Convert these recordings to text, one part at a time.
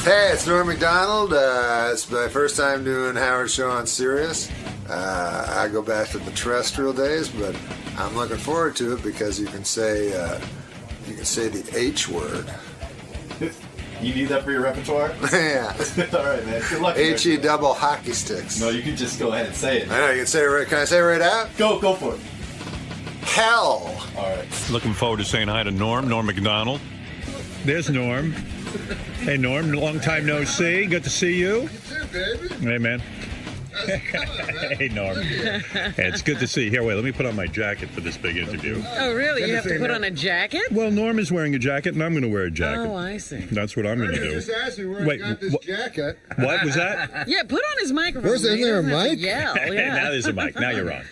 Hey, it's Norm Macdonald. It's my first time doing Howard's Show on Sirius. I go back to the terrestrial days, but I'm looking forward to it because you can say the H word. You need that for your repertoire? Yeah. All right, man. Good luck. H-E double hockey sticks. No, you can just go ahead and say it. I know, you can say it right. Can I say it right out? Go for it. Hell. All right. Looking forward to saying hi to Norm Macdonald. There's Norm. Hey, Norm, long time no see. Good to see you. You too, baby. Hey, man. Hey, Norm. Hey, it's good to see you. Here, wait, let me put on my jacket for this big interview. Oh, really? You have to put on a jacket? Well, Norm is wearing a jacket, and I'm going to wear a jacket. Oh, I see. That's what I'm going to do. Just asked me where I got this jacket. What was that? Yeah, put on his microphone. Isn't there a mic? Yell, Hey, yeah. now there's a mic. Now you're on.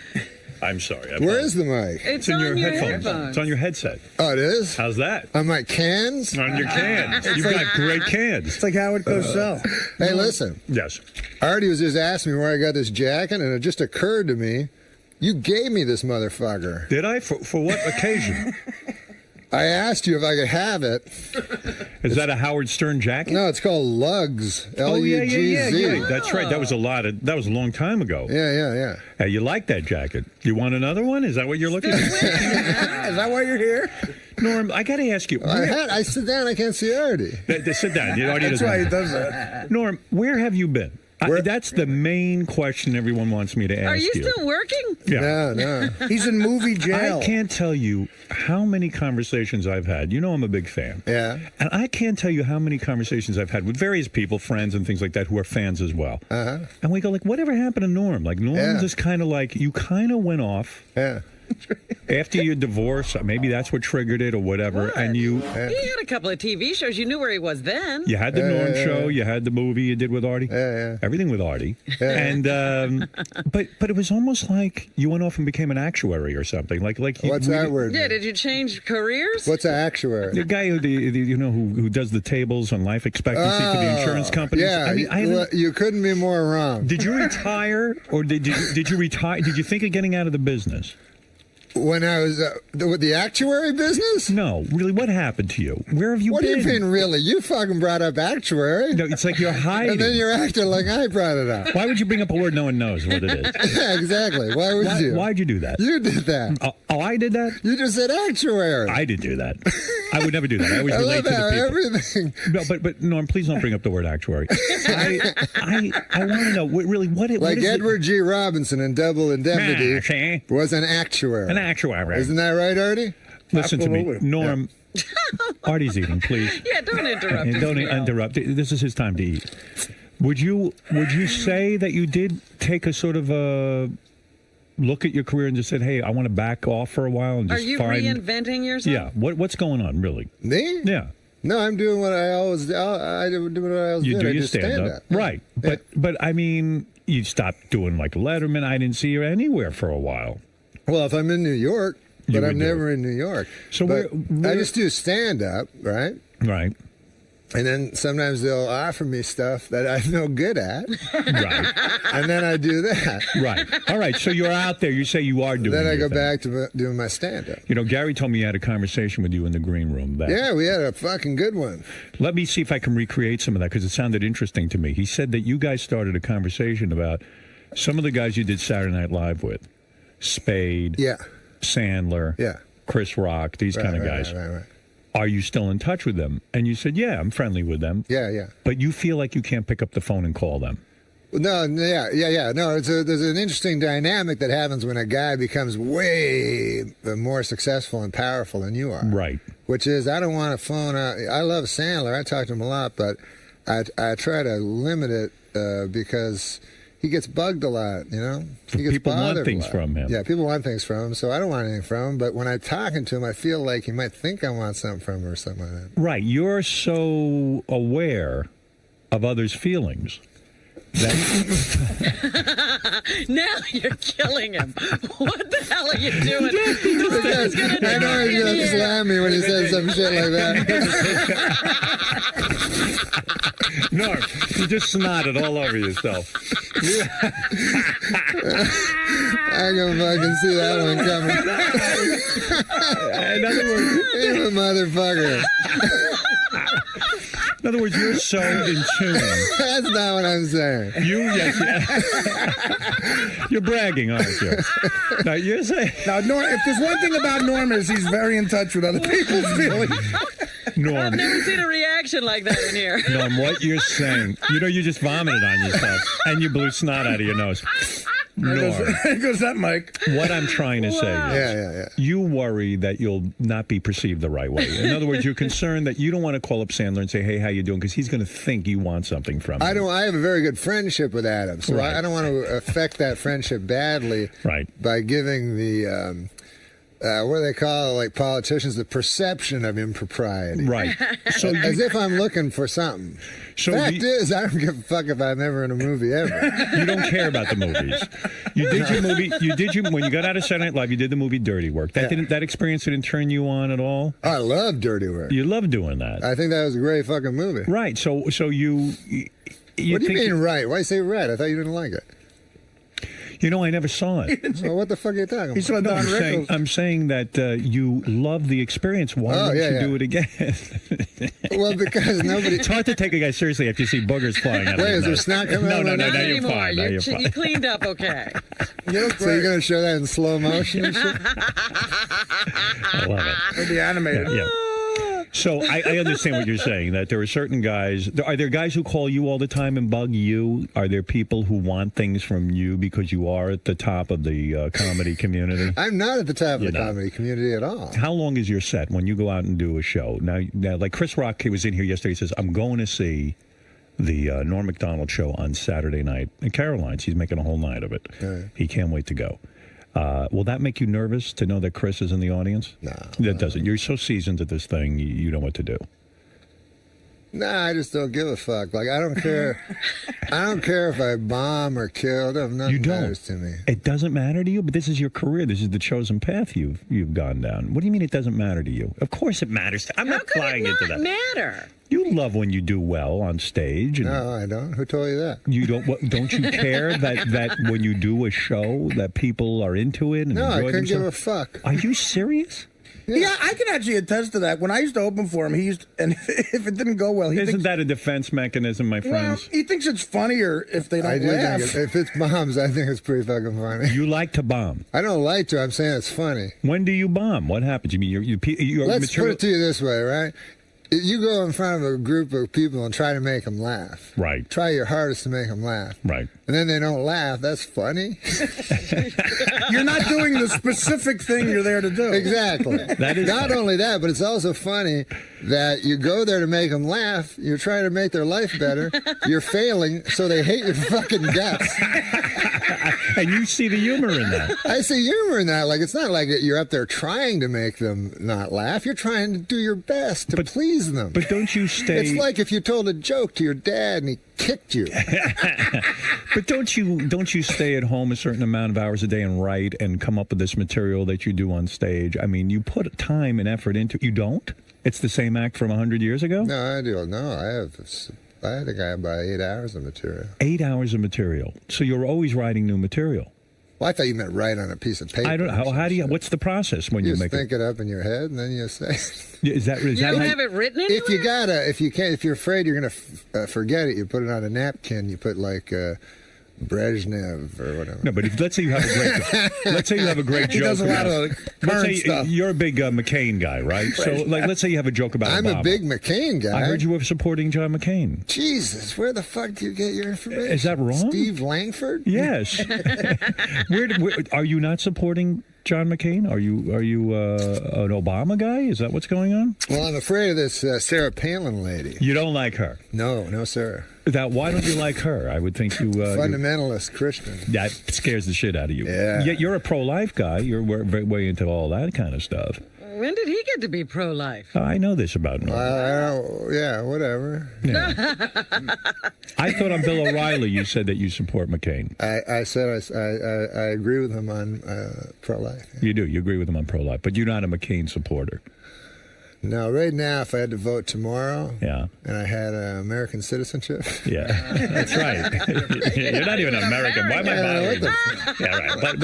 I'm sorry. Where is the mic? It's in on your headphones. It's on your headset. Oh, it is? How's that? On my cans? On your cans. You've got great cans. It's like Howard Cosell. Hey, listen. Yes. Artie was just asking me where I got this jacket, and it just occurred to me, you gave me this motherfucker. Did I? For what occasion? I asked you if I could have it. Is that a Howard Stern jacket? No, it's called Lugs. Oh, L-U-G-Z. yeah. That's right. That was a long time ago. Yeah. Hey, you like that jacket? You want another one? Is that what you're looking for? Is that why you're here? Norm, I got to ask you. I sit down, I can't see Artie. Sit down. That's why he does that. Norm, where have you been? That's the main question everyone wants me to ask you. Are you still working? Yeah. No. He's in movie jail. I can't tell you how many conversations I've had. You know I'm a big fan. Yeah. And I can't tell you how many conversations I've had with various people, friends and things like that, who are fans as well. Uh-huh. And we go, like, whatever happened to Norm? Like, Norm just kind of like, you kind of went off. Yeah. After your divorce, maybe that's what triggered it or whatever. What? And you... He had a couple of TV shows. You knew where he was then. You had the Norm show. You had the movie you did with Artie. Yeah. Everything with Artie. Yeah. And but it was almost like you went off and became an actuary or something. Like What's that word? Yeah, did you change careers? What's an actuary? The guy who does the tables on life expectancy for the insurance companies. Yeah, I mean, you couldn't be more wrong. Did you retire or did you retire? Did you think of getting out of the business? When I was with the actuary business? No, really, what happened to you? Where have you What been? do you mean, really? You fucking brought up actuary. No, it's like you're hiding. And then you're acting like I brought it up. Why would you bring up a word no one knows what it is? Yeah, exactly. Why would you? Why'd you do that? You did that. Oh, I did that? You just said actuary. I did do that. I would never do that. I always I relate love to how the people. everything. No, but Norm, please don't bring up the word actuary. I want to know really what it Like what is Edward G. Robinson in Double Indemnity was an actuary. An actuary. Isn't that right, Artie? Listen to me, Absolutely. Norm. Artie's eating, please. Yeah, don't interrupt. And don't interrupt. This is his time to eat. Would you say that you did take a sort of a look at your career and just said, "Hey, I want to back off for a while and Are just you reinventing yourself? Yeah. What's going on, really? Me? Yeah. No, I'm doing what I always do. I do what I always You did. do I your just stand up, right? Yeah. But I mean, you stopped doing like Letterman. I didn't see you anywhere for a while. Well, if I'm in New York, You but would I'm do never it. in New York. So but where- I just do stand up, right? Right. And then sometimes they'll offer me stuff that I'm no good at, Right. and then I do that. Right. All right. So you're out there. You say you are doing. Then I your go thing. back to doing my stand up. You know, Gary told me he had a conversation with you in the green room. Yeah, we had a fucking good one. Let me see if I can recreate some of that because it sounded interesting to me. He said that you guys started a conversation about some of the guys you did Saturday Night Live with, Spade, Yeah, Sandler, yeah. Chris Rock, these kind of guys. Right. Are you still in touch with them? And you said, yeah, I'm friendly with them. Yeah. But you feel like you can't pick up the phone and call them. No, yeah. No, there's an interesting dynamic that happens when a guy becomes way more successful and powerful than you are. Right. Which is, I don't want to phone out. I love Sandler. I talk to him a lot, but I try to limit it because he gets bugged a lot, you know? He gets People want bothered things a lot. from him. Yeah, people want things from him, so I don't want anything from him. But when I'm talking to him, I feel like he might think I want something from him or something like that. Right. You're so aware of others' feelings. That Now you're killing him. What the hell are you doing? I know he's going to slam me when he says some shit like that. Norm, you just snotted all over yourself. I can fucking see that one coming. In other words, He's a motherfucker. In other words, you're so in tune. That's not what I'm saying. Yes. You're bragging, aren't you? Now, you're saying... Now, Norm, if there's one thing about Norm is he's very in touch with other people's feelings. Norm. I've never seen a reaction like that in here. Norm, what you're saying, you just vomited on yourself, and you blew snot out of your nose. Norm, There goes that mic. what I'm trying to say is, Yeah. you worry that you'll not be perceived the right way. In other words, you're concerned that you don't want to call up Sandler and say, hey, how you doing? Because he's going to think you want something from him. I have a very good friendship with Adam, so Right. I don't want to affect that friendship badly Right. by giving the what do they call it, like politicians, the perception of impropriety. Right. So As if I'm looking for something. So Fact is, I don't give a fuck if I'm ever in a movie ever. you don't care about the movies. You did your movie. When you got out of Saturday Night Live, you did the movie Dirty Work. That experience didn't turn you on at all. I love Dirty Work. You love doing that. I think that was a great fucking movie. Right. So you What do you think mean right? Why you say right? I thought you didn't like it. I never saw it. Well, what the fuck are you talking He about? saw Don Rickles. I'm saying that you love the experience. Why don't you do it again? Well, because nobody... It's hard to take a guy seriously after you see boogers flying out of Wait, his is there nose. snot coming No, out? no, no, Not now you're anymore. fine. Now you're fine. You cleaned up okay. You look So you're great. going to show that in slow motion and shit? I love it. With the animator. Yeah. So I understand what you're saying, that there are certain guys. Are there guys who call you all the time and bug you? Are there people who want things from you because you are at the top of the comedy community? I'm not at the top of You're the not. comedy community at all. How long is your set when you go out and do a show? Now, like Chris Rock, he was in here yesterday. He says, I'm going to see the Norm Macdonald show on Saturday night in Caroline's. He's making a whole night of it. Right. He can't wait to go. Will that make you nervous to know that Chris is in the audience? No. That doesn't. You're so seasoned at this thing, you know what to do. Nah, I just don't give a fuck. Like, I don't care. I don't care if I bomb or kill. Nothing You don't. matters to me. It doesn't matter to you, but this is your career. This is the chosen path you've gone down. What do you mean it doesn't matter to you? Of course it matters. I'm How not could flying it into not that. matter? You love when you do well on stage. And No, I don't. Who told you that? you don't. Don't you care that when you do a show that people are into it and No, I enjoy couldn't give a themselves? fuck. Are you serious? Yeah, I can actually attest to that. When I used to open for him, and if it didn't go well, he Isn't thinks, that a defense mechanism, my well, friends? he thinks it's funnier if they I don't do laugh. think if it's bombs, I think it's pretty fucking funny. You like to bomb. I don't like to. I'm saying it's funny. When do you bomb? What happens? You mean your Let's material? put it to you this way, right? You go in front of a group of people and try to make them laugh. Right. Try your hardest to make them laugh. Right. And then they don't laugh. That's funny. You're not doing the specific thing you're there to do. Exactly. That is Not funny. only that, but it's also funny that you go there to make them laugh. You're trying to make their life better. You're failing, so they hate your fucking guts. And you see the humor in that. I see humor in that. Like, it's not like you're up there trying to make them not laugh. You're trying to do your best to please them. But don't you stay? It's like if you told a joke to your dad and he kicked you. But don't you stay at home a certain amount of hours a day and write and come up with this material that you do on stage? I mean, you put time and effort into. You don't? It's the same act from 100 years ago. No, I do. No, I think I have about 8 hours of material. 8 hours of material. So you're always writing new material. Well, I thought you meant write on a piece of paper. I don't know. How do you? What's the process when You you just make think it up in your head and then you say. Is that You don't how- have it written anywhere? If you're afraid you're gonna forget it, you put it on a napkin. You put like Brezhnev or whatever. No, but let's say you have a great He joke. does a lot of Let's current say stuff. you're a big McCain guy, right? So, let's say you have a joke about I'm Obama. a big McCain guy. I heard you were supporting John McCain. Jesus, where the fuck do you get your information? Is that wrong? Steve Langford? Yes. where, are you not supporting John McCain? Are you an Obama guy? Is that what's going on? Well, I'm afraid of this Sarah Palin lady. You don't like her. No, sir. Why don't you like her? I would think you. Fundamentalist Christian. That scares the shit out of you. Yeah. Yet you're a pro-life guy. You're way into all that kind of stuff. When did he get to be pro-life? I know this about Norm. Yeah, whatever. Yeah. I thought on Bill O'Reilly you said that you support McCain. I said I agree with him on pro-life. Yeah. You do. You agree with him on pro-life, but you're not a McCain supporter. No, right now, if I had to vote tomorrow, Yeah. and I had American citizenship, Yeah, that's right. You're not even American. Why am I bothering you? Yeah, right. But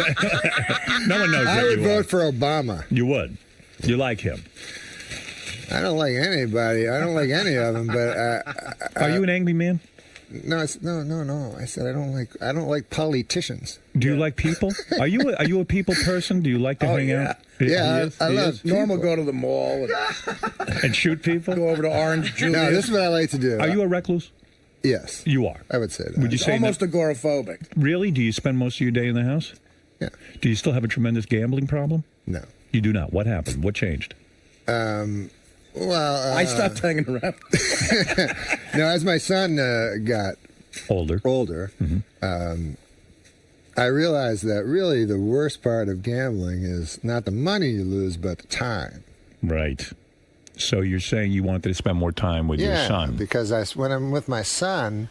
no one knows I that would you vote are. for Obama. You would. You like him. I don't like anybody. I don't like any of them. But Are you an angry man? no, no. I said I don't like politicians. Do you like people? Are you a people person? Do you like to hang out? Yeah, I love Norm will go to the mall and shoot people. go over to Orange Julius. No, this is what I like to do. Are you a recluse? Yes, You are. I would say that. Would you say almost agoraphobic. Really? Do you spend most of your day in the house? Yeah. Do you still have a tremendous gambling problem? No. You do not. What happened? What changed? Well, I stopped hanging around. no. As my son got Older. I realized that really the worst part of gambling is not the money you lose, but the time. Right. So you're saying you wanted to spend more time with your son. Because when I'm with my son,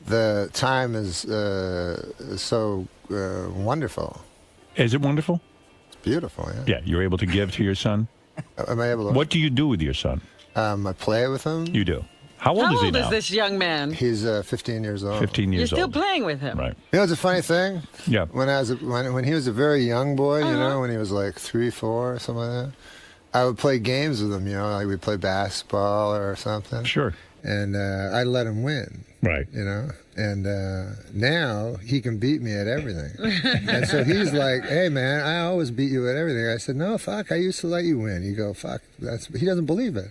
the time is so wonderful. Is it wonderful? It's beautiful, yeah. Yeah, you're able to give to your son? Am I able to? What do you do with your son? I play with him. You do. How old How is he old now? is this young man? He's 15 years old. 15 You're years still old. playing with him. Right. You know, it's a funny thing. Yeah. When he was a very young boy, you know, when he was like 3, 4, or something like that, I would play games with him. You know, like we'd play basketball or something. Sure. And I let him win. Right. You know, and now he can beat me at everything. And so he's like, "Hey, man, I always beat you at everything." I said, "No, fuck, I used to let you win." You go, "Fuck, he doesn't believe it."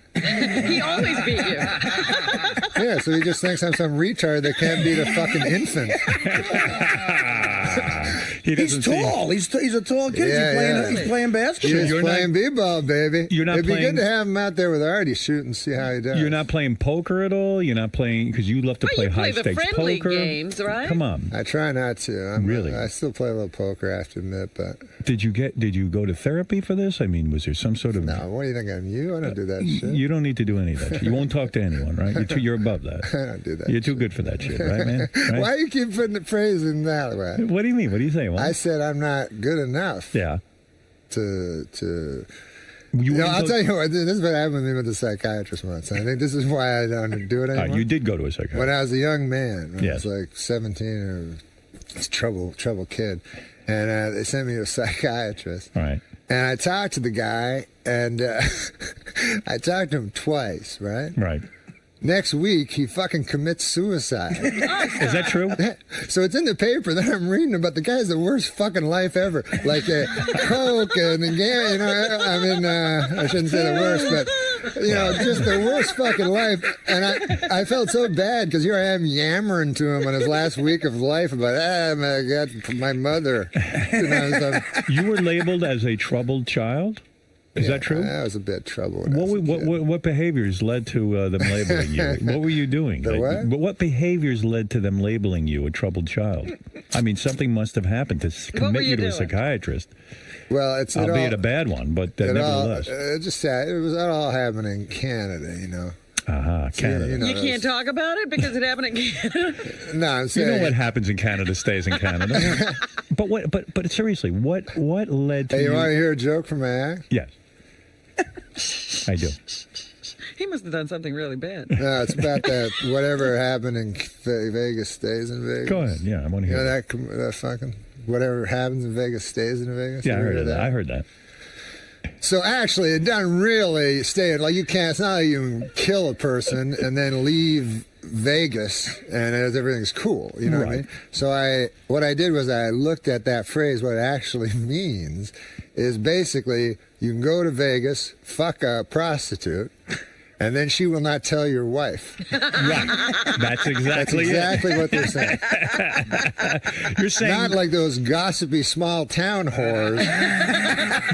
He always beat you. Yeah, so he just thinks I'm some retard that can't beat a fucking infant. He's tall. He's a tall kid. Yeah, He's playing basketball. He's playing b-ball, baby. You're not It'd be playing- good to have him out there with Artie shooting, see how he does. You're not playing poker at all? You're not playing because you love to Well, play you play high the stakes friendly poker. games, right? Come on. I try not to. Really? I still play a little poker, I have to admit, but Did you go to therapy for this? I mean, was there some sort of no. What do you think I'm you? I don't do that shit. You don't need to do any of that. You won't talk to anyone, right? You're above that. I don't do that. You're too good for that shit, right, man? Right? Why do you keep putting the phrase in that way? What do you mean? What do you say? What? I said I'm not good enough yeah. to. You No, I'll tell you what. This is what happened with me with the psychiatrist once. I think this is why I don't do it anymore. You did go to a psychiatrist. When I was a young man, when Yes. I was like 17 or trouble kid, and they sent me to a psychiatrist. All right. And I talked to the guy, and I talked to him twice, right? Right. Next week, he fucking commits suicide. Is that true? So it's in the paper that I'm reading about. The guy's the worst fucking life ever. Like coke and again, you know. I mean, I shouldn't say the worst, but you know, just the worst fucking life. And I felt so bad because here I am yammering to him on his last week of life about, my God, my mother. You know, so, You were labeled as a troubled child. Is that true? I was a bit trouble. When I was a kid. What behaviors led to them labeling you? What were you doing? The what? But what behaviors led to them labeling you a troubled child? I mean, something must have happened to commit you to a doing? psychiatrist, Well, albeit a bad one, but nevertheless. It was all happening in Canada, you know. Canada. You know, You can't talk about it because it happened in Canada. No, I'm You saying. know what happens in Canada stays in Canada. But seriously, what led to Hey, you you? want to hear a joke from my act? Yes, I do. He must have done something really bad. No, it's about that whatever happened in Vegas stays in Vegas. Go ahead. Yeah, I want to You hear. know that fucking whatever happens in Vegas stays in Vegas. Yeah, I You heard of that. I heard that. So actually, it doesn't really stay. Like you can't. It's not like you can kill a person and then leave Vegas and everything's cool. You know what I Right. mean? So what I did was I looked at that phrase. What it actually means is basically you can go to Vegas, fuck a prostitute, and then she will not tell your wife. Right. That's That's exactly exactly what they're saying. it. You're saying Not like those gossipy small town whores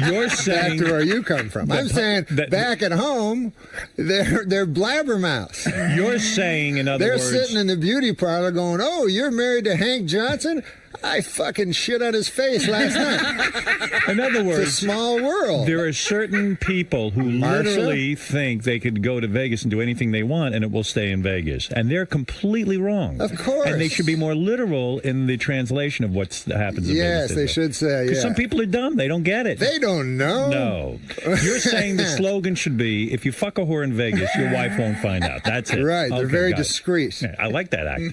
you're back saying to where you come from. I'm saying back at home, they're blabbermouths. you're saying in other They're words. sitting in the beauty parlor going, "Oh, you're married to Hank Johnson? I fucking shit on his face last night." In other It's a words, small world. there are certain people who Marsha? literally think they could go to Vegas and do anything they want and it will stay in Vegas. And they're completely wrong. Of course. And they should be more literal in the translation of what happens in Yes, Vegas. they should say, Because yeah. some people are dumb. They don't get it. They don't know. No. You're saying the slogan should be, if you fuck a whore in Vegas, your wife won't find out. That's it. Right, they're Okay, very got it. discreet. Yeah, I like that act.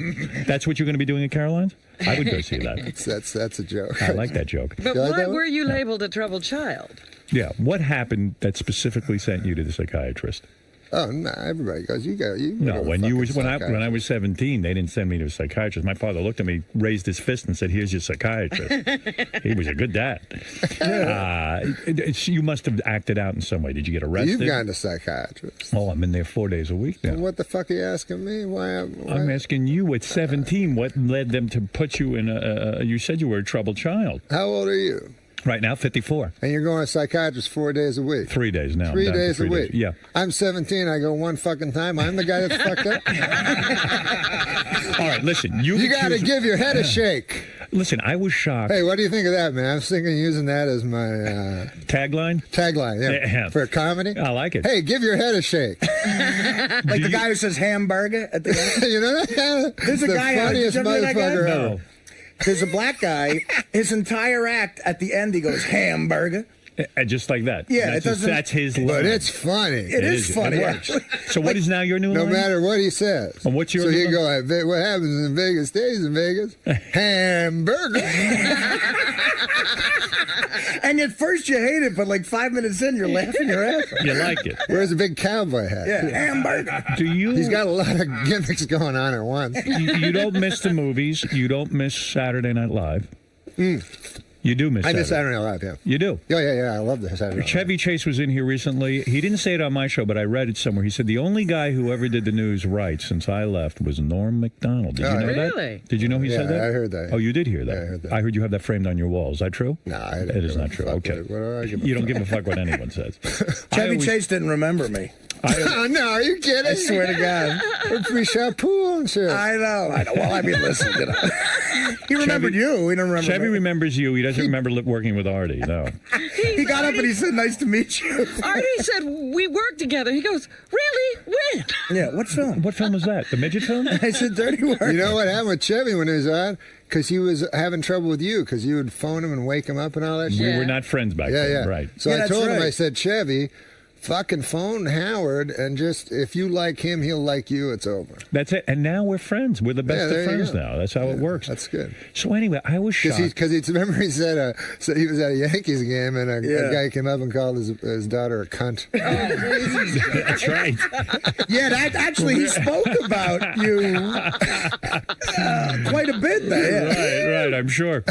That's what you're going to be doing at Caroline's? I would go see that. That's a joke. I like that joke. But You like why that one? were you labeled a troubled child? Yeah. What happened that specifically sent you to the psychiatrist? Oh no, everybody goes. You go. You No, go to when you fucking was when I psychiatrist. was 17, they didn't send me to a psychiatrist. My father looked at me, raised his fist, and said, "Here's your psychiatrist." He was a good dad. You must have acted out in some way. Did you get arrested? You've gone to psychiatrist. Oh, I'm in there 4 days a week now. Well, what the fuck are you asking me? Why? I'm asking you at 17, what led them to put you in a you said you were a troubled child. How old are you? Right now, 54. And you're going to a psychiatrist 4 days a week. 3 days now. I'm 3 down to days 3 a week. Yeah. I'm 17. I go one fucking time. I'm the guy that's fucked up. All right, listen. You got to give your head a shake. Listen, I was shocked. Hey, what do you think of that, man? I was thinking of using that as my Tagline? tagline, Yeah. for a comedy. I like it. Hey, give your head a shake. Like the guy who says hamburger at the end. You know that? There's a the guy out- funniest did you ever hear that guy? motherfucker ever. No. There's a black guy. His entire act at the end, he goes hamburger. Just like that. Yeah, that's it doesn't- That's his line. But it's funny. It is funny. It works. Actually. So what is now your new No line? matter what he says. And what's your so new you line? go, what happens in Vegas stays in Vegas. Hamburger. And at first you hate it, but like 5 minutes in, you're laughing your ass off. You like it. Where's a big cowboy hat? Yeah, hamburger. Do you? He's got a lot of gimmicks going on at once. You don't miss the movies. You don't miss Saturday Night Live. You do miss I miss Saturday. Saturday Night Live, yeah. You do. Yeah. I love the Saturday Night Live. Chevy Chase was in here recently. He didn't say it on my show, but I read it somewhere. He said the only guy who ever did the news right since I left was Norm Macdonald. Did you know Really? that? Did you know he said Yeah, that? I heard that. Oh, you did hear that? Yeah, I heard that. I heard you have that framed on your wall. Is that true? No, It is not true. Okay. What do I give a You don't fuck? give a fuck what anyone says. I Chevy always- Chase didn't remember me. Oh, no, are you kidding? I swear to God. We're free shampoo and shit. I know. Well, I mean, listen, you know. He remembered you. He didn't remember Chevy me. remembers you. He doesn't remember working with Artie. No. He got up and he said, "Nice to meet you." Artie said we worked together. He goes, really? When? Yeah, what film? What film was that? The midget film? I said, "Dirty Work." You know what happened with Chevy when he was on? Because he was having trouble with you, because you would phone him and wake him up and all that shit. We Yeah. were not friends back Yeah, then. yeah. Right. So Yeah, I that's told him, right. I said, Chevy, fucking phone Howard, and just, if you like him, he'll like you, it's over. That's it. And now we're friends. We're the best there of you friends go. now. That's how it works. That's good. So anyway, I was shocked. Because remember he said so he was at a Yankees game, and a guy came up and called his daughter a cunt. That's right. Yeah, that actually he spoke about you quite a bit there. Yeah. Right. I'm sure.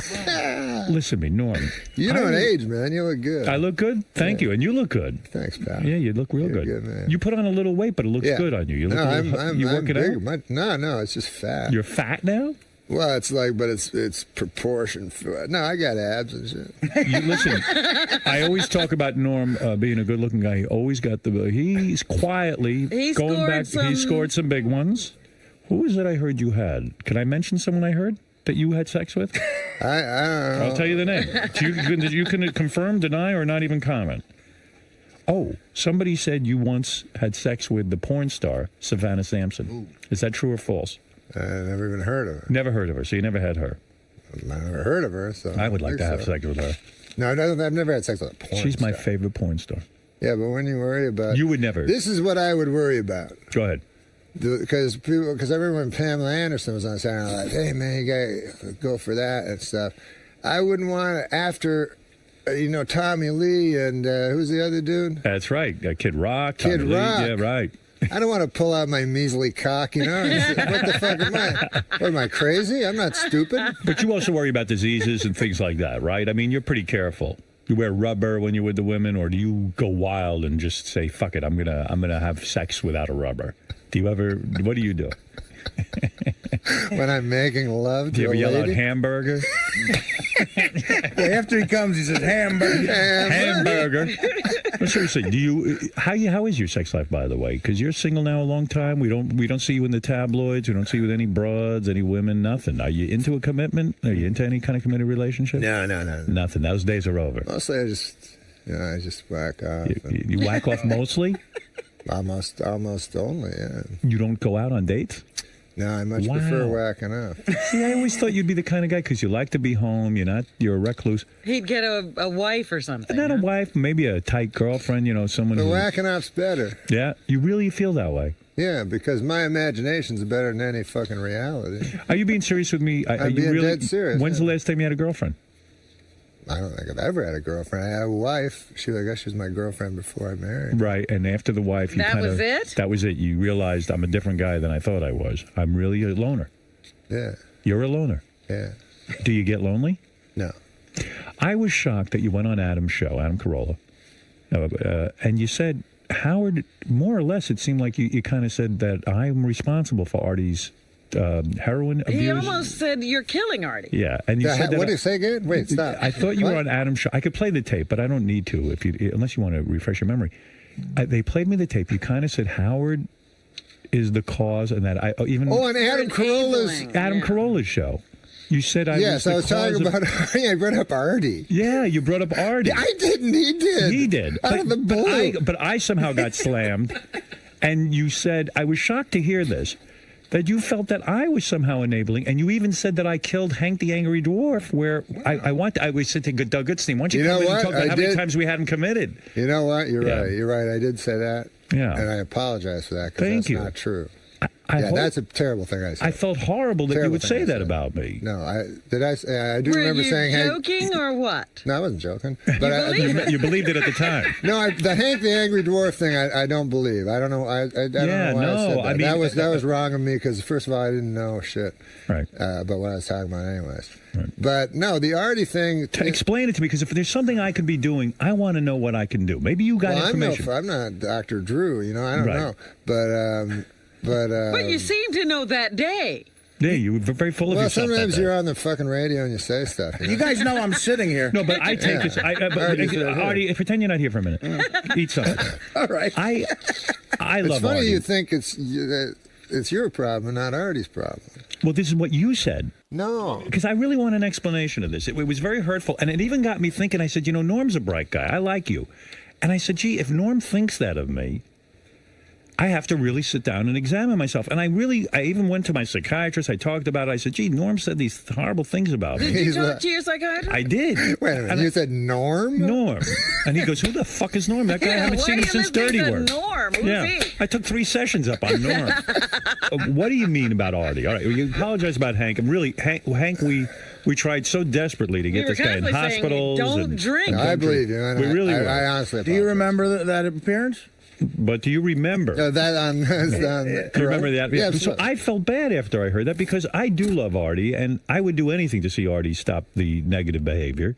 Listen to me, Norm. You don't age, man. You look good. I look good? Thank you. And you look good. Thanks, pal. Yeah, you look real You're good. good, man. You put on a little weight, but it looks Yeah. good on you. You look No, a little, I'm you working big. out? No, it's just fat. You're fat now? Well, it's like, but it's proportion. No, I got abs and shit. You, listen, I always talk about Norm being a good-looking guy. He always got he's quietly He going scored back. some- He scored some big ones. Who was it I heard you had? Can I mention someone I heard that you had sex with? I don't know. I'll tell you the name. You can confirm, deny, or not even comment. Oh, somebody said you once had sex with the porn star, Savannah Sampson. Is that true or false? I never even heard of her. Never heard of her, so you never had her. I never heard of her, so I would like to think have so. sex with her. No, I've never had sex with a porn She's my star. favorite porn star. Yeah, but when you worry about... You would never. This is what I would worry about. Go ahead. Because I remember when Pamela Anderson was on Saturday Night Live, hey, man, you got to go for that and stuff. I wouldn't want to, after, Tommy Lee and who's the other dude? That's right. Kid Rock. Kid Tommy Lee. Rock. Yeah, right. I don't want to pull out my measly cock, What the fuck am I? What, am I crazy? I'm not stupid. But you also worry about diseases and things like that, right? I mean, you're pretty careful. You wear rubber when you're with the women, or do you go wild and just say, fuck it, I'm gonna have sex without a rubber? Do you ever, what do you do? When I'm making love Do you to ever a yell out lady. hamburger? Yeah, after he comes, he says hamburger. Hamburger. No, seriously, how is your sex life, by the way? Because you're single now a long time. We don't see you in the tabloids. We don't see you with any broads, any women, nothing. Are you into a commitment? Are you into any kind of committed relationship? No. Nothing. Those days are over. Mostly I just whack off. You whack off mostly? Almost only, yeah. You don't go out on dates? No, I much Wow. prefer whacking off. See, I always thought you'd be the kind of guy because you like to be home. You're a recluse. He'd get a wife or something. Not a huh? wife, maybe a tight girlfriend. Someone. The who, whacking off's better. Yeah, you really feel that way. Yeah, because my imagination's better than any fucking reality. Are you being serious with me? Are I'm you being really, dead serious, When's yeah. the last time you had a girlfriend? I don't think I've ever had a girlfriend. I had a wife. I guess she was my girlfriend before I married. Right, and after the wife, you That kind of... was it? That was it. You realized I'm a different guy than I thought I was. I'm really a loner. Yeah. You're a loner. Yeah. Do you get lonely? No. I was shocked that you went on Adam's show, Adam Carolla, and you said, Howard, more or less, it seemed like you kind of said that I'm responsible for Artie's heroin abuse. He almost said you're killing Artie. Yeah, and you said that... What did you say again? Wait, stop. I thought you were on Adam's show. I could play the tape, but I don't need to unless you want to refresh your memory. They played me the tape. You kind of said Howard is the cause, and that I even... Oh, on Adam Carolla's show. You said I was the I was talking about Artie. I brought up Artie. Yeah, you brought up Artie. I didn't. He did. He did. Out of the blue. But I somehow got slammed, and you said, I was shocked to hear this, that you felt that I was somehow enabling, and you even said that I killed Hank the Angry Dwarf, where I was saying to Doug Goodstein, why don't you come in and talk about how many times we had him committed? You know what? You're right. You're right. I did say that. Yeah. And I apologize for that, because that's not true. That's a terrible thing I said. I felt horrible that you would say that about me. No, I do remember saying... Were you joking or what? No, I wasn't joking. But you believed it at the time. No, the Hank the Angry Dwarf thing, I don't believe. I don't know. I don't know why I said that. That was wrong of me, because first of all, I didn't know shit. Right. About what I was talking about, anyways. Right. But no, the Artie thing. Explain it to me, because if there's something I could be doing, I want to know what I can do. Maybe you got information. I'm not Dr. Drew. I don't know. But you seem to know that day. Yeah, you were very full of yourself. Well, sometimes you're on the fucking radio and you say stuff. You guys know I'm sitting here. No, but I take this. Artie, pretend you're not here for a minute. Eat something. All right. I love It's funny Artie. you think it's your problem, not Artie's problem. Well, this is what you said. No. Because I really want an explanation of this. It was very hurtful. And it even got me thinking. I said, Norm's a bright guy. I like you. And I said, gee, if Norm thinks that of me, I have to really sit down and examine myself. And I even went to my psychiatrist. I talked about it. I said, gee, Norm said these horrible things about me. Did you talk to your psychiatrist? I did. Wait a minute. You said Norm? Norm. And he goes, who the fuck is Norm? That guy, I haven't seen him since Dirty Work. Norm. Who's he? I took 3 sessions up on Norm. What do you mean about Artie? All right, you apologize about Hank. And really, Hank, we tried so desperately to get this guy in hospitals. Don't drink. No, I believe you. We really were. I honestly Do you remember that appearance? But do you remember? Do you remember that? Yeah, so I felt bad after I heard that, because I do love Artie, and I would do anything to see Artie stop the negative behavior.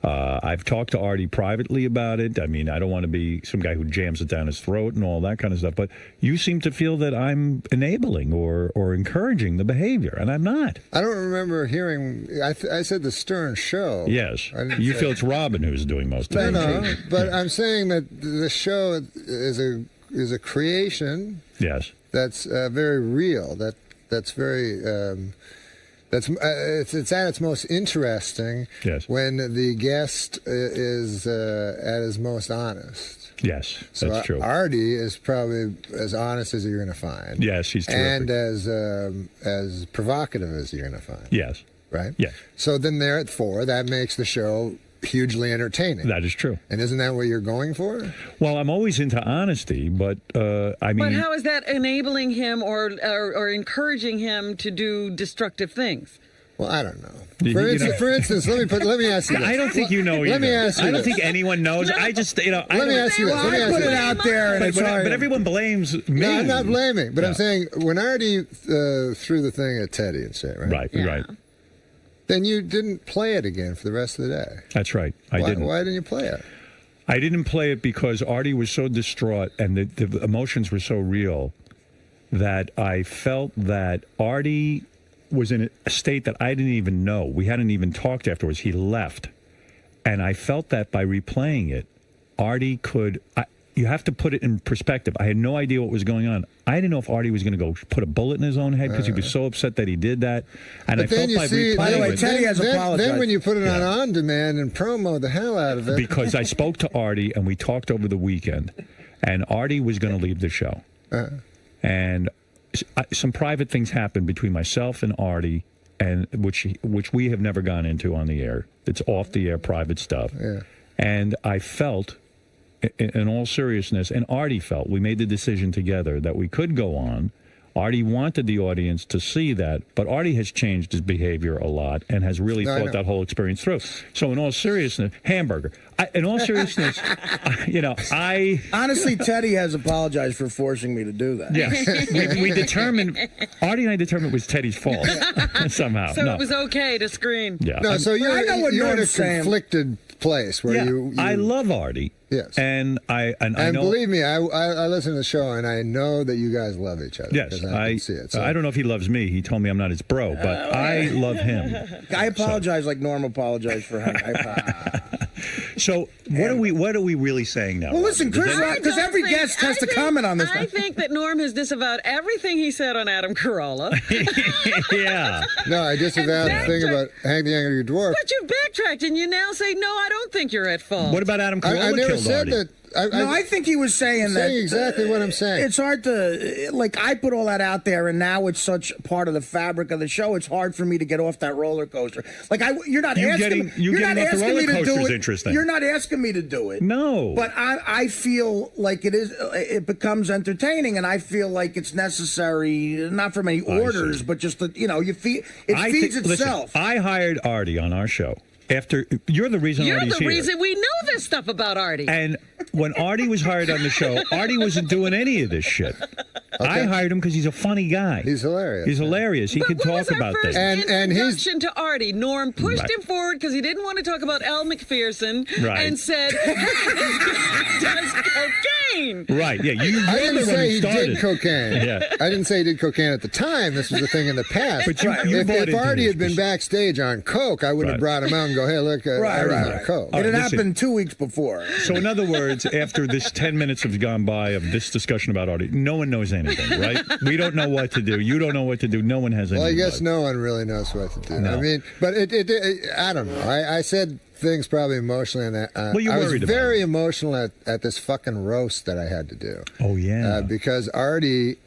I've talked to Artie privately about it. I mean, I don't want to be some guy who jams it down his throat and all that kind of stuff. But you seem to feel that I'm enabling or encouraging the behavior, and I'm not. I don't remember hearing. I said the Stern Show. Yes. You feel it's Robin who's doing most of it. No, but I'm saying that the show is a creation. Yes. That's very real. That's very. It's at its most interesting when the guest is at his most honest. Yes, so that's true. Artie is probably as honest as you're going to find. Yes, he's terrific. And as provocative as you're going to find. Yes. Right? Yes. So then there at 4, that makes the show hugely entertaining. That is true. And isn't that what you're going for? Well, I'm always into honesty, but I mean... But how is that enabling him or encouraging him to do destructive things? Well, I don't know. For instance, let me ask you this. I don't think you know either. Let me ask you I don't think anyone knows. No. I just, Let me ask you this. I put it out there, and but everyone blames me. No, I'm not blaming, but I'm saying when Artie threw the thing at Teddy and shit, right? Right. Then you didn't play it again for the rest of the day. That's right. I didn't. Why didn't you play it? I didn't play it because Artie was so distraught and the emotions were so real that I felt that Artie was in a state that I didn't even know. We hadn't even talked afterwards. He left. And I felt that by replaying it, Artie could... you have to put it in perspective. I had no idea what was going on. I didn't know if Artie was going to go put a bullet in his own head because he was so upset that he did that. And I felt by replaying by the way, it... Teddy has apologized. Then when you put it on demand and promo the hell out of it... Because I spoke to Artie and we talked over the weekend, and Artie was going to leave the show. And some private things happened between myself and Artie, and which we have never gone into on the air. It's off the air private stuff. And I felt, in all seriousness, and Artie felt, we made the decision together that we could go on. Artie wanted the audience to see that, but Artie has changed his behavior a lot and has really thought that whole experience through. So in all seriousness, hamburger. In all seriousness, I... Honestly, Teddy has apologized for forcing me to do that. Yeah. we determined, Artie and I determined it was Teddy's fault somehow. So it was okay to screen. Yeah. No, so you're in a conflicted place where you... I love Artie. Yes. And I know, believe me, I listen to the show and I know that you guys love each other. Yes, I can see it. So. I don't know if he loves me. He told me I'm not his bro, but I love him. I apologize like Norm apologized for him. So what are we really saying now? Well, listen, Chris, because every guest has to comment on this. I think that Norm has disavowed everything he said on Adam Carolla. Yeah. No, I disavowed the thing about Hank the Angry Dwarf. But you backtracked and you now say, no, I don't think you're at fault. What about Adam Carolla? I never said Artie? that. I think he was saying that. Exactly what I'm saying. It's hard to, like, I put all that out there, and now it's such part of the fabric of the show. It's hard for me to get off that roller coaster. Like, you're not asking me to do it. Interesting. You're not asking me to do it. No. But I feel like it becomes entertaining, and I feel like it's necessary, not from any orders, but just that, it feeds itself. Listen, I hired Artie on our show. You're the reason Artie's here. You're the reason we know this stuff about Artie. And when Artie was hired on the show, Artie wasn't doing any of this shit. Okay. I hired him because he's a funny guy. He's hilarious. He can talk about this. And his introduction to Artie, Norm pushed him forward because he didn't want to talk about Elle McPherson and said, does cocaine. Right, yeah. I didn't say he did cocaine. Yeah. I didn't say he did cocaine at the time. This was a thing in the past. But if Artie had been backstage on coke, I would have brought him out and go, hey, look, Artie's on coke. It happened 2 weeks before. So in other words, after this 10 minutes has gone by of this discussion about Artie, no one knows anything, right? We don't know what to do. You don't know what to do. No one has any. Well, I guess no one really knows what to do. No. I mean, but I don't know. I said things probably emotionally, and well, you I was worried very emotional at this fucking roast that I had to do. Oh yeah, because Artie,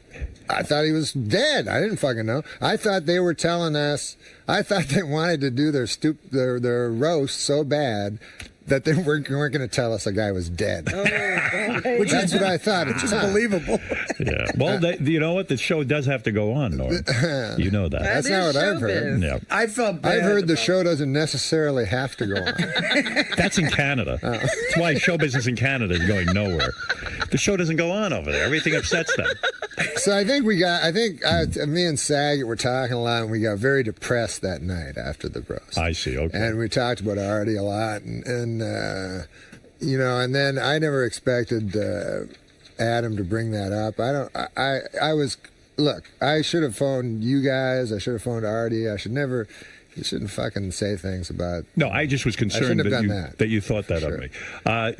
I thought he was dead. I didn't fucking know. I thought they were telling us. I thought they wanted to do their roast so bad that they weren't going to tell us a guy was dead. Which is what I thought. It's just believable. Yeah. Well, you know what? The show does have to go on, Norm. You know that. That's not what I've heard. Yeah. I felt bad. I've heard the show doesn't necessarily have to go on. That's in Canada. That's why show business in Canada is going nowhere. The show doesn't go on over there. Everything upsets them. So I think me and Saget were talking a lot, and we got very depressed that night after the roast. I see. Okay. And we talked about Artie a lot, and and then I never expected Adam to bring that up. I should have phoned you guys. I should have phoned Artie. You shouldn't fucking say things about... No, I just was concerned that you thought that of me.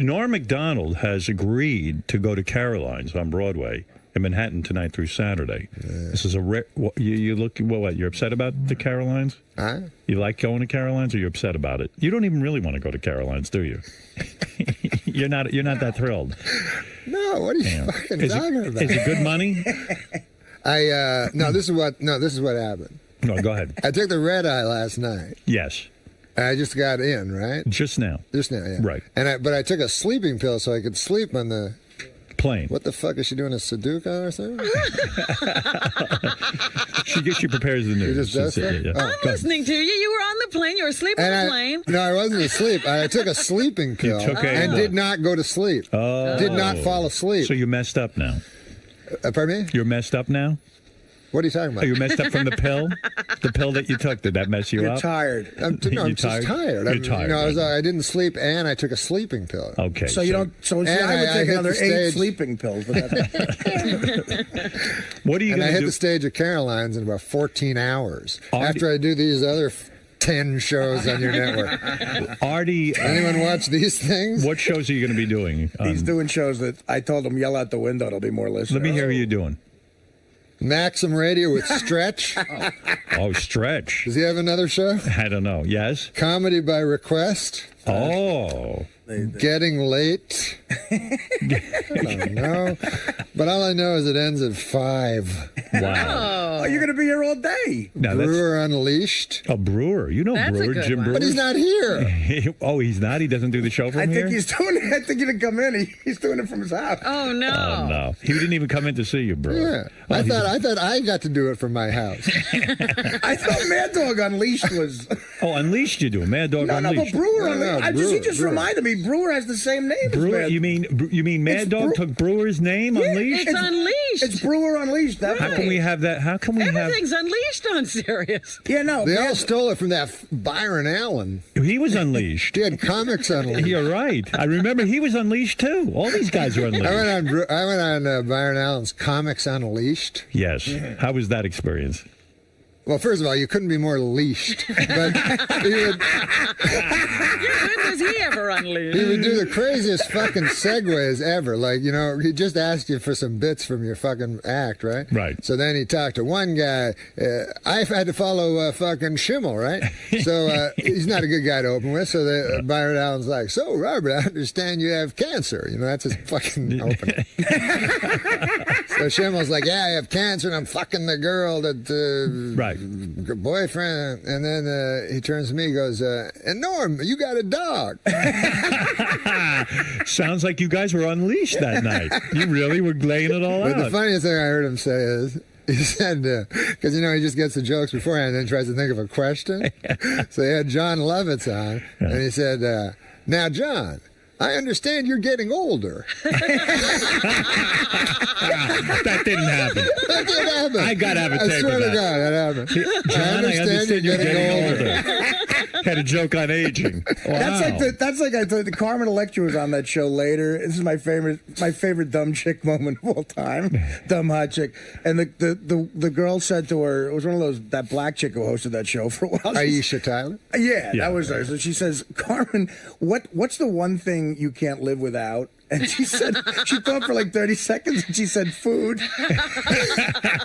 Norm Macdonald has agreed to go to Caroline's on Broadway in Manhattan tonight through Saturday. Yeah. This is you're upset about the Carolines? Huh? You like going to Caroline's, or you're upset about it? You don't even really want to go to Caroline's, do you? You're not that thrilled. No, what are you fucking talking about? Is it good money? This is what happened. No, go ahead. I took the red eye last night. Yes. I just got in, right? Just now. Yeah. Right. But I took a sleeping pill so I could sleep on the plane. What the fuck is she doing, a Sudoku or something? she prepares the news. She just does that? Yeah. I'm listening to you. You were on the plane. You were asleep on the plane. No, I wasn't asleep. I took a sleeping pill and did not go to sleep. Oh. Did not fall asleep. So you're messed up now. Pardon me? You're messed up now? What are you talking about? Are you messed up from the pill? The pill that you took, did that mess you up? You're tired. I'm just tired. You're tired. I didn't sleep, and I took a sleeping pill. Okay. So you don't. So I would take another 8 sleeping pills. But what are you going to do? And I hit the stage at Caroline's in about 14 hours after I do these other 10 shows on your network. Artie, anyone watch these things? What shows are you going to be doing? He's doing shows that I told him yell out the window. There'll be more listeners. Let me hear what you're doing. Maxim Radio with Stretch. Oh, Stretch. Does he have another show? I don't know. Yes. Comedy by Request. Oh. Getting Late. I don't know. But all I know is it ends at 5. Wow. Oh, you're going to be here all day. No, Brewer Unleashed. A Brewer. You know That's Brewer, Jim Brewer. But he's not here. Oh, he's not? He doesn't do the show from here? I think he's doing it. I think he didn't come in. He's doing it from his house. Oh, no. Oh, no. He didn't even come in to see you, Brewer. Yeah. I thought I got to do it from my house. I thought Mad Dog Unleashed was... Oh, Unleashed you do. Mad Dog Unleashed. No, but Brewer Unleashed. He just reminded me, Brewer has the same name Brewer, as Mad. You mean Mad Dog took Brewer's name, Unleashed? It's Unleashed. It's Brewer Unleashed. Right. How can we have that? How can we Everything's Unleashed on Sirius. Yeah, no. They all stole it from that Byron Allen. He was Unleashed. He had comics Unleashed. You're right. I remember he was Unleashed, too. All these guys are Unleashed. I went on Byron Allen's Comics Unleashed. Yes. How was that experience? Well, first of all, you couldn't be more leashed. But he would, When was he ever unleashed? he would do the craziest fucking segues ever. Like, you know, he just asked you for some bits from your fucking act, right? Right. So then he talked to one guy. I've had to follow fucking Schimmel, right? So he's not a good guy to open with. So Byron Allen's like, so, Robert, I understand you have cancer. You know, that's his fucking opening. So Schimmel's like, yeah, I have cancer and I'm fucking the girl that... Right. boyfriend, and then he turns to me and goes, and Norm, you got a dog. Sounds like you guys were unleashed that night. You really were laying it all But out. the funniest thing I heard him say is, he said, because, you know, he just gets the jokes beforehand and then tries to think of a question. So he had John Lovitz on, and he said, now, John, I understand you're getting older. That didn't happen. That didn't happen. I got to have a I tape swear of to that. God, that happened. John, I understand you're getting older. Had a joke on aging. Wow. That's like I thought. The Carmen Electra was on that show later. This is my favorite dumb chick moment of all time. Dumb hot chick. And the girl said to her, it was one of those, that black chick who hosted that show for a while. Aisha Tyler? Yeah, that was her. So she says, Carmen, what's the one thing you can't live without? And she said, she thought for like 30 seconds and she said food.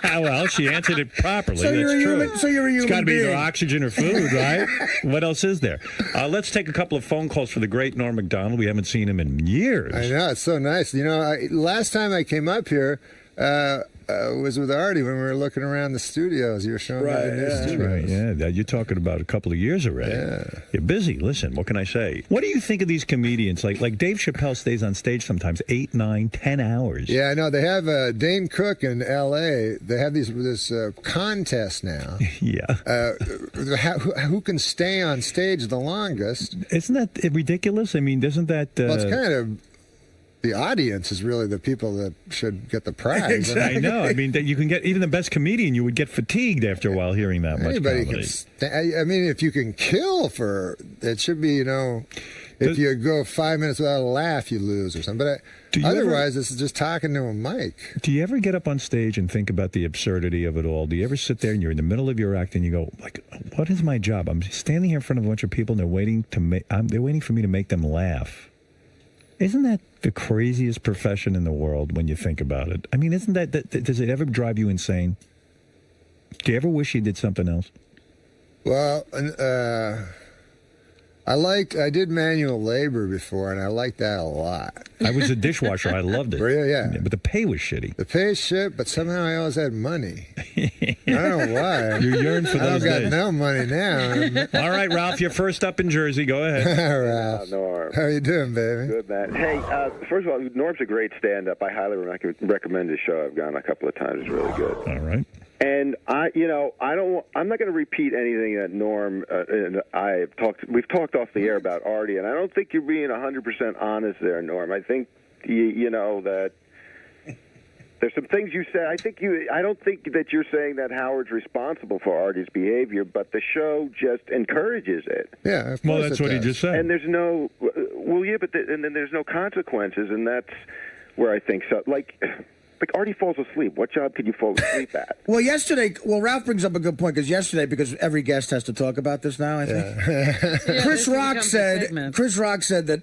Well, she answered it properly. So you're That's a true. human, so you're a human It's got to be being. either oxygen or food, right? What else is there? Let's take a couple of phone calls for the great Norm Macdonald. We haven't seen him in years. I know, it's so nice. You know, last time I came up here, was with Artie when we were looking around the studios. You were showing me the new studios. Right, yeah. You're talking about a couple of years already. Yeah. You're busy. Listen, what can I say? What do you think of these comedians? Like Dave Chappelle stays on stage sometimes 8, 9, 10 hours. Yeah, I know. They have Dane Cook in L.A. They have this contest now. Yeah. Who can stay on stage the longest? Isn't that ridiculous? I mean, doesn't that... Well, it's kind of... The audience is really the people that should get the prize. Exactly. I know. I mean, that you can get even the best comedian. You would get fatigued after a while hearing that much Anybody comedy. can. I mean, if you can kill for it, should be, you know. If you go 5 minutes without a laugh, you lose or something. But otherwise, this is just talking to a mic. Do you ever get up on stage and think about the absurdity of it all? Do you ever sit there and you're in the middle of your act and you go, like, what is my job? I'm standing here in front of a bunch of people and they're waiting for me to make them laugh. Isn't that the craziest profession in the world when you think about it? I mean, isn't that does it ever drive you insane? Do you ever wish you did something else? Well, I did manual labor before, and I liked that a lot. I was a dishwasher. I loved it. Yeah. But the pay was shitty. The pay's shit, but somehow I always had money. I don't know why. You yearn for those days. I don't got no money now. All right, Ralph, you're first up in Jersey. Go ahead. Ralph. Norm. How you doing, baby? Good, man. Hey, first of all, Norm's a great stand-up. I highly recommend his show. I've gone a couple of times. It's really good. All right. And I'm not going to repeat anything that Norm and we've talked off the air about Artie, and I don't think you're being 100% honest there, Norm. I think you know that there's some things you said. I don't think that you're saying that Howard's responsible for Artie's behavior, but the show just encourages it. Yeah, well, that's what he just said. And there's no, and then there's no consequences, and that's where I think so. Like Artie falls asleep. What job could you fall asleep at? Well, Ralph brings up a good point, because every guest has to talk about this now, I think. Chris Rock said that,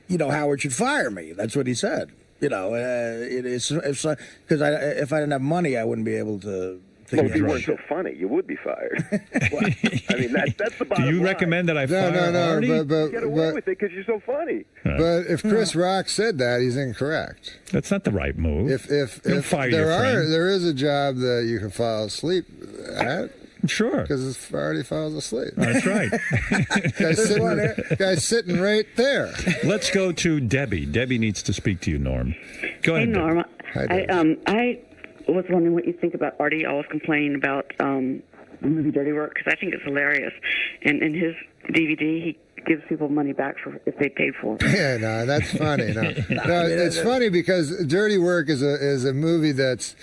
you know, Howard should fire me. That's what he said. You know, because if I didn't have money, I wouldn't be able to Well, if you weren't so funny, you would be fired. Well, I mean, that's the bottom Do you line. recommend that I fire Artie? but Get away with it because you're so funny. But if Chris Rock said that, he's incorrect. That's not the right move. If fire your friend. there is a job that you can fall asleep at. Sure. Because Artie falls asleep. That's right. Guy's sitting right there. Let's go to Debbie. Debbie needs to speak to you, Norm. Go ahead, Hey, Norm. Hi, Debbie. I was wondering what you think about Artie always complaining about the movie Dirty Work, because I think it's hilarious. And in his DVD, he gives people money back for if they paid for it. Yeah, no, that's funny. No, it's funny because Dirty Work is a movie that's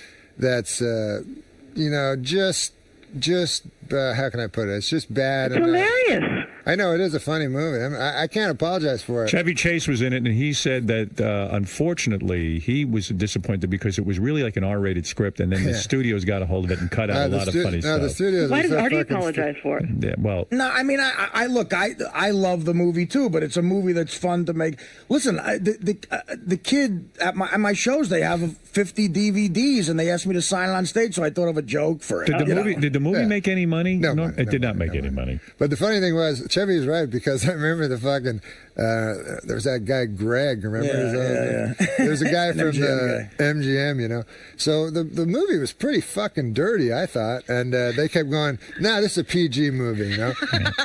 just how can I put it? It's just bad. It's hilarious. I know it is a funny movie. I can't apologize for it. Chevy Chase was in it, and he said that unfortunately he was disappointed because it was really like an R-rated script, and then the studios got a hold of it and cut out a lot of funny stuff. The studios. Why does Artie apologize for it? Yeah, well, No, I mean, I look, I love the movie too, but it's a movie that's fun to make. Listen, the kid at my shows, they have 50 DVDs, and they asked me to sign it on stage, so I thought of a joke for it. did the movie make any money? No, It did not make any money. But the funny thing was, Chevy was right because I remember the fucking. There was that guy Greg. Remember? There was a guy from MGM, you know. So the movie was pretty fucking dirty, I thought, and they kept going, "Nah, this is a PG movie," you know.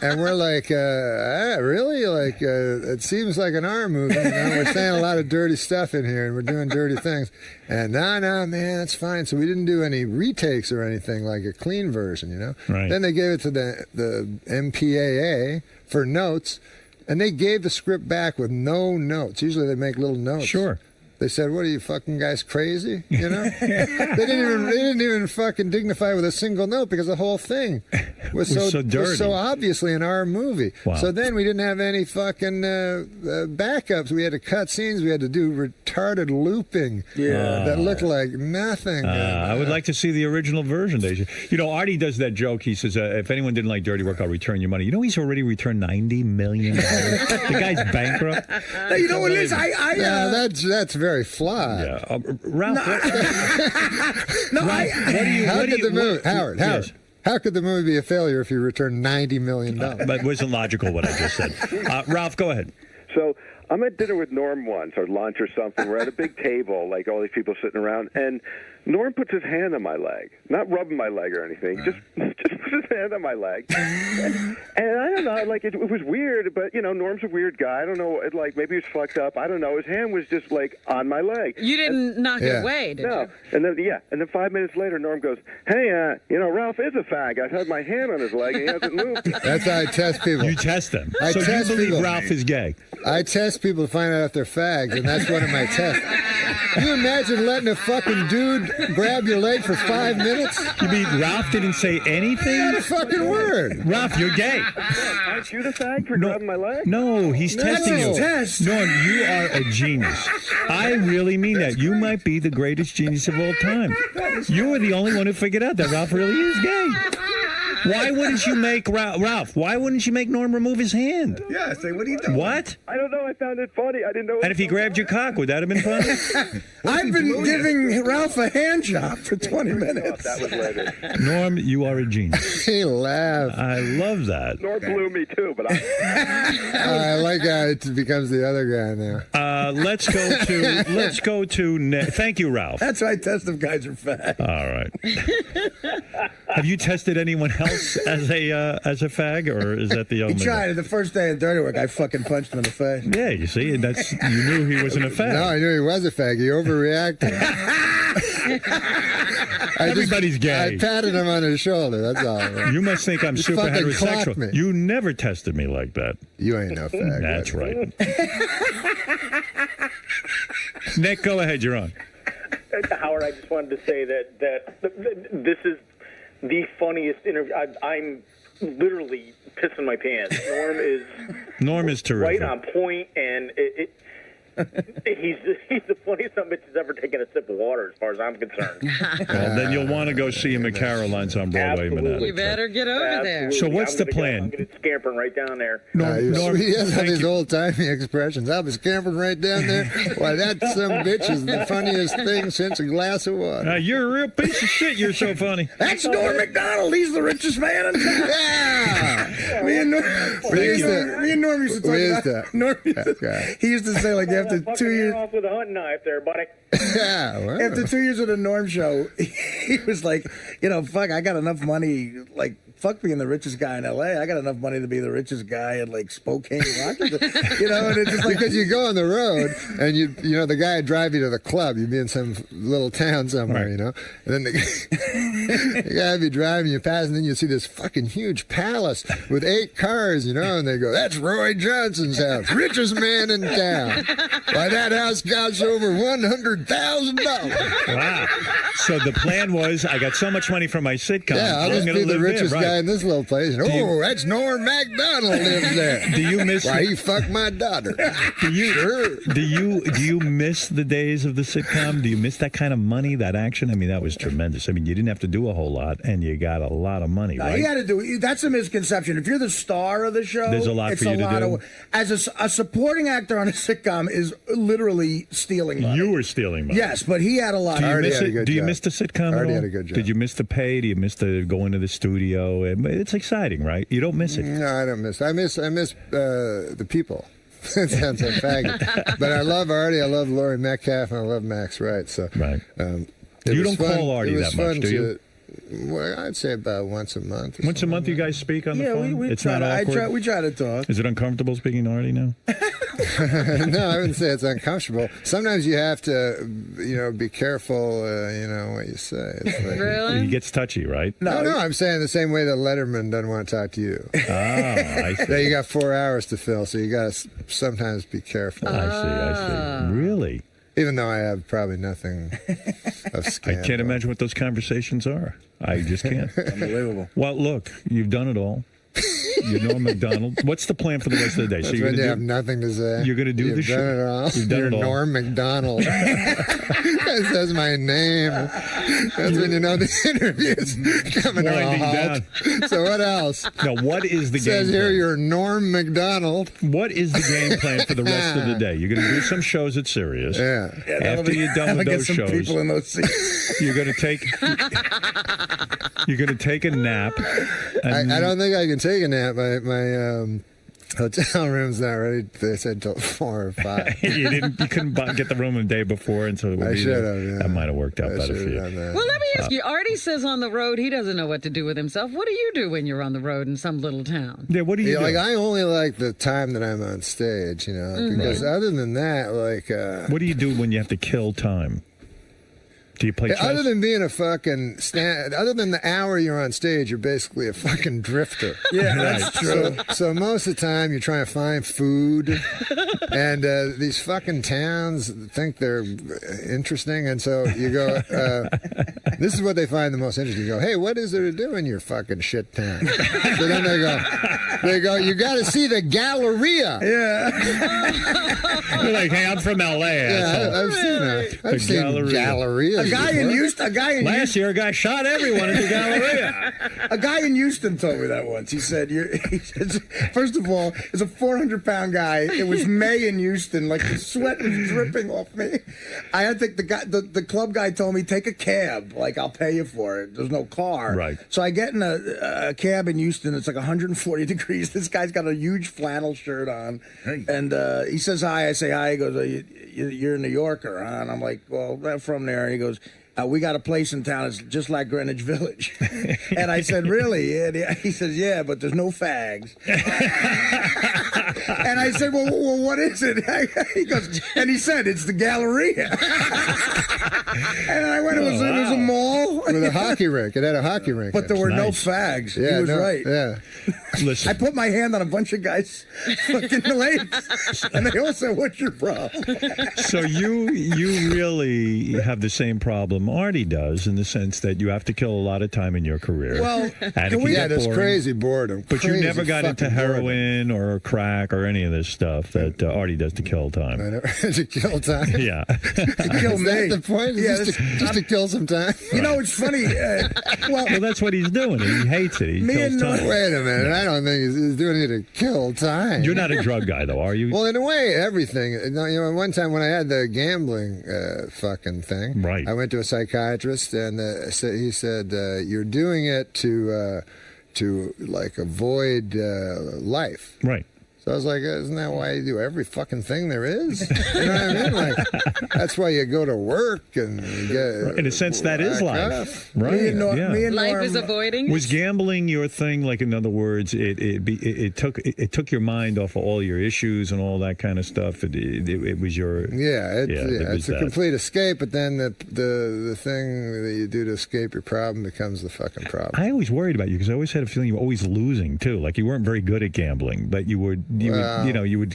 And we're like, "Really? Like, it seems like an R movie. You know? We're saying a lot of dirty stuff in here, and we're doing dirty things." And no, man, that's fine. So we didn't do any retakes or anything, like a clean version, you know. Right. Then they gave it to the MPAA for notes. And they gave the script back with no notes. Usually they make little notes. Sure. They said, "What are you fucking guys crazy?" You know. They didn't even fucking dignify with a single note because the whole thing was so dirty. Was so obviously an R movie. Wow. So then we didn't have any fucking backups. We had to cut scenes. We had to do retarded looping. That looked like nothing. I would like to see the original version. You know, Artie does that joke. He says, "If anyone didn't like Dirty Work, I'll return your money." You know, he's already returned $90 million. The guy's bankrupt. You know what it is? That's very flawed. Yeah, Ralph. Howard. Yes. How could the movie be a failure if you returned $90 million? But it wasn't logical what I just said. Ralph, go ahead. So I'm at dinner with Norm once, or lunch or something. We're at a big table, like all these people sitting around, and Norm puts his hand on my leg, not rubbing my leg or anything, just puts his hand on my leg. And I don't know, like it was weird, but you know, Norm's a weird guy. I don't know, like maybe he was fucked up. I don't know. His hand was just like on my leg. You didn't knock it away, did you? And then 5 minutes later, Norm goes, "Hey, you know, Ralph is a fag. I've had my hand on his leg and he hasn't moved." That's how I test people. You test them. I so test you believe people. Ralph is gay? I test people to find out if they're fags, and that's one of my tests. Can you imagine letting a fucking dude grab your leg for 5 minutes? You mean Ralph didn't say anything? Not a fucking word. Ralph, you're gay. Aren't you the fag for grabbing my leg? No, he's testing you. Norm, you are a genius. I really mean that. You might be the greatest genius of all time. You were the only one who figured out that Ralph really is gay. Why wouldn't you make Ralph? Why wouldn't you make Norm remove his hand? Yeah, say, what are you doing? What? I don't know. I found it funny. I didn't know. And if he grabbed your cock, would that have been funny? I've been giving Ralph a hand job for 20 minutes. That was later. Norm, you are a genius. He laughed. I love that. Norm blew me too, but I like how it becomes the other guy now. Let's go to thank you, Ralph. That's why I test if guys are fat. All right. Have you tested anyone else as a fag, or is that the only? He tried it the first day in Dirty Work. I fucking punched him in the face. Yeah, you see, you knew he wasn't a fag. No, I knew he was a fag. He overreacted. Everybody's gay. I patted him on his shoulder. That's all. You must think I'm super fucking clocked heterosexual. me. You never tested me like that. You ain't no fag. That's right. Nick, go ahead. You're on. Howard, I just wanted to say that this is the funniest interview. I'm literally pissing my pants. Norm is terrific. right on point, and He's the funniest son of a bitch who's ever taken a sip of water, as far as I'm concerned. Well, then you'll want to go see him at Caroline's on Broadway. Absolutely. You better get over there. So what's the plan? I'm going to scampering right down there. He has all these old-timey expressions. I'll be scampering right down there. Why, that some bitch is the funniest thing since a glass of water. You're a real piece of shit. You're so funny. That's Norm Macdonald. He's the richest man in town. Yeah. Me and Norm used to talk about. Norm he used to say, like, after 2 years. Off with a hunting knife there, buddy. Yeah, well. After 2 years of the Norm show, he was like, fuck, I got enough money, like, fuck being the richest guy in L.A. I got enough money to be the richest guy in, like, Spokane, Washington. And it's just like... Because you go on the road, and the guy would drive you to the club. You'd be in some little town somewhere, right. And then the guy would be driving you past, and then you'd see this fucking huge palace with 8 cars, and they go, that's Roy Johnson's house, richest man in town. Why, that house costs over $100,000. Wow. So the plan was, I got so much money from my sitcom. Yeah, I'll just be the richest guy in this little place. And, that's Norm Macdonald lives there. Do you miss? Why, he fucked my daughter. Sure. Do you miss the days of the sitcom? Do you miss that kind of money, that action? I mean, that was tremendous. I mean, you didn't have to do a whole lot, and you got a lot of money, right? You got to do. That's a misconception. If you're the star of the show, there's a lot for you to do. As a supporting actor on a sitcom is literally stealing money. You were stealing money. Yes, but he had a lot. Do you miss the sitcom? I already had a good job. Did you miss the pay? Do you miss the going to the studio? It's exciting, right? You don't miss it. No, I don't miss it. I miss the people. It sounds like faggot. But I love Artie, I love Laurie Metcalf, and I love Max Wright. So, right. You don't call Artie that much, do you? Well, I'd say about once a month. Once a month you guys speak on the phone? We it's try not awkward? We try to talk. Is it uncomfortable speaking to Artie now? No, I wouldn't say it's uncomfortable. Sometimes you have to, be careful, what you say. It's like, really? He gets touchy, right? No, I'm saying the same way that Letterman doesn't want to talk to you. Oh, I see. Yeah, you got 4 hours to fill, so you got to sometimes be careful. I see. Really? Even though I have probably nothing of scandal. I can't imagine what those conversations are. I just can't. Unbelievable. Well, look, you've done it all. You know Macdonald. What's the plan for the rest of the day? That's when you have nothing to say. You're going to do the show. Done it all. You've done You're it all. Norm Macdonald. That says my name. That's when you know the interview's coming to a halt. So what else? Now, what is the game says plan? Here you're Norm Macdonald. What is the game plan for the rest of the day? You're going to do some shows at Sirius. Yeah. After you're done with those shows, people in those seats. you're going to take a nap. I don't think I can take a nap. My hotel room's not ready. They said till 4 or 5. You couldn't get the room the day before, and so it would I be should have. Yeah. That might have worked out better for you. Well, let me ask you. Artie says on the road he doesn't know what to do with himself. What do you do when you're on the road in some little town? Yeah, what do you do? Like I only like the time that I'm on stage, because other than that, what do you do when you have to kill time? Do you play chess? Other than being a fucking other than the hour you're on stage, you're basically a fucking drifter. Yeah, that's true. So most of the time you're trying to find food, and these fucking towns think they're interesting, and so you go. This is what they find the most interesting. You go, hey, what is there to do in your fucking shit town? So then they go, you got to see the Galleria. Yeah. You're like, hey, I'm from L.A. Yeah, I've seen that. I've seen Galleria. A guy in Houston. Last year, a guy shot everyone at the Galleria. A guy in Houston told me that once. He said, first of all, it's a 400-pound guy. It was May in Houston. Like, the sweat was dripping off me. I had to, the club guy told me, take a cab. Like, I'll pay you for it. There's no car. Right. So I get in a cab in Houston. It's like 140 degrees. This guy's got a huge flannel shirt on. Hey. And he says hi. I say hi. He goes, you're a New Yorker, huh? And I'm like, well, I'm from there. And he goes, we got a place in town. It's just like Greenwich Village. And I said, really? And he says, yeah, but there's no fags. And I said, well, what is it? He goes, and he said, it's the Galleria. And I went, it was a mall. With a hockey rink. It had a hockey rink. But there were no Nice. fags. Yeah, He was no, right. Yeah. Listen, I put my hand on a bunch of guys' fucking legs, and they all said, "What's your problem?" so you really have the same problem Artie does, in the sense that you have to kill a lot of time in your career. Well, and can it we- can Yeah, get there's boring. crazy boredom. But you Crazy never got into fucking boredom. heroin or crack or any of this stuff that Artie does to kill time. I know. To kill time. Yeah. Kill Is me. that the point? Yeah, just to kill some time? You know, it's funny. Well, that's what he's doing. He hates it. He Me kills and time. Wait a minute. I don't think he's doing it to kill time. You're not a drug guy, though, are you? Well, in a way, everything. You know, one time when I had the gambling fucking thing, Right. I went to a psychiatrist, and he said, "You're doing it to like avoid life." Right. So I was like, isn't that why you do every fucking thing there is? You know what I mean? Like, that's why you go to work and you get. In a sense, that is whacked life. up. Right. Me and Norm, yeah. me and Life Norm, is avoiding. Was gambling your thing? Like, in other words, it took your mind off of all your issues and all that kind of stuff. It was your Yeah, it was it's a that. complete escape, but then the thing that you do to escape your problem becomes the fucking problem. I always worried about you because I always had a feeling you were always losing too. Like you weren't very good at gambling, but you would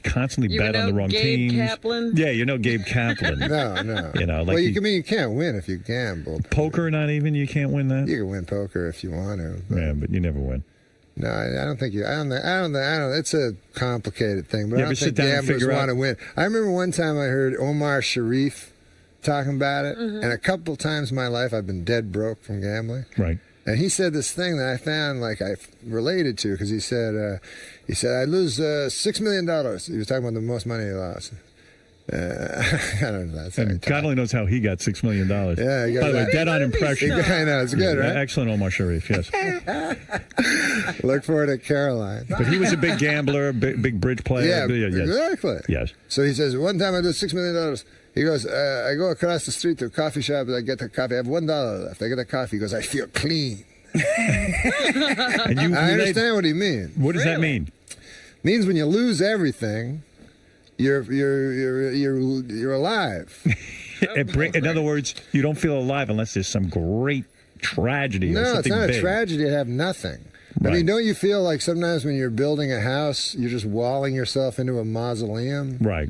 constantly You bet on know the wrong Gabe teams. Kaplan? Yeah, you know Gabe Kaplan. No. You know, like well, you can't win if you gamble. poker. Not even you can't win that. You can win poker if you want to. But Yeah, but you never win. no, I don't think you. I don't. It's a complicated thing, but You I ever don't sit think down and gamblers figure out- want to win. I remember one time I heard Omar Sharif talking about it, Mm-hmm. and a couple times in my life I've been dead broke from gambling. Right. And he said this thing that I found like I related to because he said I lose $6 million. He was talking about the most money he lost. I don't know. That's how he And God talked. only knows how he got $6 million. Yeah, he got By the way, that. dead on impression. I know it's good, right? Excellent, Omar Sharif. Yes, Look forward to Caroline. but he was a big gambler, big bridge player. Yeah, yes. exactly. Yes. So he says, one time I lose $6 million. He goes, I go across the street to a coffee shop and I get the coffee. I have $1 left. I get the coffee. He goes, I feel clean. And you I understand what he means. What does that mean? Means when you lose everything, you're alive. In other words, you don't feel alive unless there's some great tragedy or No, it's something not big. a tragedy to have nothing. I Right. mean, don't you feel like sometimes when you're building a house, you're just walling yourself into a mausoleum? Right.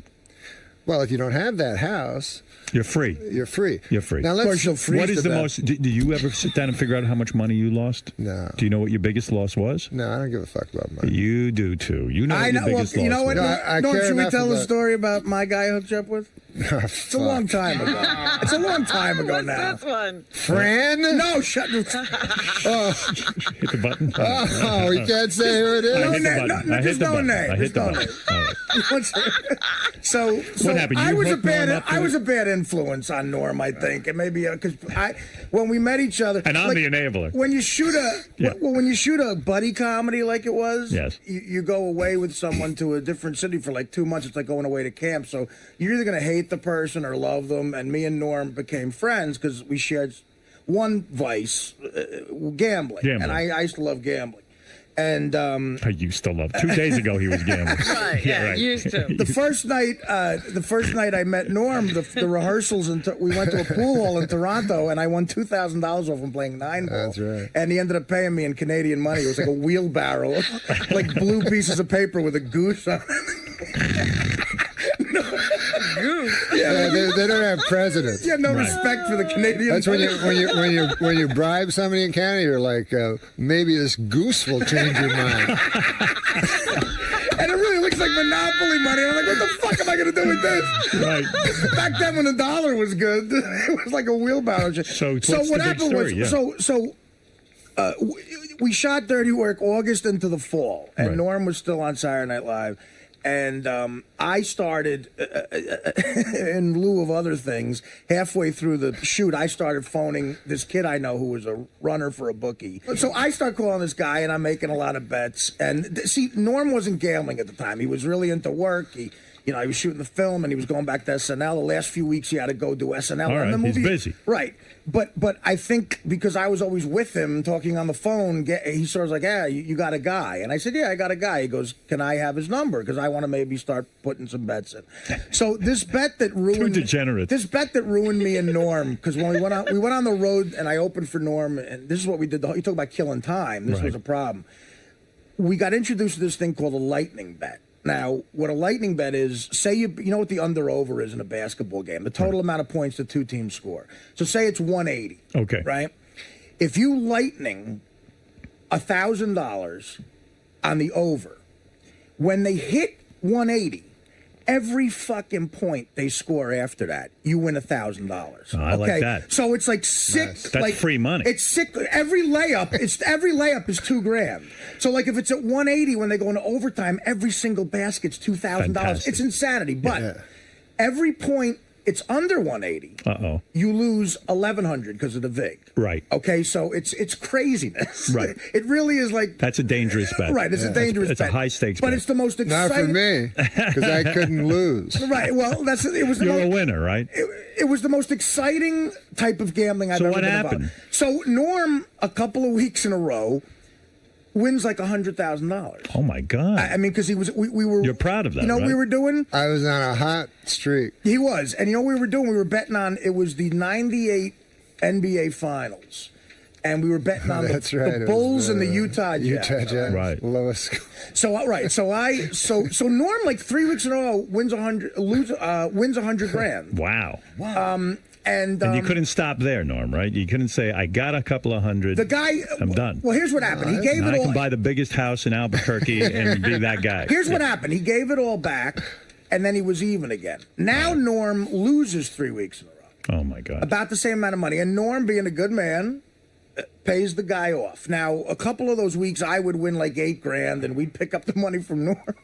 Well, if you don't have that house, You're free. you're free. You're free. Now, Of let's, course, you'll freeze What is to the death. most? Do you ever sit down and figure out how much money you lost? No. Do you know what your biggest loss was? No, I don't give a fuck about money. You do too. You know I what know. your Well, biggest you know loss what? was. No, I Don't care should we enough tell the about- story about my guy I hooked you up with? It's a long time ago. It's a long time ago What's now. this one? Fran? No, shut. Hit the button. Oh, we can't say who it I is. hit the name, button. no, I hit just the no button. name, I hit just the no button. name. All right. So happened? I You was a hooked Norm bad up with I was it? a bad influence on Norm, I think, and maybe because when we met each other, And I'm like, the enabler. When you shoot Yeah. when you shoot a buddy comedy like it was, Yes. you go away with someone to a different city for like 2 months. It's like going away to camp. So you're either gonna hate the person or love them. And me and Norm became friends because we shared one vice, gambling. Gambling. And I used to love gambling. And I used to love. 2 days ago, he was gambling. Right, yeah, right. used to. the first night I met Norm, the rehearsals, and we went to a pool hall in Toronto, and I won $2,000 off him playing 9-ball. That's right. And he ended up paying me in Canadian money. It was like a wheelbarrow, like blue pieces of paper with a goose on it. Yeah, they don't have presidents. You had no Right. respect for the Canadian. That's when you bribe somebody in Canada, you're like, maybe this goose will change your mind. And it really looks like Monopoly money. I'm like, what the fuck am I going to do with this? Right. Back then, when the dollar was good, it was like a wheelbarrow. So what's what the big happened story? was, Yeah. we shot Dirty Work August into the fall, and Right. Norm was still on Saturday Night Live. And I started, in lieu of other things, halfway through the shoot, I started phoning this kid I know who was a runner for a bookie. So I start calling this guy, and I'm making a lot of bets. And see, Norm wasn't gambling at the time. He was really into work. you know, he was shooting the film and he was going back to SNL. The last few weeks he had to go do SNL. All right, and the movie, he's busy. Right. But I think because I was always with him talking on the phone, he sort of was like, yeah, you got a guy. And I said, yeah, I got a guy. He goes, can I have his number? Because I want to maybe start putting some bets in. So this bet that ruined... Too degenerate. This bet that ruined me and Norm, because when we went on the road and I opened for Norm, and this is what we did. You talk about killing time. This was a problem. We got introduced to this thing called a lightning bet. Now, what a lightning bet is, say you know what the under-over is in a basketball game, the total amount of points the two teams score. So say it's 180. Okay. Right? If you lightning $1,000 on the over, when they hit 180, every fucking point they score after that, you win $1,000. I like that. So it's like sick. Nice. That's like, free money. It's sick. Every layup is $2,000. So like if it's at 180 when they go into overtime, every single basket's $2,000. It's insanity. But every point it's under 180, you lose 1,100 because of the vig. Right. Okay, so it's craziness. Right. It really is like that's a dangerous bet. Right. It's a dangerous bet. It's a high stakes bet. But it's the most exciting. Not for me, because I couldn't lose. Right. Well, it was. You're a winner, right? It was the most exciting type of gambling I've ever been happened? about. So Norm, a couple of weeks in a row, wins like $100,000. Oh my God! I mean, because we were. You're proud of that, You know, right? we were doing. I was on a hot streak. He was, and you know what we were doing? We were betting on. It was the '98 NBA Finals, and we were betting on the Bulls and the Utah Jazz. Right. Lowest. So so Norm like 3 weeks in a row wins wins $100,000. Wow. And you couldn't stop there, Norm, right? You couldn't say, I got a couple of hundred. The guy. I'm done. Well, here's what happened. He gave it all. I can buy the biggest house in Albuquerque and be that guy. Here's what happened. He gave it all back, and then he was even again. Now Norm loses 3 weeks in a row. Oh, my God. About the same amount of money. And Norm, being a good man, pays the guy off. Now, a couple of those weeks, I would win like $8,000, and we'd pick up the money from Norm.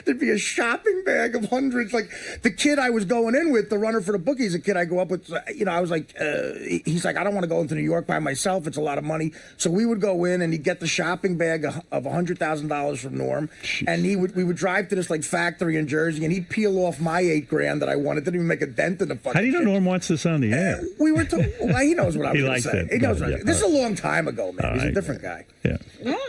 There'd be a shopping bag of hundreds. Like the kid I was going in with, the runner for the bookies, a kid I go up with, you know, I was like, he's like, I don't want to go into New York by myself. It's a lot of money. So we would go in and he'd get the shopping bag of $100,000 from Norm. Jeez. And we would drive to this like factory in Jersey and he'd peel off my $8,000 that I wanted. Didn't even make a dent in the fucking How do you know shit. Norm wants this on the air? We were told, well, he knows what I was He going to likes say. it. He knows what This is a long time ago, man. He's a right. different guy. Yeah.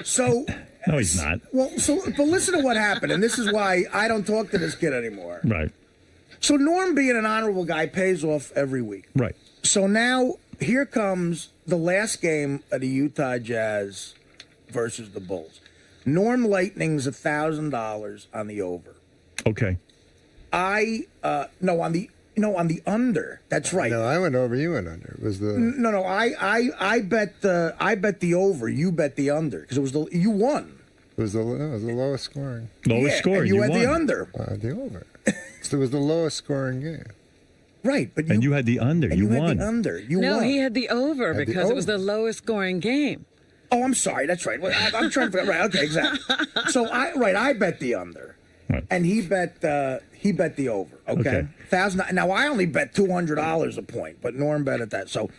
So... No, he's not. Well, but listen to what happened, and this is why I don't talk to this kid anymore. Right. So Norm, being an honorable guy, pays off every week. Right. So now here comes the last game of the Utah Jazz versus the Bulls. Norm lightnings $1,000 on the over. Okay. On the under. That's right. No, I went over. You went under. It was the no. I bet the over. You bet the under because it was you won. It was the lowest scoring. Lowest scoring. And you had won. the under. The over. So it was the lowest scoring game. Right, but you had the under. And you won. won. The under. You no, won. he had the over because it was the lowest scoring game. Oh, I'm sorry. That's right. Well, I'm trying to figure. Right. Okay. Exactly. So I bet the under, right. And he bet the over. Okay. $1,000. Now I only bet $200 a point, but Norm bet at that. So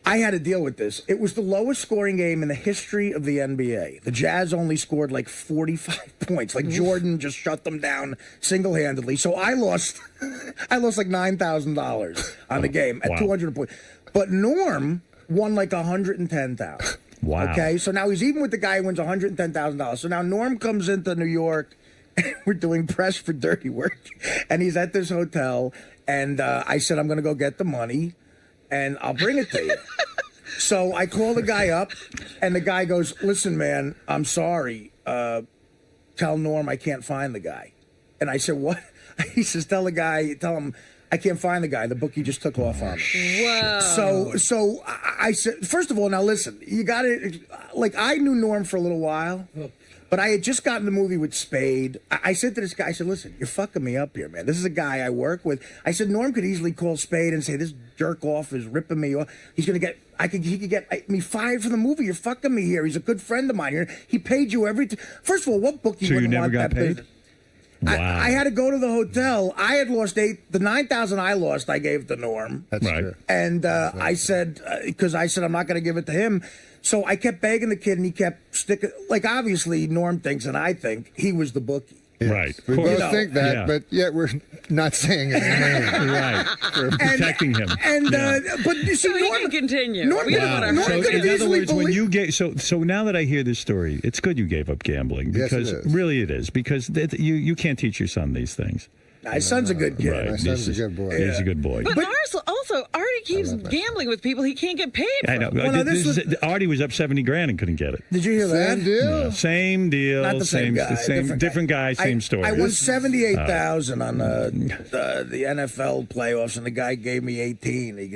I had to deal with this. It was the lowest scoring game in the history of the NBA. The Jazz only scored like 45 points. Like Jordan just shut them down single-handedly. So I lost like $9,000 on the game at 200 points. But Norm won like $110,000. Wow. Okay. So now he's even with the guy who wins $110,000. So now Norm comes into New York. We're doing press for Dirty Work, and he's at this hotel, and I said, I'm going to go get the money, and I'll bring it to you. So I call the guy up, and the guy goes, listen, man, I'm sorry. Tell Norm I can't find the guy. And I said, what? He says, tell him I can't find the guy. The bookie just took off on me. Wow. So I said, first of all, now listen, you got to, like, I knew Norm for a little while. But I had just gotten the movie with Spade. I said to this guy, I said, listen, you're fucking me up here, man. This is a guy I work with. I said, Norm could easily call Spade and say, this jerk off is ripping me off. He's going to get, he could get me fired from the movie. You're fucking me here. He's a good friend of mine. He paid you First of all, what bookie so wouldn't you never want got that paid? business? Wow. I had to go to the hotel. I had lost the $9,000 I lost, I gave to Norm. That's true. And I said, because I said, I'm not going to give it to him. So I kept begging the kid, and he kept sticking. Like, obviously, Norm thinks, and I think, he was the bookie. Right. We both think that, but yet we're not saying his name. Right. We're protecting him. And but you see, so he can continue. Norm, we don't want to So hurt in him. other words, when you gave, so now that I hear this story, it's good you gave up gambling because really it is because you can't teach your son these things. My son's a good kid. Right. My son's a good boy. He's a good boy. But also, Artie keeps gambling with people he can't get paid for. I know. Artie was up $70,000 and couldn't get it. Did you hear that? Same deal. Yeah, same deal. Not the same guy. Different guy, same story. I won $78,000 on the NFL playoffs, and the guy gave me 18. But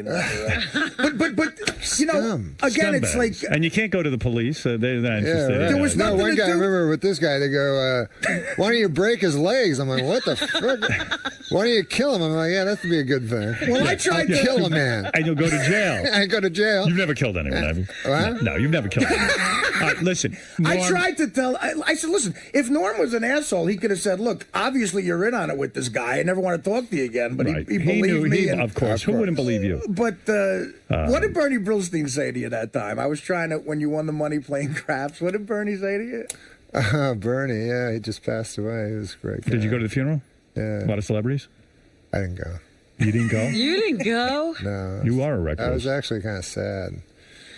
you know, again, it's like, and you can't go to the police. They're not interested. Right. There was nothing one to guy. I do. remember with this guy, they go, "Why don't you break his legs?" I'm like, "What the fuck? Why don't you kill him?" I'm like, "Yeah, that'd be a good thing." Well, I tried to kill a man, and you'll go to jail. I go to jail. You've never killed anyone, have you? What? No, you've never killed anyone. Listen, Norm, I tried to tell. I said, listen, if Norm was an asshole, he could have said, look, obviously you're in on it with this guy. I never want to talk to you again. But right. he believed me. Of course. Who wouldn't believe you? But what did Bernie Brillstein say to you that time? I was trying to, when you won the money playing craps, what did Bernie say to you? Bernie, yeah, he just passed away. He was a great guy. Did you go to the funeral? Yeah. A lot of celebrities? I didn't go. You didn't go? You didn't go? No. You are a recluse. I was actually kind of sad.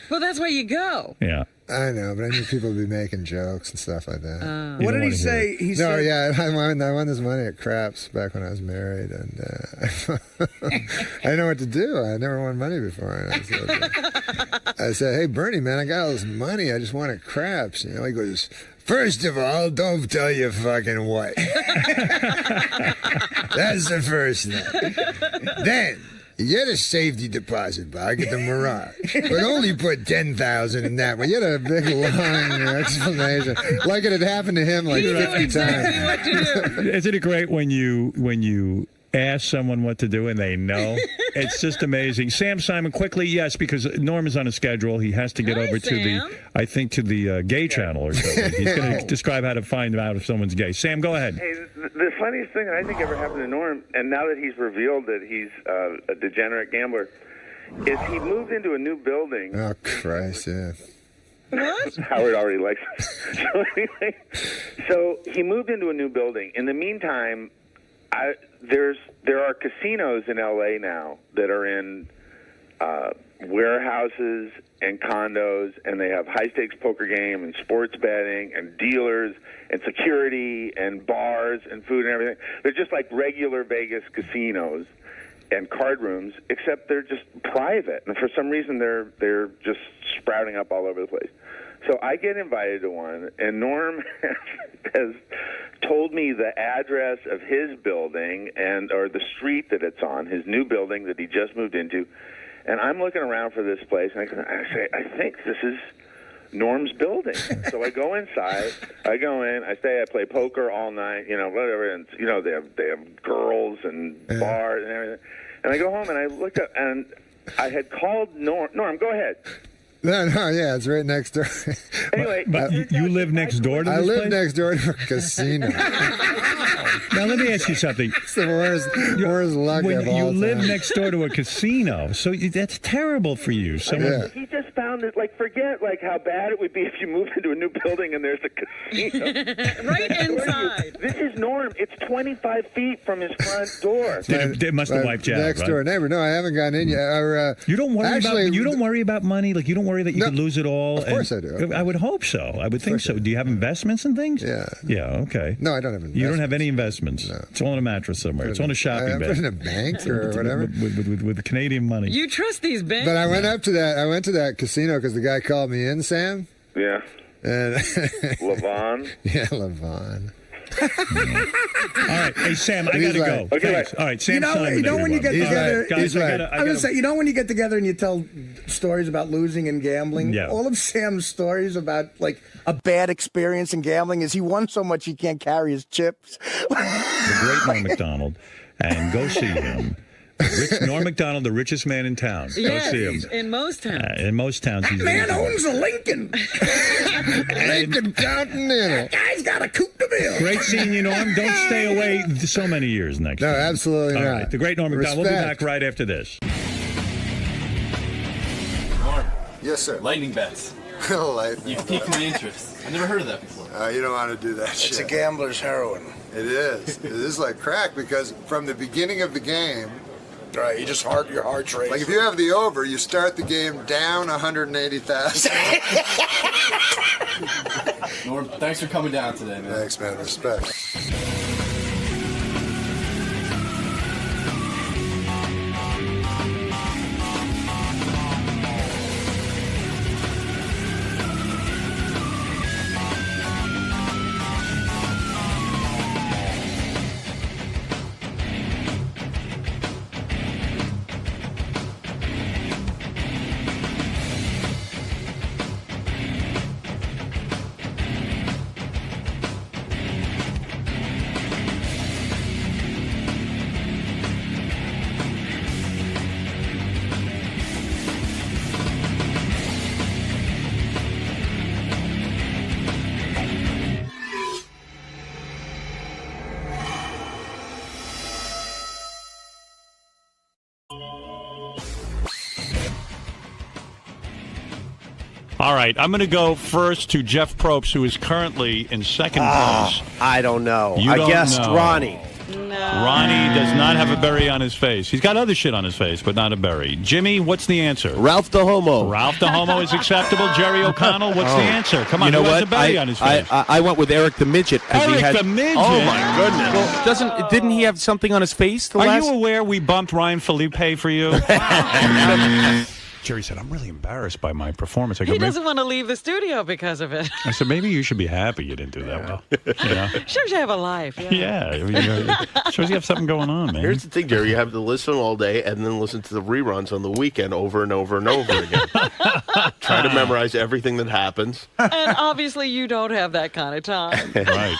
Well, that's why you go. Yeah. I know, but I knew people would be making jokes and stuff like that. What did he say? He said, yeah, I won this money at craps back when I was married, and I didn't know what to do. I never won money before. And I said, "Hey, Bernie, man, I got all this money. I just won at craps." You know, he goes, "First of all, don't tell your fucking wife." That's the first thing. Then you get a safety deposit box at the Mirage, but only put $10,000 in that one. You had a big long explanation, like it had happened to him like 50 times. Isn't it great when you ask someone what to do and they know? It's just amazing. Sam Simon, quickly, yes, because Norm is on a schedule. He has to get over to the gay channel or something. He's going to describe how to find out if someone's gay. Sam, go ahead. Hey, the funniest thing that I think ever happened to Norm, and now that he's revealed that he's a degenerate gambler, is he moved into a new building. Oh, Christ, yeah. What? Howard already likes it. So anyway, so he moved into a new building. In the meantime, there are casinos in L.A. now that are in warehouses and condos, and they have high-stakes poker game and sports betting and dealers and security and bars and food and everything. They're just like regular Vegas casinos and card rooms, except they're just private. And for some reason, they're just sprouting up all over the place. So I get invited to one, and Norm has told me the address of his building or the street that it's on, his new building that he just moved into. And I'm looking around for this place, and I say, I think this is Norm's building. So I go inside. I go in. I stay. I play poker all night. Whatever. And they have girls and bars and everything. And I go home and I look up, and I had called Norm. Now go ahead. No, yeah, it's right next door. Anyway, but you live next door to this place? I live next door to a casino. Now, let me ask you something. It's the worst luck when of all you live time. next door to a casino, so that's terrible for you. He just found it, forget how bad it would be if you moved into a new building and there's a casino. Right inside. This is Norm. It's 25 feet from his front door. They must have wiped you out, Next door neighbor. No, I haven't gotten in yet. You don't worry about money? Like, you don't worry that you could lose it all? Of course I do. I would hope so. I would think so. Do you have investments and things? Yeah. Yeah, okay. No, I don't have investments. You don't have any investments? No. It's all in a mattress somewhere. It's on a shopping bag. I put in a bank or whatever. With Canadian money. You trust these banks? But I went to that casino because the guy called me in, Sam. Yeah. And Levon. Yeah, Levon. All right, hey Sam, I gotta go. Okay, thanks. All right, Sam. When you get together, guys, I was gonna say, when you get together and you tell stories about losing and gambling, all of Sam's stories about a bad experience in gambling is he won so much he can't carry his chips. The great Norm Macdonald, and go see him. Norm Macdonald, the richest man in town. Go see him. In most towns. In most towns. That man owns a Lincoln. Lincoln Continental. Guy's got a coupe de ville. Great seeing you, Norm. Don't stay away so many years next time. No, absolutely not. All right, the great Norm Macdonald. We'll be back right after this. Norm. Yes, sir. Lightning bets. Lightning. You've piqued my interest. I've never heard of that before. You don't want to do that shit. It's a gambler's heroin. It is. It is like crack because from the beginning of the game, right, your heart's racing. Like if you have the over, you start the game down 180,000. Norm, thanks for coming down today, man. Thanks, man. Respect. All right, I'm going to go first to Jeff Probst, who is currently in second place. I don't know. You I don't guessed know. Ronnie. No. Ronnie does not have a berry on his face. He's got other shit on his face, but not a berry. Jimmy, what's the answer? Ralph the Homo. Ralph the Homo is acceptable. Jerry O'Connell, what's the answer? Come on, you know who has what? a berry on his face? I went with Eric the Midget. Eric the Midget? Oh, my goodness. Well, didn't he have something on his face? Are you aware we bumped Ryan Felipe for you? Jerry said, I'm really embarrassed by my performance. I go, He doesn't want to leave the studio because of it. I said, maybe you should be happy you didn't do that well. You know? Shows you have a life. Yeah. Yeah. I mean, shows you have something going on, man. Here's the thing, Jerry. You have to listen all day and then listen to the reruns on the weekend over and over and over again. Try to memorize everything that happens. And obviously you don't have that kind of time. Right.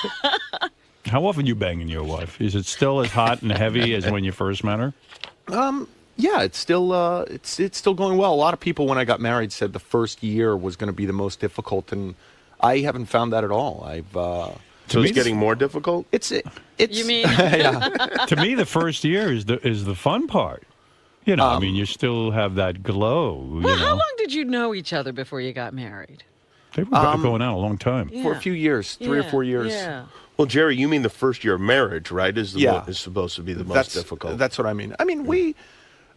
How often you banging your wife? Is it still as hot and heavy as when you first met her? Yeah, it's still it's still going well. A lot of people when I got married said the first year was going to be the most difficult, and I haven't found that at all. So it's getting more difficult? It's You mean? yeah. To me, the first year is the fun part. You know, I mean, you still have that glow. Well, how long did you know each other before you got married? They were going out a long time. Yeah. For a few years, 3 or 4 years. Yeah. Well, Jerry, you mean the first year of marriage, right? Is supposed to be the most difficult. That's what I mean. I mean, we,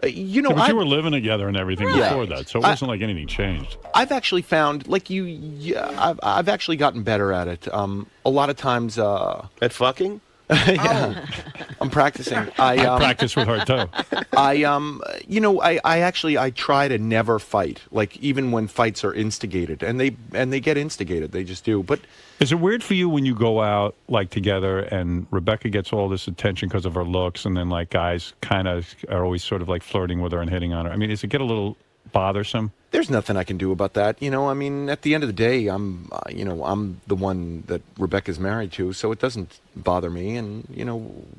But you were living together and everything before that, so it wasn't like anything changed. I've actually found, like I've actually gotten better at it. A lot of times at fucking. Yeah, I'm practicing. I practice with her too. I try to never fight. Like even when fights are instigated, and they get instigated, they just do. But is it weird for you when you go out like together and Rebecca gets all this attention because of her looks, and then like guys kind of are always sort of like flirting with her and hitting on her? I mean, does it get a little bothersome? There's nothing I can do about that. I mean, at the end of the day, I'm the one that Rebecca's married to, so it doesn't bother me. And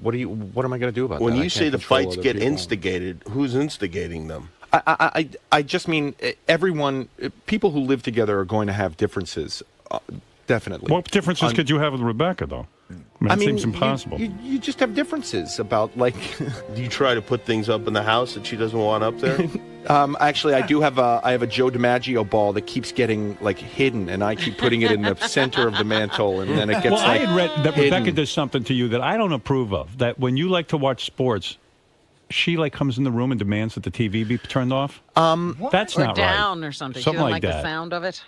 what am I going to do about that? When you say the fights get instigated, who's instigating them? I just mean everyone. People who live together are going to have differences. Definitely. What differences could you have with Rebecca, though? I mean, it seems impossible. You just have differences about, like... Do you try to put things up in the house that she doesn't want up there? Actually, I do have a Joe DiMaggio ball that keeps getting, like, hidden, and I keep putting it in the center of the mantle, and then it gets, I had read that Rebecca does something to you that I don't approve of, that when you like to watch sports, she, like, comes in the room and demands that the TV be turned off? That's not right. Or down or something. Something You don't like like that. the sound of it?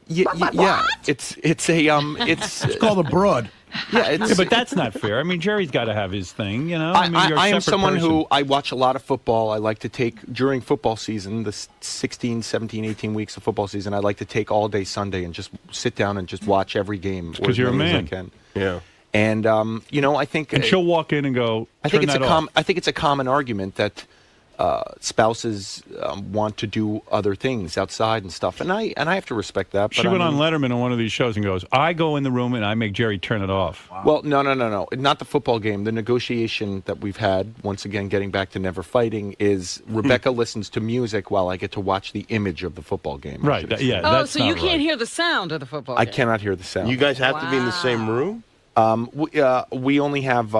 Yeah, it's called a broad. Yeah, but that's not fair. I mean, Jerry's got to have his thing, you know? I mean, you're a I am separate someone person. who I watch a lot of football. I like to take, during football season, the 16, 17, 18 weeks of football season, I like to take all day Sunday and just sit down and just watch every game. Because you're a man. I can. Yeah. And, I think... And she'll walk in and go, I think turn that off. I think it's a common argument that spouses want to do other things outside and stuff, and I have to respect that. But She went on Letterman on one of these shows and goes, I go in the room and I make Jerry turn it off. Wow. Well, no, not the football game. The negotiation that we've had, once again, getting back to never fighting, is Rebecca listens to music while I get to watch the image of the football game. Right, yeah. Oh, so you can't hear the sound of the football game. I cannot hear the sound. You guys have to be in the same room? We only have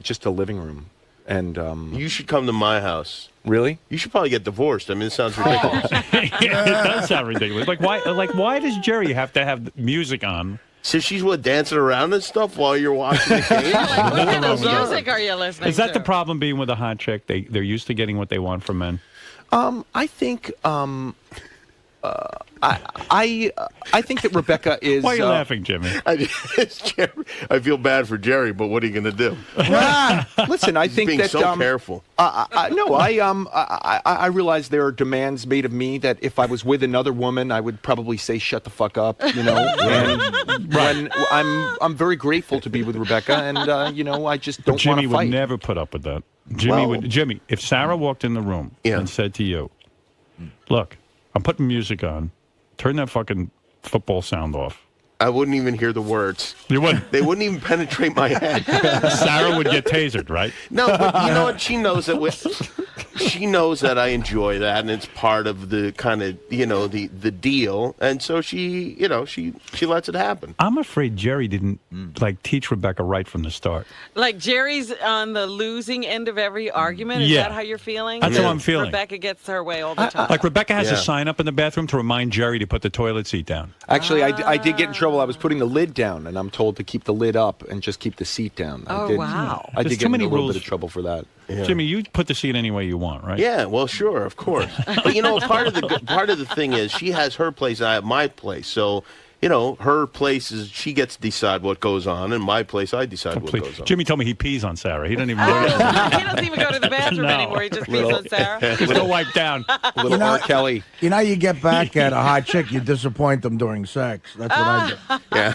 just a living room. And you should come to my house. Really? You should probably get divorced. I mean, it sounds ridiculous. Yeah, it does sound ridiculous. Like why does Jerry have to have music on? So she's dancing around and stuff while you're watching the game. What kind of music are you listening Is that to? the problem being with a hot chick? They're used to getting what they want from men. I think I think that Rebecca is. Why are you laughing, Jimmy? I feel bad for Jerry, but what are you going to do? Listen, I think being that so careful. I realize there are demands made of me that if I was with another woman, I would probably say shut the fuck up, you know. And when I'm very grateful to be with Rebecca, and you know, I just don't want Jimmy to fight. would never put up with that. Jimmy, if Sarah walked in the room and said to you, "Look, I'm putting music on. Turn that fucking football sound off." I wouldn't even hear the words. You wouldn't? They wouldn't even penetrate my head. Sarah would get tasered, right? No, but you know what? She knows that she knows that I enjoy that, and it's part of the kind of, you know, the deal. And so she lets it happen. I'm afraid Jerry didn't like teach Rebecca right from the start. Like Jerry's on the losing end of every argument? Is that how you're feeling? That's how I'm feeling. Rebecca gets her way all the time. Like Rebecca has a sign up in the bathroom to remind Jerry to put the toilet seat down. Actually, I did get in trouble. I was putting the lid down, and I'm told to keep the lid up and just keep the seat down. Wow. I did There's get too many in a little rules. bit of trouble for that. Yeah. Jimmy, you put the seat any way you want, right? Yeah, well, sure, of course. But you know, part of the thing is she has her place, I have my place. So, you know, her place is she gets to decide what goes on, and my place I decide what goes on. Jimmy told me he pees on Sarah. He doesn't even. He doesn't even go to the bathroom anymore. He just pees on Sarah. Just go wipe down. Little R. Kelly. You know, you get back at a hot chick, you disappoint them during sex. That's what I do. Yeah,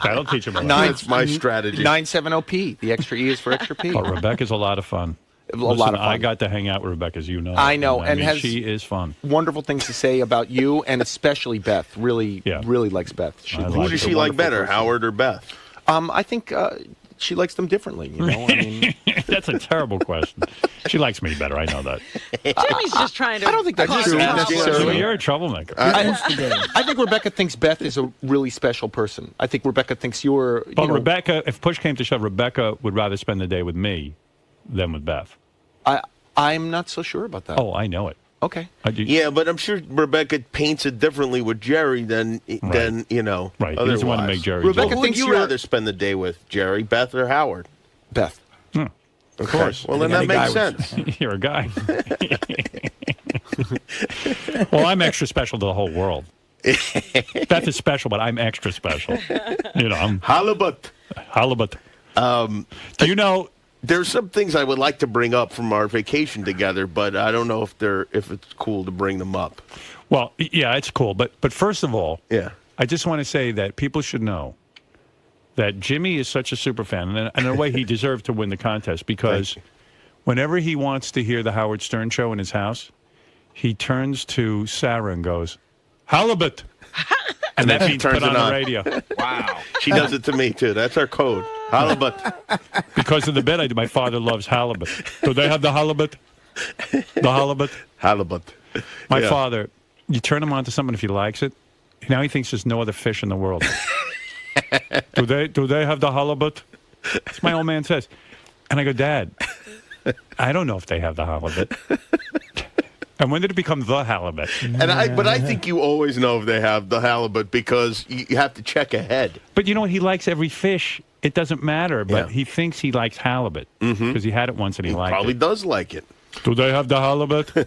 that'll teach him. That's my strategy. 970P. The extra E is for extra P. Oh, Rebecca's a lot of fun. Lot of fun. I got to hang out with Rebecca, as you know. I know, I and mean, has she is fun. Wonderful things to say about you, and especially Beth. Really likes Beth. Who does she like better, Howard or Beth? I think she likes them differently. You know, I mean, that's a terrible question. She likes me better. I know that. Jimmy's just trying to. I don't think that's true necessarily. You're a troublemaker. I think Rebecca thinks Beth is a really special person. I think Rebecca thinks you're. But Rebecca, if push came to shove, Rebecca would rather spend the day with me than with Beth. I'm not so sure about that. Oh, I know it. Okay. Yeah, but I'm sure Rebecca paints it differently with Jerry than you know. Right. He Otherwise. doesn't want to make Jerry. Rebecca, jealous. who would you rather spend the day with, Jerry, Beth, or Howard? Beth. Of course. Well, then that makes sense. You're a guy. Well, I'm extra special to the whole world. Beth is special, but I'm extra special. You know, I'm halibut. Do you know? There's some things I would like to bring up from our vacation together, but I don't know if it's cool to bring them up. Well, yeah, it's cool. But first of all, yeah, I just want to say that people should know that Jimmy is such a super fan, and in a way he deserved to win the contest, because whenever he wants to hear the Howard Stern show in his house, he turns to Sarah and goes, "Halibut." And that means put on the radio. Wow. She does it to me, too. That's our code. Halibut. Because of the bed I do. My father loves halibut. Do they have the halibut? The halibut? Halibut. My father, you turn him on to something if he likes it. Now he thinks there's no other fish in the world. Do they have the halibut? That's my old man says. And I go, Dad, I don't know if they have the halibut. And when did it become the halibut? But I think you always know if they have the halibut because you have to check ahead. But you know what? He likes every fish. It doesn't matter, but he thinks he likes halibut because he had it once and he liked it. Probably does like it. Do they have the halibut? Do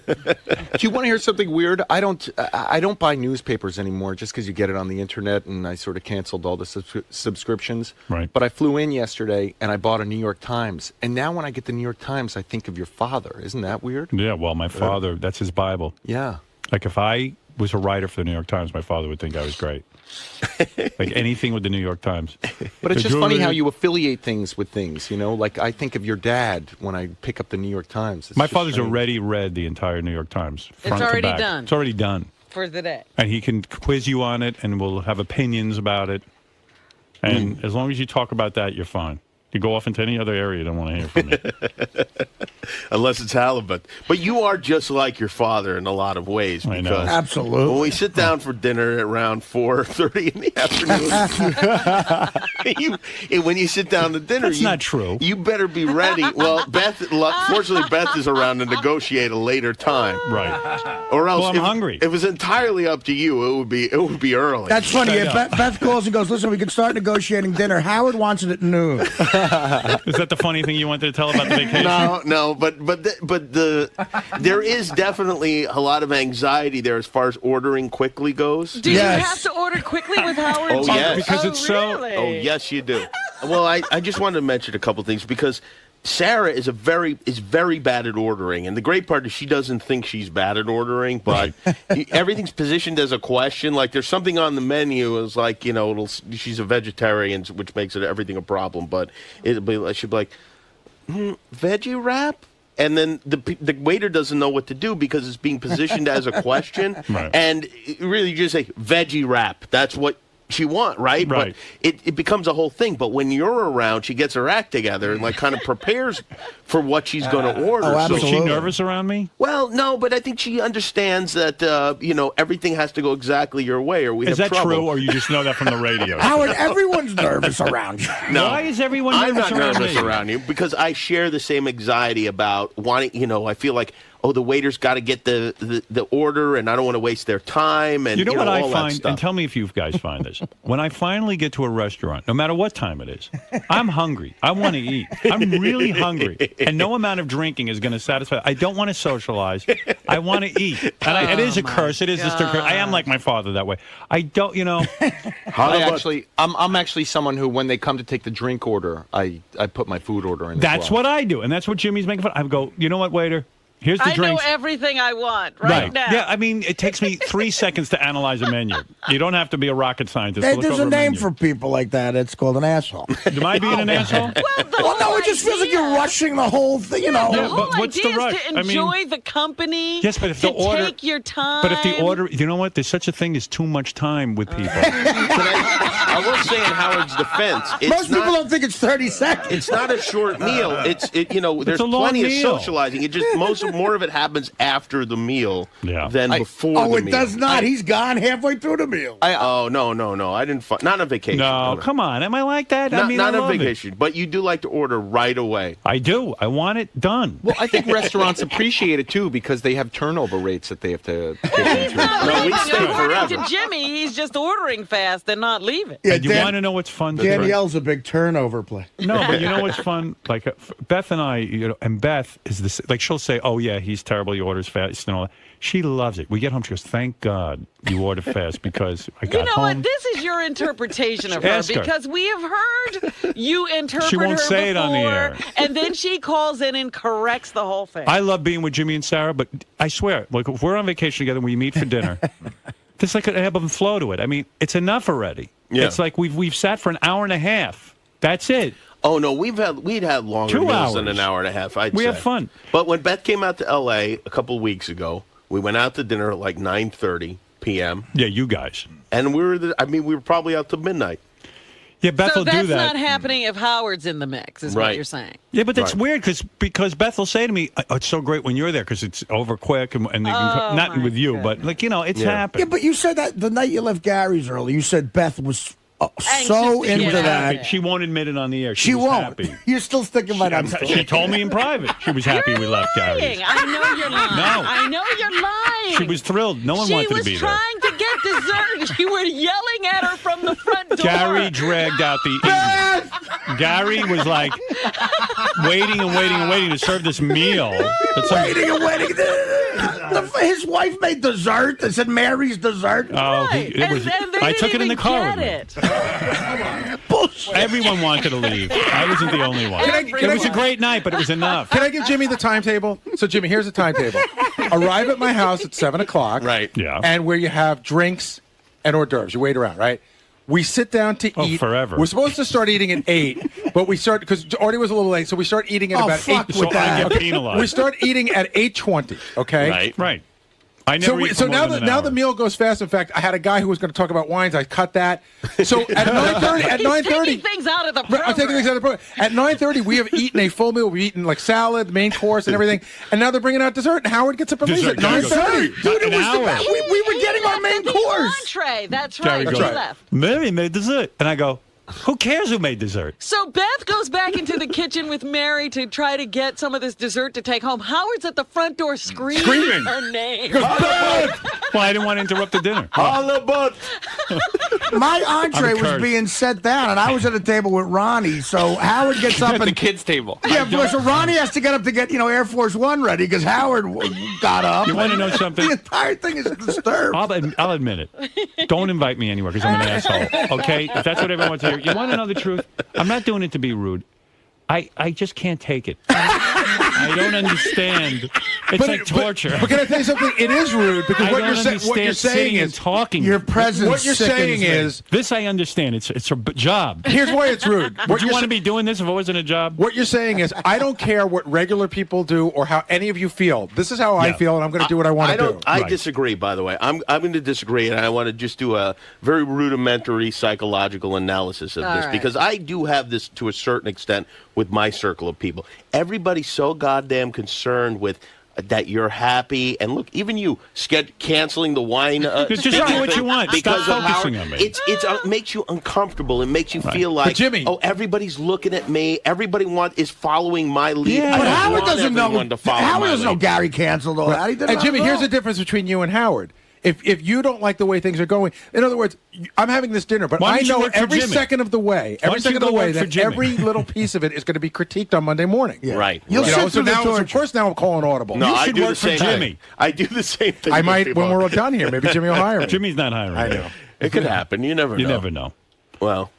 you want to hear something weird? I don't buy newspapers anymore just because you get it on the internet, and I sort of canceled all the subscriptions. Right. But I flew in yesterday and I bought a New York Times, and now when I get the New York Times, I think of your father. Isn't that weird? Yeah. Well, my father, that's his Bible. Yeah. Like if I was a writer for the New York Times, my father would think I was great. Like anything with the New York Times. But it's just funny how you affiliate things with things, you know? Like I think of your dad when I pick up the New York Times. My father's already read the entire New York Times. Front already to back. done. It's already done. For the day. And he can quiz you on it and we'll have opinions about it. And as long as you talk about that, you're fine. You go off into any other area, you don't want to hear from me. Unless it's halibut. But you are just like your father in a lot of ways. I know. Because Absolutely. when we sit down for dinner at around 4:30 in the afternoon, when you sit down to dinner, That's not true. You better be ready. Well, fortunately, Beth is around to negotiate a later time. Right. Or else, Well, I'm hungry. If it was entirely up to you, it would be early. That's funny. Beth calls and goes, listen, we can start negotiating dinner. Howard wants it at noon. Is that the funny thing you wanted to tell about the vacation? No, but there is definitely a lot of anxiety there as far as ordering quickly goes. Do you have to order quickly with Howard? Oh, yes. Because it's really? Oh, yes, you do. Well, I just wanted to mention a couple things because Sarah is very bad at ordering, and the great part is she doesn't think she's bad at ordering, but everything's positioned as a question. Like there's something on the menu, is like she's a vegetarian, which makes everything a problem. But she'll be like, veggie wrap. And then the waiter doesn't know what to do because it's being positioned as a question. Right. And really, you just say veggie wrap. That's what she want, right? Right. But it becomes a whole thing. But when you're around, she gets her act together and kind of prepares for what she's going to order. Is she nervous around me? Well, no, but I think she understands that everything has to go exactly your way, or we have trouble. Is that true, or you just know that from the radio? Howard, everyone's nervous around you. No, why is everyone nervous I'm not around nervous me? around you because I share the same anxiety about wanting. I feel like. Oh, the waiter's got to get the order, and I don't want to waste their time. And you know what I all find, that stuff. and tell me if you guys find this. When I finally get to a restaurant, no matter what time it is, I'm hungry. I want to eat. I'm really hungry, and no amount of drinking is going to satisfy. I don't want to socialize. I want to eat, and it is a curse. It is just a curse. I am like my father that way. I don't, I'm actually someone who, when they come to take the drink order, I put my food order in. That's what I do, and that's what Jimmy's making fun. I go, you know what, waiter? Here's the drinks. I know everything I want right now. Yeah, I mean, it takes me 3 seconds to analyze a menu. You don't have to be a rocket scientist. There's a name for people like that. It's called an asshole. Am I being an asshole? Well, no, it just feels like you're rushing the whole thing, The whole idea is to enjoy the company. Yes, but if the order, take your time. But if the order, you know what? There's such a thing as too much time with people. I will say in Howard's defense, most people don't think it's 30 seconds. It's not a short meal. There's plenty of socializing. It just more of it happens after the meal than before the meal. Oh, it does not. He's gone halfway through the meal. No. I didn't. Not on vacation. No, come on. Am I like that? Not, I mean, not I on love vacation. But you do like to order right away. I do. I want it done. Well, I think restaurants appreciate it too because they have turnover rates that they have to take into. No, we stay forever. To Jimmy, he's just ordering fast and not leaving. Yeah, and you want to know what's fun? Danielle's a big turnover play. No, but you know what's fun? Like Beth and I, and Beth is this. Like she'll say, "Oh yeah, he's terrible. He orders fast and all that." She loves it. We get home, she goes, "Thank God you order fast because I got home." What? This is your interpretation of her because we have heard you interpret she won't her say before, it on the air. And then she calls in and corrects the whole thing. I love being with Jimmy and Sarah, but I swear, like if we're on vacation together and we meet for dinner, there's like an ebb and flow to it. I mean, it's enough already. Yeah. It's like we've sat for an hour and a half. That's it. Oh no, we'd had longer 2 meals hours. than an hour and a half. We have fun. But when Beth came out to L.A. a couple of weeks ago, we went out to dinner at like 9:30 p.m. Yeah, you guys. And we were probably out to midnight. Yeah, Beth will do that. So that's not happening if Howard's in the mix, is what you're saying. Yeah, but that's weird because Beth will say to me, "Oh, it's so great when you're there because it's over quick and they can not with you, but it's happened." Yeah, but you said that the night you left Gary's early, you said Beth was so into that. She won't admit it on the air. She was won't. Happy. You're still sticking by that story. She told me in private she was happy we left Gary's. I know you're lying. No. I know you're lying. She was thrilled. No one wanted to be there. She was trying to get dessert. You were yelling at her from the front door. Gary dragged out the evening. Gary was like waiting to serve this meal. Waiting. His wife made dessert. It said Mary's dessert. Oh, right. I took it in the car with me. Everyone wanted to leave. I wasn't the only one. It was a great night, but it was enough. Can I give Jimmy the timetable? So, Jimmy, here's the timetable. Arrive at my house at 7 o'clock. Right. Yeah. And where you have drinks and hors d'oeuvres. You wait around, right? We sit down to eat. Forever. We're supposed to start eating at 8, but we start because Artie was a little late, so we start eating at about 8. So I get penalized. We start eating at 8:20. Okay. Right. I never eat So for more than an now hour. the meal goes fast. In fact, I had a guy who was going to talk about wines. I cut that. So at 9:30, taking things out of the program. I'm taking things out of the program. At 9:30, we have eaten a full meal. We've eaten like salad, main course, and everything. And now they're bringing out dessert. And Howard gets up and leaves at 9:30. Dude, it was hour. the best. We were getting our main course. Entree. That's Jerry right. goes, He left. Mary made dessert. And I go, who cares who made dessert? So Beth goes back into the kitchen with Mary to try to get some of this dessert to take home. Howard's at the front door screaming her name. Well, I didn't want to interrupt the dinner. My entree I'm was cursed. being set down, and I was at a table with Ronnie. So Howard gets up At and the kids' table. yeah, so Ronnie has to get up to get Air Force One ready because Howard got up. You want to know something? The entire thing is disturbed. I'll admit it. Don't invite me anywhere because I'm an asshole. Okay? If that's what everyone wants to hear. You want to know the truth? I'm not doing it to be rude. I just can't take it. I don't understand. It's like torture. But can I tell you something? It is rude because I what don't you're saying understand is talking. Your presence. What you're saying is this. I understand. It's a job. Here's why it's rude. Would you want to be doing this if it wasn't a job? What you're saying is I don't care what regular people do or how any of you feel. This is how I feel, and I'm going to do what I want to do. I disagree. By the way, I'm going to disagree, and I want to just do a very rudimentary psychological analysis of this because I do have this to a certain extent with my circle of people. Everybody's so goddamn concerned with that you're happy, and look, even you canceling the wine. Just do what you want. Because Stop of how focusing on me. It makes you uncomfortable. It makes you feel like, Jimmy, everybody's looking at me. Everybody is following my lead. Yeah, but Howard doesn't know. Howard doesn't know lead. Gary canceled all that. He didn't And Jimmy, know. here's the difference between you and Howard. If you don't like the way things are going, in other words, I'm having this dinner, but Why I don't you know work for every Jimmy? second of the way, Why don't you go work for that Jimmy? every little piece of it is going to be critiqued on Monday morning. Yeah. Right. You'll You sit know, so through the now, torture. of course, now I'm calling audible. No, You I should do work the for same Jimmy. thing. I do the same thing. I with might, people. when we're all done here, maybe Jimmy will hire me. Jimmy's not hiring. I me. know. It could happen. You never know. You never know. Well,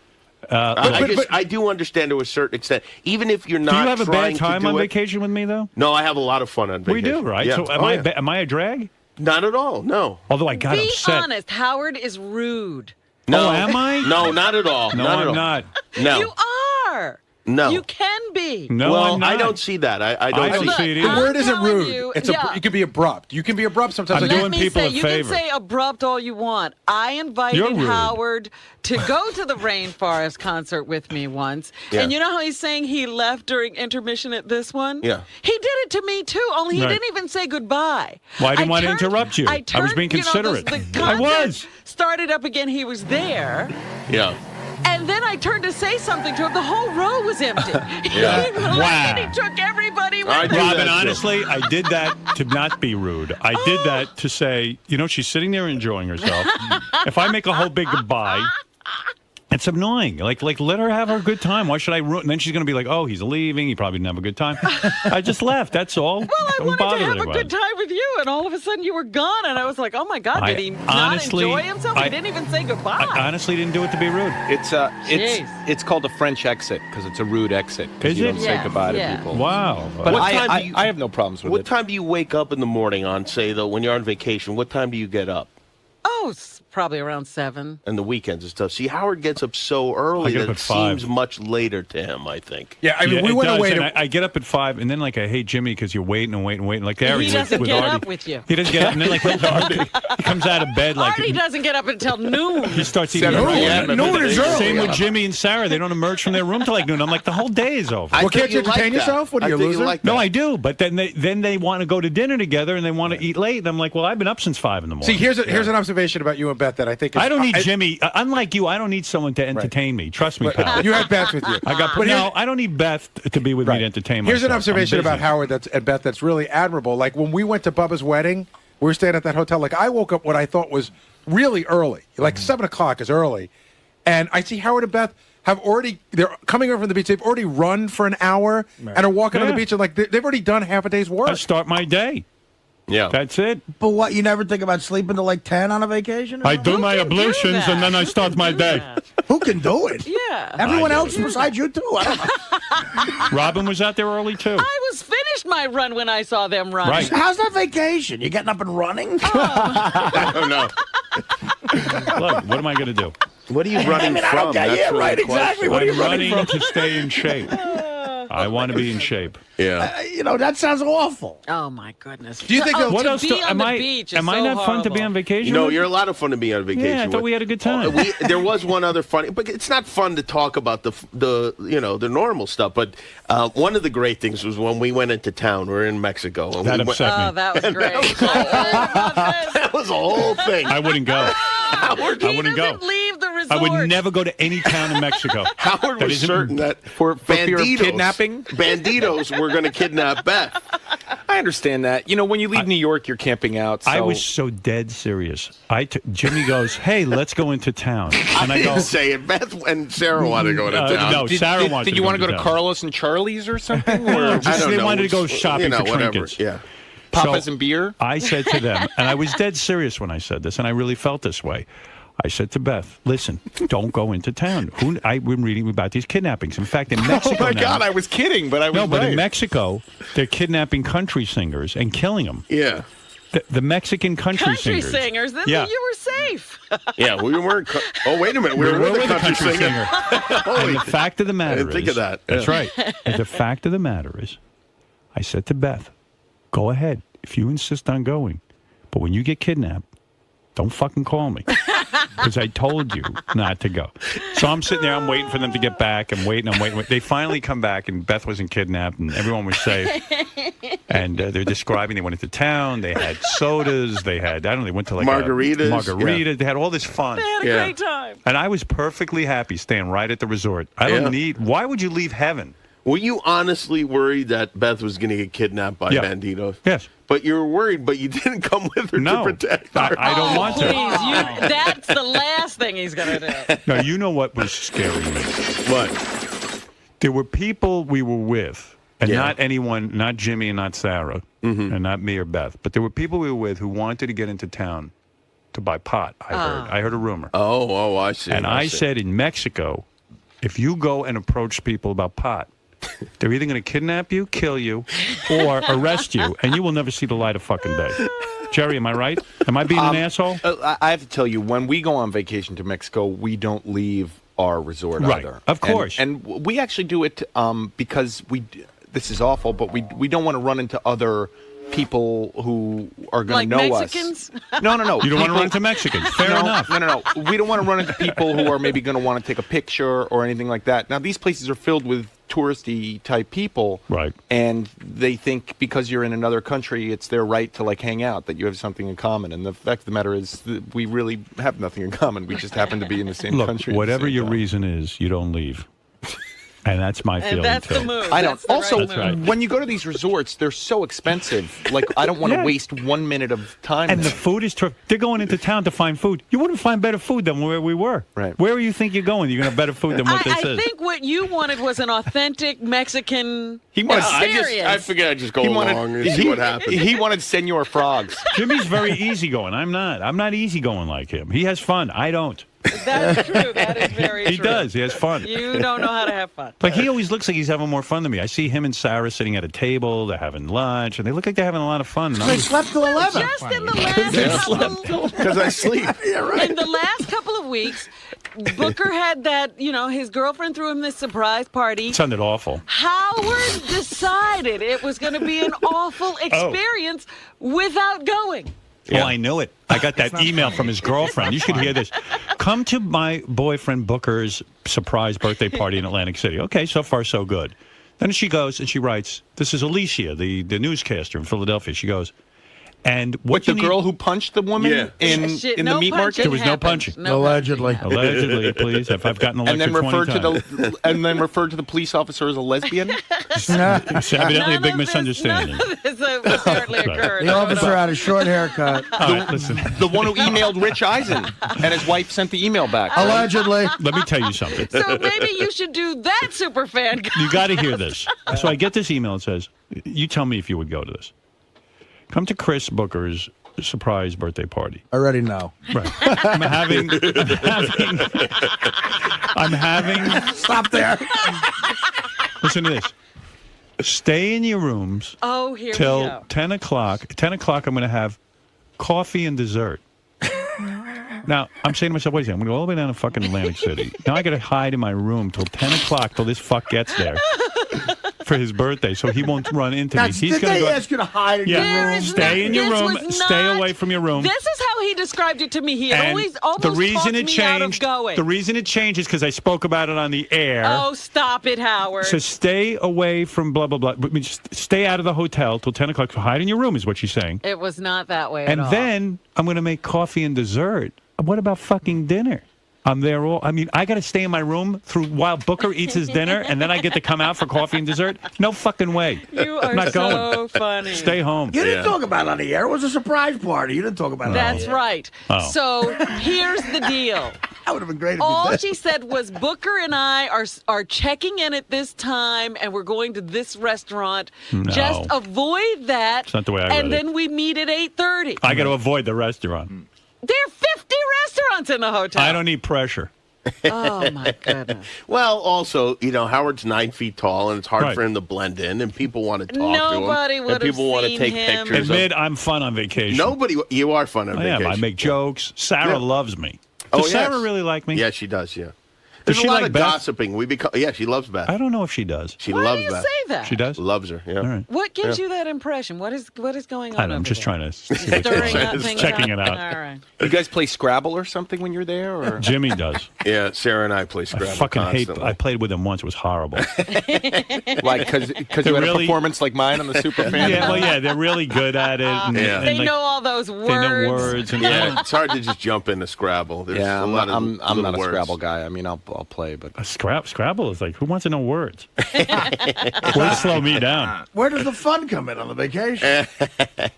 But- I do understand to a certain extent, even if you're Do not you have a trying bad time to do on it. vacation with me, though? No, I have a lot of fun on We vacation. do, right? Yeah. So am I a drag? Not at all. No. Although I got Be upset. honest. Howard is rude. No. Oh, am I? No, not at all. No, not at I'm all. not. No. You are. No. You can be. No, well, I'm not. I don't see that. I don't I see don't see it The either. word isn't telling rude. you, It's yeah. you can be abrupt. You can be abrupt sometimes. I'm Like, doing Let me people say, a you favor. can say abrupt all you want. I You're invited rude. Howard to go to the Rainforest concert with me once. Yeah. And you know how he's saying he left during intermission at this one? Yeah. He did it to me, too, only he Right. didn't even say goodbye. Well, I didn't want to interrupt you. I was being considerate. The I concert was. started up again. He was there. Yeah. And then I turned to say something to him. The whole row was empty. Yeah. He left and he took everybody with I him. do that Robin, too. honestly, I did that to not be rude. I did that to say, she's sitting there enjoying herself. If I make a whole big goodbye, it's annoying. Like let her have her good time. Why should I ruin? And then she's going to be like, oh, he's leaving. He probably didn't have a good time. I just left. That's all. Well, I Don't wanted to bother have a anybody. good time with you, and all of a sudden you were gone, and I was like, oh my God, did he not honestly- enjoy himself? He didn't even say goodbye. I honestly didn't do it to be rude. It's called a French exit because it's a rude exit. 'Cause Is you it? don't say Yeah, goodbye yeah. to people. Wow. But What time do you- I have no problems with What it. time do you wake up in the morning on, say, though, when you're on vacation? What time do you get up? Oh, probably around 7. And the weekends and stuff. See, Howard gets up so early I get that up it at 5. seems much later to him, I think. yeah, I mean, Yeah, we it went does, away and to. I get up at 5, and then I hate Jimmy because you're waiting and waiting and waiting. Like Harry He doesn't with get Artie. up with you. He doesn't get up, and then he comes out of bed like Artie doesn't get up until noon. he starts eating. 7 right. p.m. Noon is early. Same with Jimmy and Sarah. They don't emerge from their room till like noon. I'm like, the whole day is over. I Well, think can't you like entertain that. yourself? What are I you, a think loser? like No, that. I do, but then they want to go to dinner together and they want to eat late. And I'm like, well, I've been up since 5 in the morning. See, here's an observation about you and Beth that I think is, I don't need Jimmy. Unlike you, I don't need someone to entertain me. Trust me, pal. You had Beth with you. I got. But No, I don't need Beth to be with me to entertain myself. Here's an observation I'm busy. about Howard and Beth that's really admirable. Like when we went to Bubba's wedding, we were staying at that hotel. Like I woke up what I thought was really early, like 7 o'clock is early, and I see Howard and Beth they're coming over from the beach. They've already run for an hour and are walking on the Yeah. beach and like they've already done half a day's work. I start my day. Yeah. That's it. But what, you never think about sleeping till like 10 on a vacation? or I something? do my can do ablutions that? and then I start my day. Who can do it? Yeah. Everyone I do else besides you, too. I don't know. Robin was out there early too. I was finished my run when I saw them running. Right. How's that vacation? You getting up and running? I don't know. Look, what am I going to do? What are you running from? That's yeah, really right, the question. exactly. What are you I'm running running from? to stay in shape. I want to be in shape. Yeah. You know, that sounds awful. Oh my goodness. Do you think what to else? be on the beach is am I so not fun to be horrible. on vacation? No, with? you're a lot of fun to be on vacation. Yeah, I thought with. we had a good time. There was one other funny, but it's not fun to talk about the normal stuff. But one of the great things was when we went into town. We were in Mexico. And That we upset me. Oh, that was great. That was a whole thing. I wouldn't go. I wouldn't go. Leave the resort. I would never go to any town in Mexico. Howard That was isn't- certain that For fear of banditos, kidnapping? banditos were going to kidnap Beth. I understand that. You know, when you leave New York, you're camping out. So. I was so dead serious. Jimmy goes, "Hey, let's go into town," and I didn't go, say it. Beth and Sarah wanted to go into town. No, Sarah wanted. Did you want to go to town. Carlos and Charlie's or something? No, Or just don't they know. wanted to go shopping for whatever. trinkets. Yeah. Papas So and beer? I said to them, and I was dead serious when I said this, and I really felt this way. I said to Beth, "Listen, don't go into town. I've been reading about these kidnappings. In fact, in Mexico Oh my now, God, I was kidding, but I was but in right. Mexico, they're kidnapping country singers and killing them. Yeah. The Mexican country singers. Then Yeah. you were safe. Yeah, we weren't. Oh, wait a minute. We were with a country singer. And the fact of the matter I didn't think of that. That's Yeah. right. And the fact of the matter is, I said to Beth, "Go ahead if you insist on going, but when you get kidnapped, don't fucking call me." Because I told you not to go. So I'm sitting there, I'm waiting for them to get back. I'm waiting. They finally come back, and Beth wasn't kidnapped, and everyone was safe. And they're describing they went into town. They had sodas. They had, they went to like margaritas. Yeah. They had all this fun. They had a great time. And I was perfectly happy staying right at the resort. I don't need, why would you leave heaven? Were you honestly worried that Beth was going to get kidnapped by banditos? Yes. But you were worried, but you didn't come with her to protect her. I don't want to. Please, that's the last thing he's going to do. No, you know what was scary me? What? There were people we were with, and not anyone, not Jimmy and not Sarah, and not me or Beth, but there were people we were with who wanted to get into town to buy pot, I heard a rumor. Oh, I see. And I said in Mexico, if you go and approach people about pot, they're either going to kidnap you, kill you, or arrest you, and you will never see the light of fucking day. Jerry, am I right? Am I being an asshole? I have to tell you, when we go on vacation to Mexico, we don't leave our resort either. Of course. And we actually do it because this is awful, but we don't want to run into other people who are going to know Mexicans? us. No. You don't want to run into Mexicans. Fair enough. No. We don't want to run into people who are maybe going to want to take a picture or anything like that. Now, these places are filled with touristy type people, right? And they think because you're in another country, it's their right to like hang out, that you have something in common. And the fact of the matter is, that we really have nothing in common. We just happen to be in the same country. Whatever your reason is, you don't leave. And that's my feeling, that's too. the move. I don't. Also, right. when you go to these resorts, they're so expensive. Like, I don't want to waste 1 minute of time. And the food is terrific. They're going into town to find food. You wouldn't find better food than where we were. Right. Where do you think you're going? You're going to have better food than what this is. I think what you wanted was an authentic Mexican wanted, experience. I figured I'd just go along and see what happens. He wanted senor frogs. Jimmy's very easygoing. I'm not. I'm not easygoing like him. He has fun. I don't. That's true. That is very true. He does. He has fun. You don't know how to have fun. Like, he always looks like he's having more fun than me. I see him and Sarah sitting at a table. They're having lunch, and they look like they're having a lot of fun. They slept till 11. Just in the last couple Because I sleep. Yeah, right. In the last couple of weeks, Booker had that, his girlfriend threw him this surprise party. It sounded awful. Howard decided it was going to be an awful experience without going. Oh, I knew it. I got that email from his girlfriend. You should hear this. Come to my boyfriend Booker's surprise birthday party in Atlantic City. Okay, so far so good. Then she goes and she writes, this is Alicia, the newscaster in Philadelphia. She goes, and what the girl who punched the woman in the meat market? There was no punching. Allegedly. Allegedly, please. If I've gotten elected and then 20 referred and then referred to the police officer as a lesbian. It's evidently a big misunderstanding. This apparently occurred. The officer had a short haircut. All right, listen. The one who emailed Rich Eisen, and his wife sent the email back. Allegedly. Let me tell you something. So maybe you should do that, superfan. You got to hear this. So I get this email. It says, you tell me if you would go to this. Come to Chris Booker's surprise birthday party. I already know. Right. I'm having. Stop there. Listen to this. Stay in your rooms Oh, here we till go. 10 o'clock. 10 o'clock, I'm going to have coffee and dessert. Now, I'm saying to myself, wait a second, I'm going to go all the way down to fucking Atlantic City. Now I got to hide in my room till 10 o'clock till this fuck gets there. for his birthday, so he won't run into me. That's, He's did going to they go. ask you to hide in your room? Stay in your This room. was Stay not- away from your room. This is how he described it to me. He had And almost the reason talked it me out of changed. going. The reason it changed is because I spoke about it on the air. Oh, stop it, Howard. So stay away from blah blah blah. I mean, just stay out of the hotel till 10 o'clock. Hide in your room is what she's saying. It was not that way And at all. then I'm going to make coffee and dessert. What about fucking dinner? I'm there all. I mean, I got to stay in my room while Booker eats his dinner, and then I get to come out for coffee and dessert. No fucking way. You I'm are not so going. funny. Stay home. You didn't talk about it on the air. It was a surprise party. You didn't talk about it. That's right. Oh. So here's the deal. That would have been great. If All you did. she said was Booker and I are checking in at this time, and we're going to this restaurant. No. Just avoid that. It's not the way I read And it. then we meet at 8:30. I got to avoid the restaurant. There are 50 restaurants in the hotel. I don't need pressure. Oh my goodness. Well, also, Howard's 9 feet tall, and it's hard Right. for him to blend in, and people want to talk to him. Nobody And would have people want to seen take him. pictures. Admit I'm fun on vacation. Nobody, you are fun on I vacation. am. I make jokes. Sarah Yeah. loves me. Oh, Does Sarah yes. really like me? Yeah, she does. Yeah. Does There's she a lot like of Beth? gossiping. Yeah, she loves Beth. I don't know if she does. She Why loves do you Beth. say that? She does? Loves her. Yeah. All right. What gives Yeah. you that impression? What is going on? I don't know. I'm over just there? trying to see what's going Stirring on. up Just things checking up? it out. All right. You guys play Scrabble or something when you're there? Or Jimmy does. Yeah, Sarah and I play Scrabble I fucking hate. constantly. I played with him once. It was horrible. like because you had really- a performance like mine on the Superfan? Yeah, well, yeah, they're really good at it. And, Yeah. and They like, know all those words. They know words. And Yeah, it's hard to just jump into Scrabble. There's Yeah, a lot of I'm little not a words. Scrabble guy. I mean, I'll play, but Scrabble is like, who wants to know words? Words slow me down. Where does the fun come in on the vacation?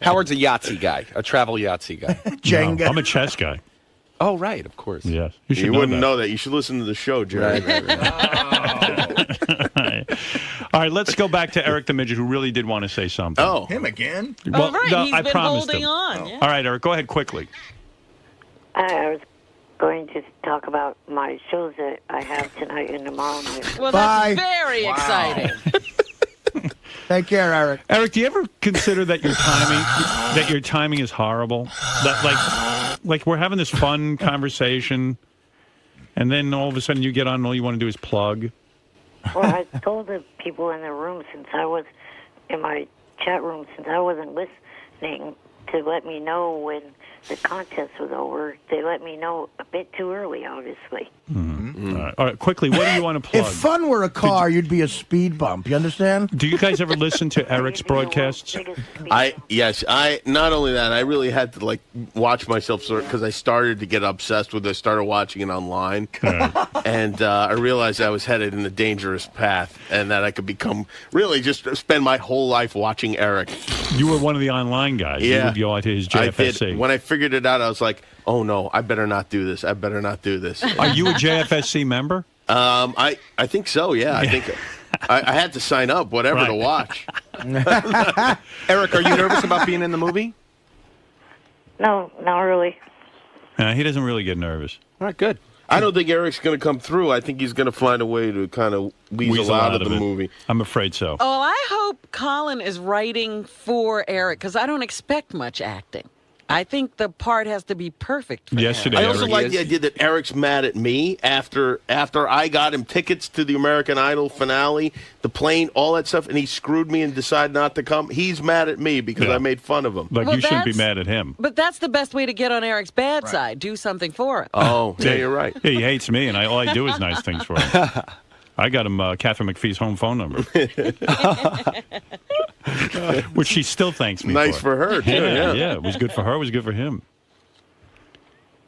Howard's a Yahtzee guy, a travel Yahtzee guy. Jenga. No, I'm a chess guy. Oh, right, of course. Yes, you should You know wouldn't that. know that. You should listen to the show, Jerry. All right, let's go back to Eric the Midget, who really did want to say something. Oh. Him again? Well, Oh, right. no, He's I been promised holding him. on. Yeah. All right, Eric, go ahead quickly. I was going to talk about my shows that I have tonight and tomorrow night. Well, Bye. that's very exciting. Take care, Eric. Eric, do you ever consider that your timing is horrible? That like we're having this fun conversation, and then all of a sudden you get on and all you want to do is plug. Well, I told the people in the room since I was in my chat room since I wasn't listening to let me know when the contest was over. They let me know a bit too early, obviously. All right, quickly, what do you want to plug? If fun were a car, you'd be a speed bump. You understand? Do you guys ever listen to Eric's broadcasts? I not only that, I really had to watch myself because I started to get obsessed with it. I started watching it online, and I realized I was headed in a dangerous path, and that I could become really just spend my whole life watching Eric. You were one of the online guys. You Yeah, would go to his I JFSC. did. When I figured it out, I was like, "Oh no, I better not do this. I better not do this." Are you a JFSC member? I think so. Yeah, I think I had to sign up, whatever to watch. Eric, are you nervous about being in the movie? No, not really. He doesn't really get nervous. All right, good. I don't think Eric's going to come through. I think he's going to find a way to kind of weasel out of the it. movie. I'm afraid so. Oh, I hope Colin is writing for Eric because I don't expect much acting. I think the part has to be perfect for Yesterday, I also Eric like is- the idea that Eric's mad at me after I got him tickets to the American Idol finale, the plane, all that stuff, and he screwed me and decided not to come. He's mad at me because I made fun of him. Like, Well, you shouldn't be that's- mad at him. But that's the best way to get on Eric's bad side. Do something for him. Oh, yeah, you're right. Yeah, he hates me, and all I do is nice things for him. I got him Catherine McPhee's home phone number, which she still thanks me Nice for her, too, yeah. It was good for her. It was good for him.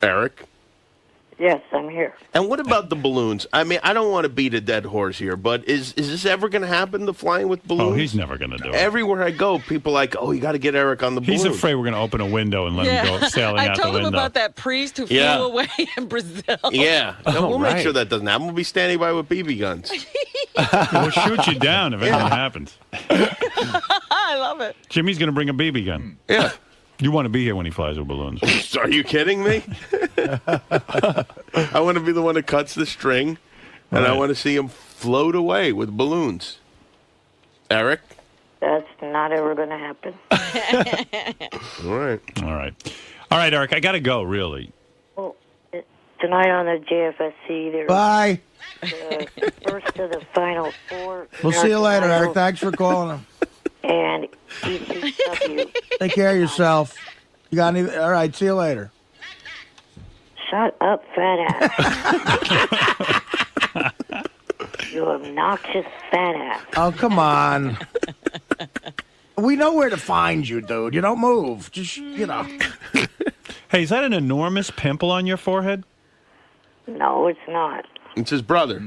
Eric? Yes, I'm here. And what about the balloons? I mean, I don't want to beat a dead horse here, but is this ever going to happen, the flying with balloons? Oh, he's never going to do it. Everywhere I go, people are like, oh, you got to get Eric on the balloon. He's afraid we're going to open a window and let him go sailing I out the told him window. about that priest who Yeah. flew away in Brazil. Yeah. No, Oh, we'll make right. sure that doesn't happen. We'll be standing by with BB guns. We'll shoot you down if anything happens. I love it. Jimmy's going to bring a BB gun. Yeah. You want to be here when he flies with balloons. Are you kidding me? I want to be the one that cuts the string, and I Right. want to see him float away with balloons. Eric? That's not ever going to happen. All right. All right. All right, Eric, I got to go, really. Well, tonight on the JFSC. There's Bye. the first of the final four. We'll see you later, American Eric. Thanks for calling him. Idol And ECW. Take care of yourself. You got any? All right. See you later. Shut up, fat ass. You obnoxious fat ass. Oh, come on. We know where to find you, dude. You don't move. Just, Hey, is that an enormous pimple on your forehead? No, it's not. It's his brother.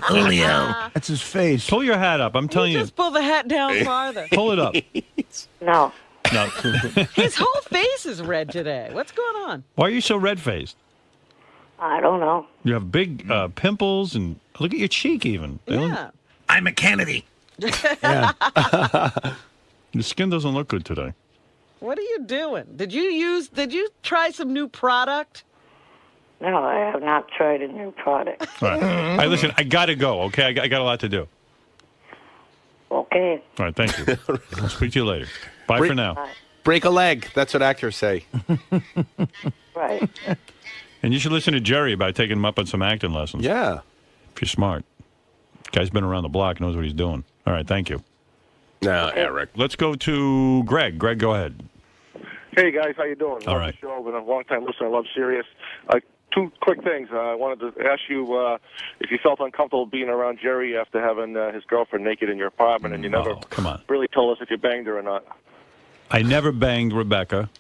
Julio. That's his face. Pull your hat up. I'm telling you. Just pull the hat down farther. Pull it up. No. No. His whole face is red today. What's going on? Why are you so red-faced? I don't know. You have big pimples, and look at your cheek even. Yeah. I'm a Kennedy. Your skin doesn't look good today. What are you doing? Did you try some new product? No, I have not tried a new product. All right. All right, listen, I got to go, okay? I got a lot to do. Okay. All right, thank you. I'll speak to you later. Bye for now. Break a leg. That's what actors say. Right. And you should listen to Jerry about taking him up on some acting lessons. Yeah. If you're smart. Guy's been around the block, knows what he's doing. All right, thank you. No, Eric. Let's go to Greg. Greg, go ahead. Hey, guys, how you doing? All Love right. the show. Been a long-time listener. I love Sirius. Two quick things. I wanted to ask you if you felt uncomfortable being around Jerry after having his girlfriend naked in your apartment, and you never come on. really told us if you banged her or not. I never banged Rebecca.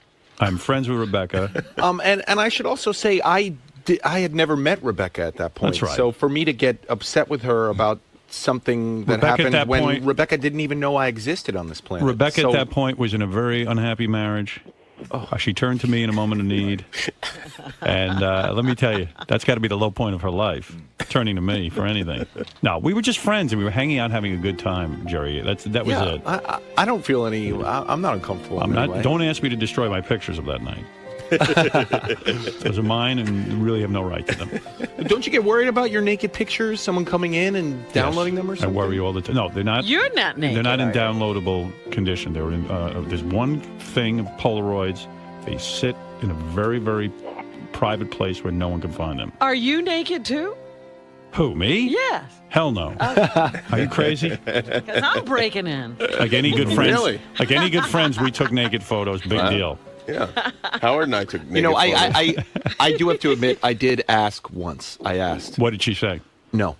I'm friends with Rebecca. And I should also say I had never met Rebecca at that point. That's right. So for me to get upset with her about something that Rebecca at happened that when point- Rebecca didn't even know I existed on this planet. Rebecca So- at that point was in a very unhappy marriage. She turned to me in a moment of need. And let me tell you, that's got to be the low point of her life, turning to me for anything. No, we were just friends, and we were hanging out having a good time, Jerry. That was it. I don't feel any. I'm not uncomfortable. I'm not. Don't ask me to destroy my pictures of that night. Those are mine, and really have no right to them. Don't you get worried about your naked pictures? Someone coming in and downloading them or something? I worry all the time. No, they're not. You're not naked. They're not in are you? downloadable condition. They were in. There's one thing of Polaroids. They sit in a very, very private place where no one can find them. Are you naked too? Who, me? Yes. Hell no. Are you crazy? Because I'm breaking in. Like any good friends, Really? like any good friends, we took naked photos. Big deal. Yeah. Howard and I took naked You know, photos. I do have to admit, I did ask once. I asked. What did she say? No.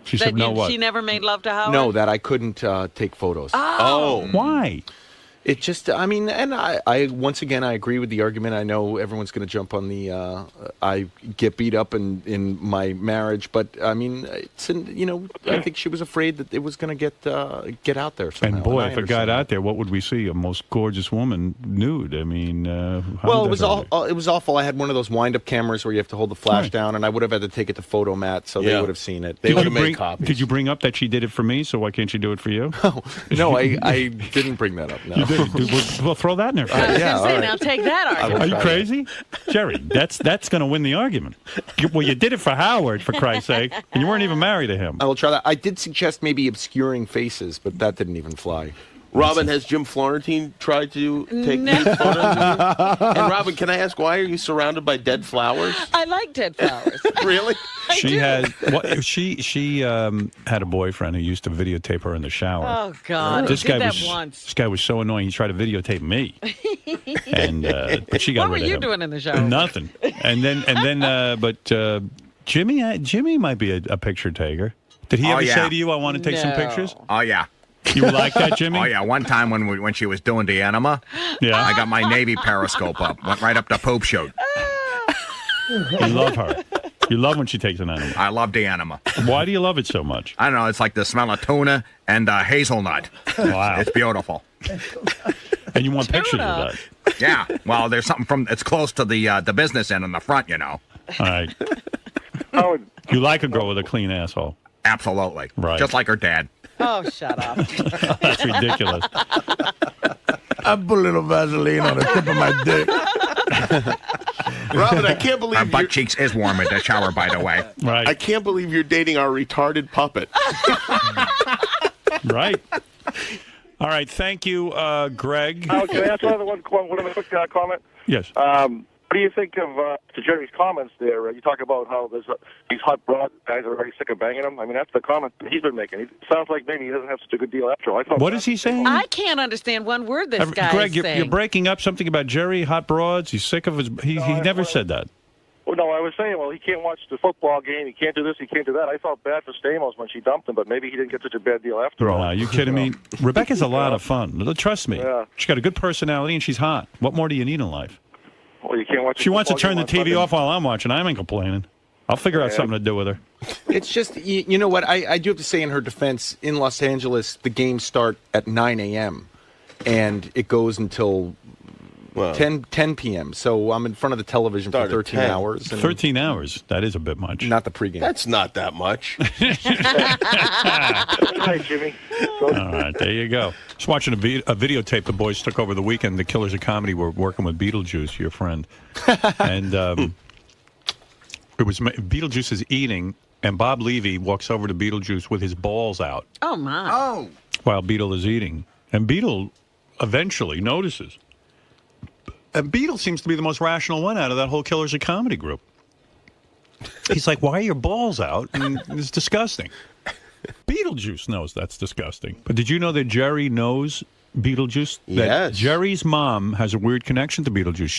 She That said no. What? She never made love to Howard? No, that I couldn't take photos. Oh. Why? It just, I mean, and I once again, I agree with the argument. I know everyone's going to jump on the, I get beat up in my marriage, but I mean, it's, I think she was afraid that it was going to get out there somehow. And boy, I if it got understand out there, what would we see? A most gorgeous woman nude. I mean, how Well, would it was that hurt? it was awful. I had one of those wind-up cameras where you have to hold the flash down, and I would have had to take it to Photomat, so they Yeah. would have seen it. They would have Did you made bring- copies. Did you bring up that she did it for me? So why can't she do it for you? No, I didn't bring that up. No. You did. We'll throw that in there. I was Yeah, going to say, all right. now take that I will argument. Are you try crazy, Jerry? That's going to win the argument. Well, you did it for Howard, for Christ's sake, and you weren't even married to him. I will try that. I did suggest maybe obscuring faces, but that didn't even fly. Robin, has Jim Florentine tried to take No. nude photos of you? And Robin, can I ask, why are you surrounded by dead flowers? I like dead flowers. Really? She had she had a boyfriend who used to videotape her in the shower. Oh, God. This I guy did that was once. this guy was so annoying. He tried to videotape me, and but she got What were rid of you him. doing in the shower? Nothing. And then, but Jimmy might be a picture taker. Did he Oh, ever yeah. say to you, "I want to take some No. pictures"? Oh, yeah. You like that, Jimmy? Oh, yeah. One time when she was doing the enema, Yeah. I got my Navy periscope up. Went right up the poop chute. You love her. You love when she takes an animal. I love the enema. Why do you love it so much? I don't know. It's like the smell of tuna and hazelnut. Wow. It's beautiful. And you want pictures of that? Yeah. Well, there's something it's close to the business end in the front, you know. All right. Howard, You like a girl with a clean asshole? Absolutely. Right. Just like her dad. Oh, shut up. That's ridiculous. I put a little Vaseline on the tip of my dick. Robin, I can't believe Her butt cheeks is warm in the shower, by the way. Right. I can't believe you're dating our retarded puppet. Right. All right. Thank you, Greg. Howard, can I ask one other quick comment? Yes. What do you think of to Jerry's comments there? You talk about how there's these hot broad guys are already sick of banging him. I mean, that's the comment that he's been making. It sounds like maybe he doesn't have such a good deal after all. What is he saying? I can't understand one word this guy Greg, is saying. you're breaking up something about Jerry hot broads. He's sick of his. He never said that. Well, no, I was saying, well, he can't watch the football game. He can't do this. He can't do that. I felt bad for Stamos when she dumped him, but maybe he didn't get such a bad deal after all. Are you kidding me? Rebecca's a lot of fun. Trust me. Yeah. She's got a good personality and she's hot. What more do you need in life? Well, you can't watch. She wants to turn the TV off while I'm watching. I ain't complaining. I'll figure out something to do with her. It's just, you know what, I do have to say in her defense, in Los Angeles, the games start at 9 a.m. and it goes until 10 p.m. So I'm in front of the television for 13 hours. 13 hours? That is a bit much. Not the pregame. That's not that much. Hi, Jimmy. All right, there you go. Just watching a videotape the boys took over the weekend. The Killers of Comedy were working with Beetlejuice, your friend. And it was Beetlejuice is eating, and Bob Levy walks over to Beetlejuice with his balls out. Oh, my. Oh. While Beetle is eating. And Beetle eventually notices. And Beetle seems to be the most rational one out of that whole Killers of Comedy group. He's like, why are your balls out? And it's disgusting. Beetlejuice knows that's disgusting. But did you know that Jerry knows Beetlejuice? That Yes. Jerry's mom has a weird connection to Beetlejuice.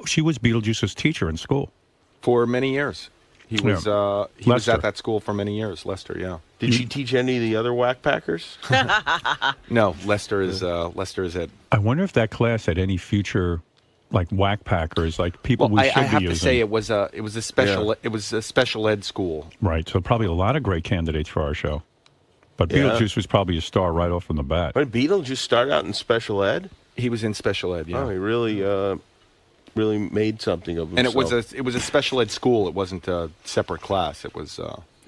She was Beetlejuice's teacher in school. For many years. He was Lester. at that school for many years, Lester, yeah. Did she teach any of the other whack packers? No, Lester is it. I wonder if that class had any future, like whack packers, like people we should I have be to using. say it was a special ed school. Right, so probably a lot of great candidates for our show. But Yeah. Beetlejuice was probably a star right off from the bat. But Beetlejuice started out in special ed? He was in special ed, yeah. Oh, he really made something of himself. And it was a special ed school. It wasn't a separate class. It was.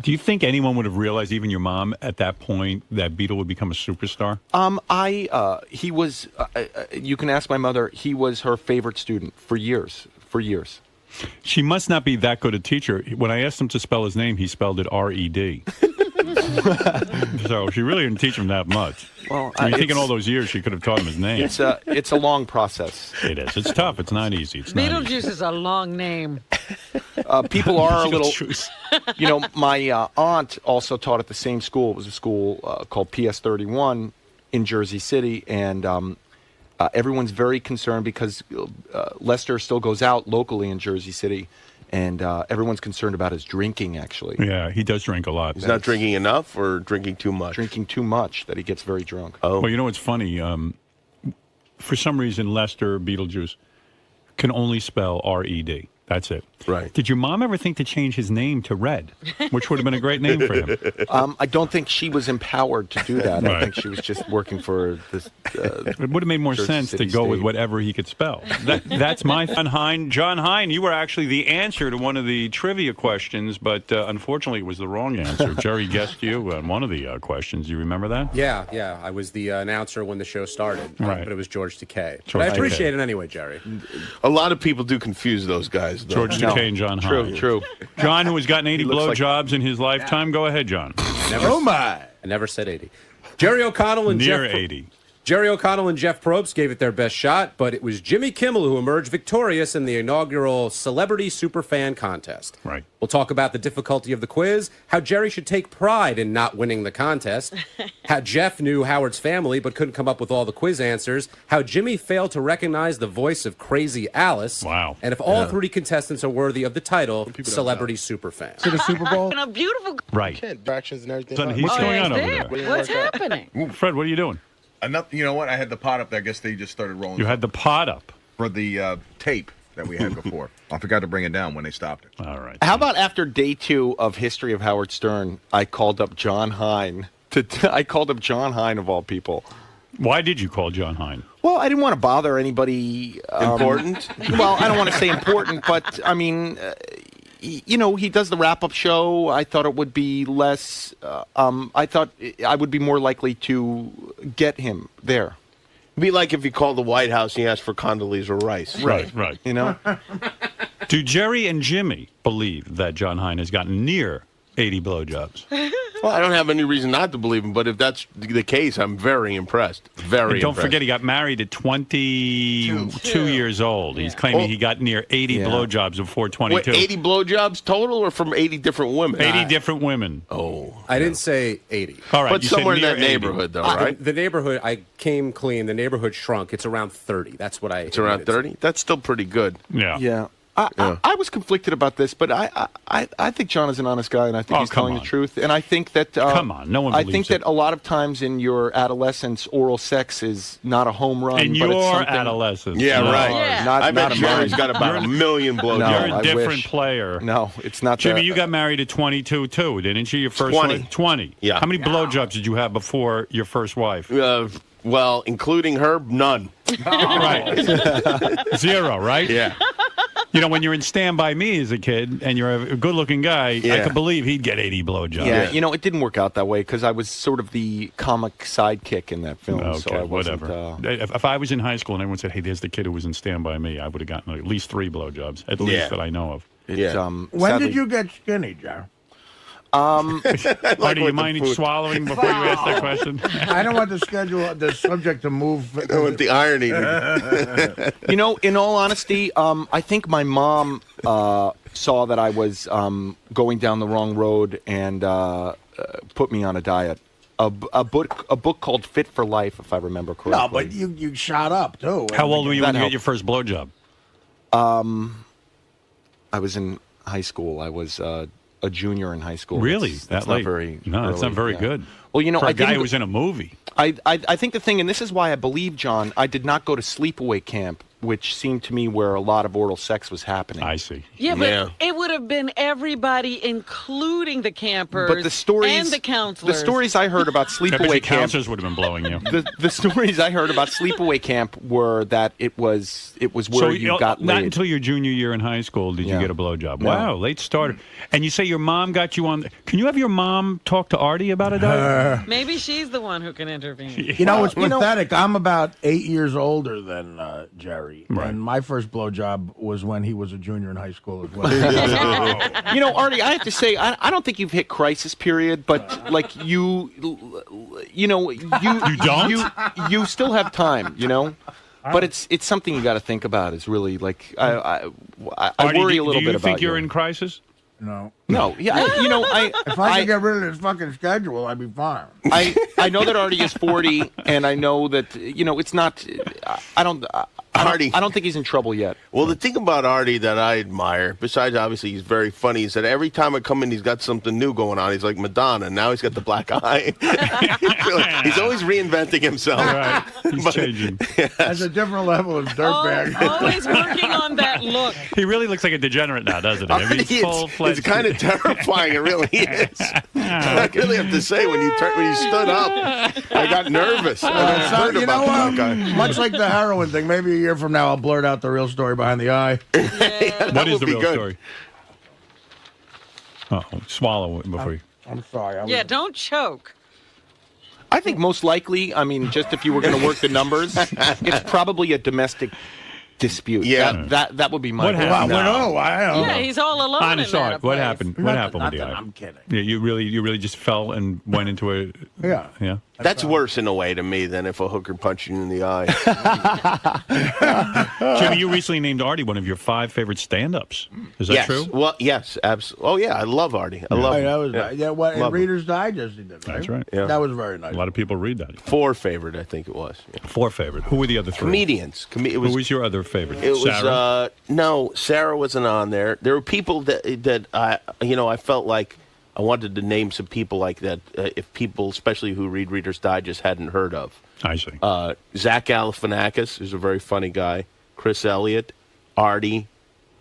Do you think anyone would have realized, even your mom, at that point, that Beetle would become a superstar? He was. You can ask my mother. He was her favorite student for years. She must not be that good a teacher. When I asked him to spell his name, he spelled it R-E-D. So she really didn't teach him that much. Well, I think in all those years she could have taught him his name. It's a long process. It is. It's tough. It's not easy. It's not easy. Beetlejuice is a long name. People are a little. You know, my aunt also taught at the same school. It was a school called PS 31 in Jersey City, and everyone's very concerned because Lester still goes out locally in Jersey City. And everyone's concerned about his drinking, actually. Yeah, he does drink a lot. He's not drinking enough or drinking too much? Drinking too much, that he gets very drunk. Oh. Well, you know what's funny? For some reason, Lester Beetlejuice can only spell R-E-D. That's it. Right. Did your mom ever think to change his name to Red, which would have been a great name for him? I don't think she was empowered to do that. Right. I think she was just working for this. It would have made more Jersey sense City to go with State. whatever he could spell. That's my John Hine. John Hine, you were actually the answer to one of the trivia questions, but unfortunately it was the wrong answer. Jerry guessed you on one of the questions. Do you remember that? Yeah. I was the announcer when the show started, Right. but it was George Takei. But George I appreciate Takei. it anyway, Jerry. A lot of people do confuse those guys, though. George Takei and John Hine. True. John, who has gotten 80 looks like- blowjobs in his lifetime. Go ahead, John. Oh my! I never said 80. Jerry O'Connell and Near Jeff 80. Jerry O'Connell and Jeff Probst gave it their best shot, but it was Jimmy Kimmel who emerged victorious in the inaugural Celebrity Superfan Contest. Right. We'll talk about the difficulty of the quiz, how Jerry should take pride in not winning the contest, how Jeff knew Howard's family but couldn't come up with all the quiz answers, how Jimmy failed to recognize the voice of Crazy Alice, Wow. and if all three contestants are worthy of the title Celebrity Superfan. To the Super Bowl? And a beautiful. Right. Directions and everything. Son, he's going on over there. there. What's happening? Fred, what are you doing? You know what? I had the pot up there. I guess they just started rolling. You had the pot up. For the tape that we had before. I forgot to bring it down when they stopped it. All right. How about after day 2 of History of Howard Stern, I called up John Hine. I called up John Hine, of all people. Why did you call John Hine? Well, I didn't want to bother anybody. Important? Well, I don't want to say important, but I mean, he does the wrap-up show. I thought it would be less. I thought I would be more likely to get him there. It'd be like if you called the White House and you asked for Condoleezza Rice. Right. You know? Do Jerry and Jimmy believe that John Hine has gotten near 80 blowjobs? Well, I don't have any reason not to believe him, but if that's the case, I'm very impressed. And don't forget, he got married at 22 years old. He's claiming he got near 80 blowjobs before 22. Wait, 80 blowjobs total, or from 80 different women? 80 different women. Oh. I didn't say 80. All right, but you somewhere said in that near 80. neighborhood, though, right? The neighborhood, I came clean. The neighborhood shrunk. It's around 30. That's what I. It's around 30? That's still pretty good. Yeah. Yeah. I was conflicted about this, but I think John is an honest guy, and I think he's telling the truth. And I think that come on, no one I believes think that a lot of times in your adolescence, oral sex is not a home run. In but your it's something, adolescence. Yeah, right. Not, I bet not Jerry's mine. got about a million blowjobs. No, You're a different player. No, it's not. Jimmy, you got married at 22 too, didn't you? Your first 20. wife? 20. Yeah. How many blowjobs did you have before your first wife? Well, including her, none. Right. 0, right? Yeah. You know, when you're in Stand By Me as a kid and you're a good-looking guy, I could believe he'd get 80 blowjobs. Yeah, you know, it didn't work out that way because I was sort of the comic sidekick in that film. Okay, so I wasn't, whatever. If I was in high school and everyone said, hey, there's the kid who was in Stand By Me, I would have gotten at least 3 blowjobs, at least that I know of. When did you get skinny, Joe? Do you mind swallowing before you ask that question? I don't want the subject to move. I want the irony. You know, in all honesty, I think my mom saw that I was going down the wrong road and put me on a diet. A book called Fit for Life, if I remember correctly. No, but you shot up too. How old were you when you got your first blowjob? I was in high school. I was a junior in high school. Really? That's not very. No, that's not very good. Well, you know, for a guy who who was in a movie. I think the thing, and this is why I believe, John, I did not go to sleepaway camp, which seemed to me where a lot of oral sex was happening. I see. Yeah, but it would have been everybody, including the campers but the stories, and the counselors. The stories I heard about sleepaway camp. Counselors would have been blowing you. The stories I heard about sleepaway camp were that it was where you got laid. Not until your junior year in high school did you get a blowjob. No. Wow, late starter. And you say your mom got you on. Can you have your mom talk to Artie about it? Maybe she's the one who can intervene. You know, it's pathetic. I'm about 8 years older than Jerry. Right. And my first blowjob was when he was a junior in high school as well. You know, Artie, I have to say, I don't think you've hit crisis period, but like you know, you don't? You still have time, you know. But it's something you got to think about. Is really like I Artie, worry a little bit about. Do you think you're in crisis? No. No, yeah, you know, if I could get rid of this fucking schedule, I'd be fine. I know that Artie is 40, and I know that it's not. I don't think he's in trouble yet. Well, the thing about Artie that I admire, besides obviously he's very funny, is that every time I come in, he's got something new going on. He's like Madonna. Now he's got the black eye. He's always reinventing himself. Right. He's changing. That's a different level of dirtbag. Always working on that look. He really looks like a degenerate now, doesn't he? I mean, he's full-fledged. It's kind of terrifying. It really is. I really have to say, when you stood up, I got nervous. Much like the heroin thing, maybe a year from now I'll blurt out the real story behind the eye. What is the real story? Swallow it before you. I'm sorry. Yeah, don't choke. I think most likely, I mean, just if you were going to work the numbers, it's probably a domestic dispute. Yeah. That would be my What happened? I don't know. Yeah, he's all alone Honest, in that what place. happened? What happened with the eye? I'm kidding. Yeah, you really just fell and went into a. Yeah. Yeah. That's worse in a way to me than if a hooker punched you in the eye. Jimmy, you recently named Artie one of your 5 favorite stand-ups. Is that yes. true? Well, yes, absolutely. Oh, yeah, I love Artie. I love him. That was what Love him. Reader's Digest he did, right? That's right. Yeah. That was very nice. A lot of people read that. 4 favorite, I think it was. Yeah. 4 favorite. Who were the other 3? Comedians. Who was your other favorite? It was Sarah? no, Sarah wasn't on there. There were people that I felt like I wanted to name some people like that. If people, especially who read Reader's Digest, hadn't heard of. I see. Zach Galifianakis, who's a very funny guy. Chris Elliott, Artie,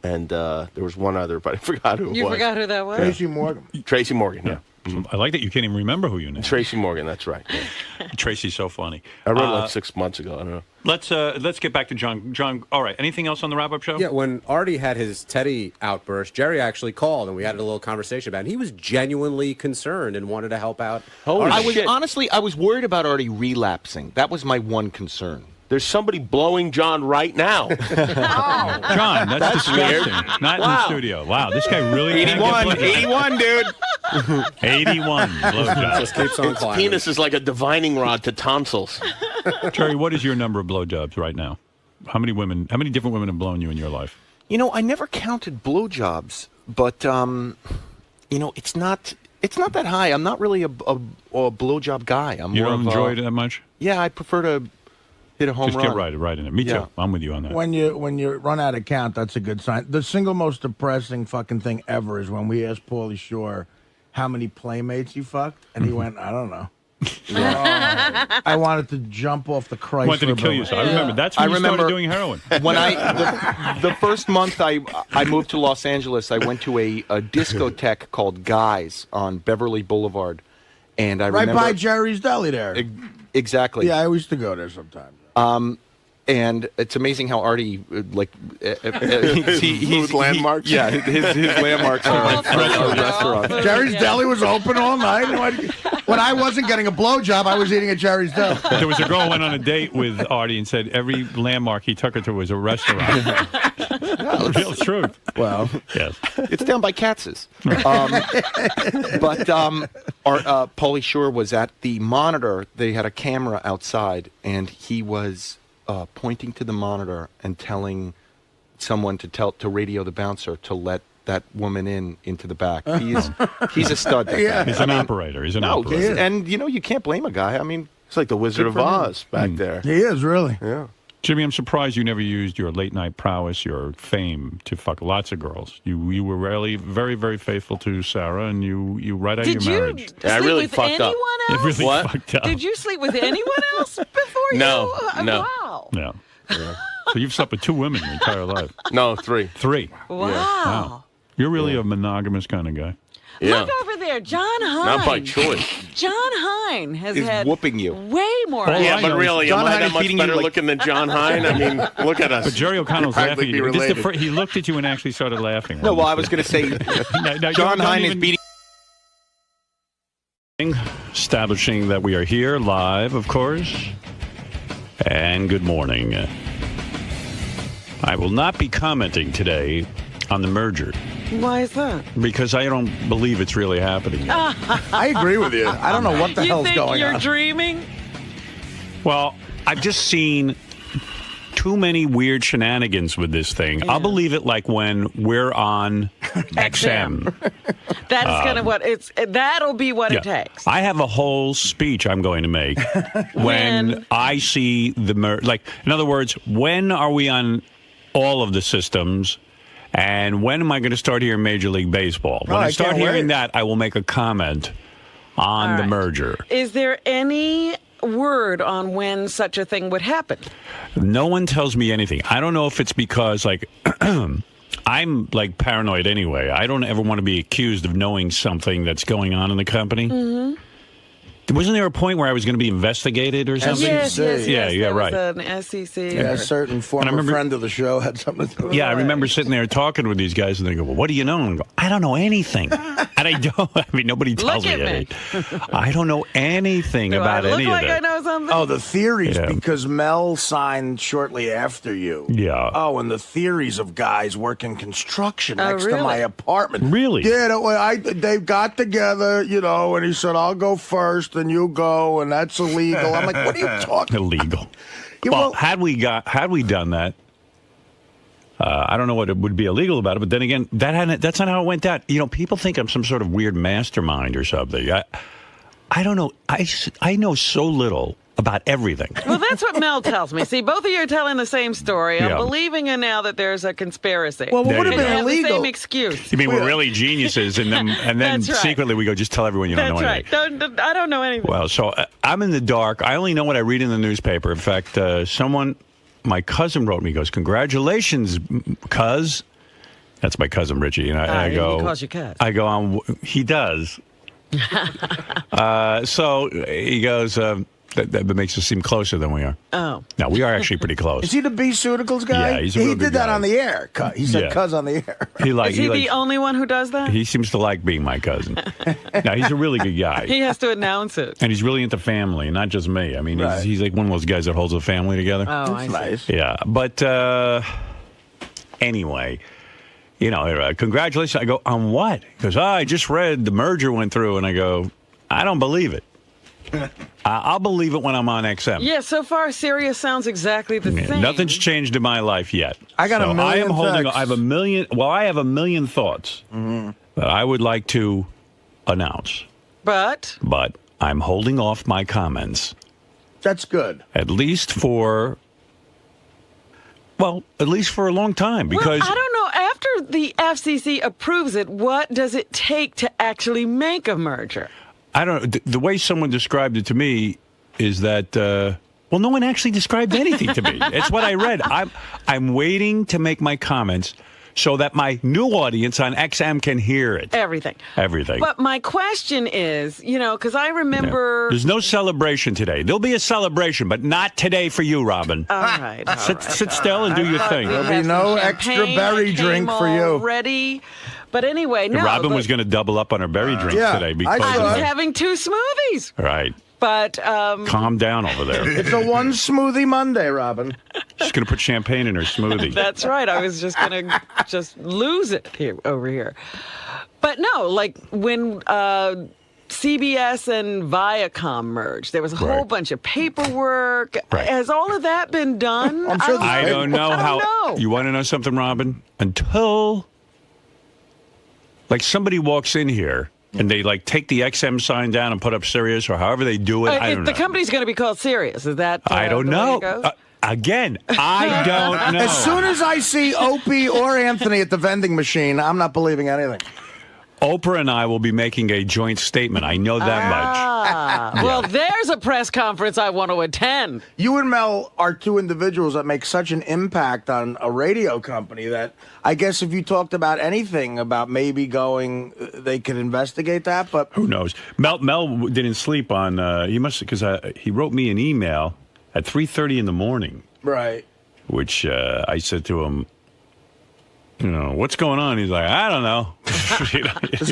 and there was one other, but I forgot who it was. You forgot who that was? Tracy Morgan. Tracy Morgan. Yeah. I like that you can't even remember who you named. Tracy Morgan. That's right. Yeah. Tracy's so funny. I wrote like 6 months ago. I don't know. Let's get back to John. John, all right. Anything else on the wrap-up show? Yeah, when Artie had his Teddy outburst, Jerry actually called and we had a little conversation about it. He was genuinely concerned and wanted to help out. I was worried about Artie relapsing. That was my one concern. There's somebody blowing John right now. John, that's weird. disgusting. Not in the studio. Wow, this guy really 81, 81, dude. 81 blowjobs. Just keeps on Its climbing. penis is like a divining rod to tonsils. Jerry, what is your number of blowjobs right now? How many different women have blown you in your life? You know, I never counted blowjobs, but you know, it's not that high. I'm not really a blowjob guy. I'm You more don't of enjoy it that much? Yeah, I prefer to hit a home Just run. get right in it. Me too. I'm with you on that. When you run out of count, that's a good sign. The single most depressing fucking thing ever is when we asked Pauly Shore how many playmates you fucked, and he went, I don't know. I wanted to jump off the Chrysler. Wanted to kill you. So I remember. That's when you started doing heroin. When the first month I moved to Los Angeles, I went to a discotheque called Guys on Beverly Boulevard, and I right remember by Jerry's Deli there. Exactly. Yeah, I used to go there sometimes. And it's amazing how Artie he's landmarks. Yeah, his landmarks are restaurants. Jerry's Deli was open all night. When I wasn't getting a blowjob, I was eating at Jerry's Deli. There was a girl who went on a date with Artie and said every landmark he took her to was a restaurant. Real truth. Well, yes, it's down by Katz's. Pauly Shore was at the monitor. They had a camera outside, and he was pointing to the monitor and telling someone to radio the bouncer to let that woman into the back. He's a stud. That guy. He's an operator. He's an operator. And you know, you can't blame a guy. I mean, it's like the Wizard of Oz back there. He is really. Yeah. Jimmy, I'm surprised you never used your late night prowess, your fame, to fuck lots of girls. You were really very, very faithful to Sarah, and you right out of your marriage. I really fucked up. It really fucked up. Did you sleep with anyone else before you? No. Wow. Yeah. So you've slept with 2 women your entire life. No, 3. 3. Wow. You're really a monogamous kind of guy. Yeah. Look over there, John Hine. Not by choice. John Hine has Is had whooping you. way more. Yeah, but really, John am I Hine that is much beating you better like- looking than John Hine? I mean, look at us. But Jerry O'Connell's Practically laughing. be This is related. he looked at you and actually started laughing. No, well, I was going to say John Hine is beating. Establishing that we are here live, of course. And good morning. I will not be commenting today on the merger Why is that? because I don't believe it's really happening. I agree with you. I don't know what the hell's going You're on. dreaming? Well, I've just seen too many weird shenanigans with this thing. I'll believe it like when we're on XM. That is kind of what that'll be what it takes. I have a whole speech I'm going to make when I see the like. In other words, when are we on all of the systems? And when am I going to start hearing Major League Baseball? When I start hearing that, I will make a comment on the merger. Is there any word on when such a thing would happen? No one tells me anything. I don't know if it's because, like, I'm, like, paranoid anyway. I don't ever want to be accused of knowing something that's going on in the company. Mm-hmm. Wasn't there a point where I was going to be investigated or something? Yes, yeah, right. There was an SEC. Yeah, a certain former friend of the show had something to do with it. Yeah, I remember sitting there talking with these guys, and they go, well, what do you know? And I go, I don't know anything. And I don't. I mean, nobody tells me anything. I don't know anything about any of that. I know something? Oh, the theories, because Mel signed shortly after you. Yeah. Oh, and the theories of guys working construction next to really? my apartment. Really? Yeah, they got together, you know, and he said, I'll go first, and you go, and that's illegal. I'm like, what are you talking about? Illegal. Well, had we done that, I don't know what it would be illegal about it, but then again, that's not how it went down. You know, people think I'm some sort of weird mastermind or something. I don't know. I know so little about everything. Well, that's what Mel tells me. See, both of you are telling the same story. I'm believing in now that there's a conspiracy. Well, what would have been illegal? The same excuse. You mean we're really geniuses, and then secretly we go, just tell everyone you don't know anything. That's right. I don't know anything. Well, so I'm in the dark. I only know what I read in the newspaper. In fact, my cousin wrote me, goes, congratulations, cuz. That's my cousin Richie. And I go, he calls you cuz. I go, he does. So he goes, That makes us seem closer than we are. Oh. No, we are actually pretty close. Is he the B-Ceuticals guy? Yeah, he's a real He good did that guy. on the air. He said cuz on the air. Is he the only one who does that? He seems to like being my cousin. No, he's a really good guy. He has to announce it. And he's really into family, not just me. I mean, he's like one of those guys that holds a family together. Oh, I see. Nice. Yeah, but anyway, you know, congratulations. I go, on what? He goes, I just read the merger went through. And I go, I don't believe it. I'll believe it when I'm on XM. Yeah, so far Sirius sounds exactly the same. Nothing's changed in my life yet. I got a million I am holding. texts. I have a million. Well, I have a million thoughts that I would like to announce. But I'm holding off my comments. That's good. At least for a long time, because I don't know. After the FCC approves it, what does it take to actually make a merger? I don't. The way someone described it to me is that. Well, no one actually described anything to me. It's what I read. I'm waiting to make my comments so that my new audience on XM can hear it. Everything. But my question is, because I remember... There's no celebration today. There'll be a celebration, but not today for you, Robin. All right. Sit still and do your thing. There'll be no extra berry drink for you. Ready. But anyway, no. Robin was going to double up on her berry drinks today. Because I was having 2 smoothies. Right. But calm down over there. It's a one smoothie Monday, Robin. She's going to put champagne in her smoothie. That's right. I was just going to lose it over here. But no, like when CBS and Viacom merged, there was a whole bunch of paperwork. Right. Has all of that been done? I'm sure I don't know how. know. You want to know something, Robin? Until somebody walks in here and they take the XM sign down and put up Sirius or however they do it. I don't know. The company's going to be called Sirius. Is that? I don't know. Again, I don't know. As soon as I see Opie or Anthony at the vending machine, I'm not believing anything. Oprah and I will be making a joint statement. I know that much. Well, there's a press conference I want to attend. You and Mel are 2 individuals that make such an impact on a radio company that I guess if you talked about anything about maybe going, they could investigate that. But who knows? Mel didn't sleep on. He must because he wrote me an email at 3:30 in the morning. Right. Which I said to him, what's going on? He's like, I don't know.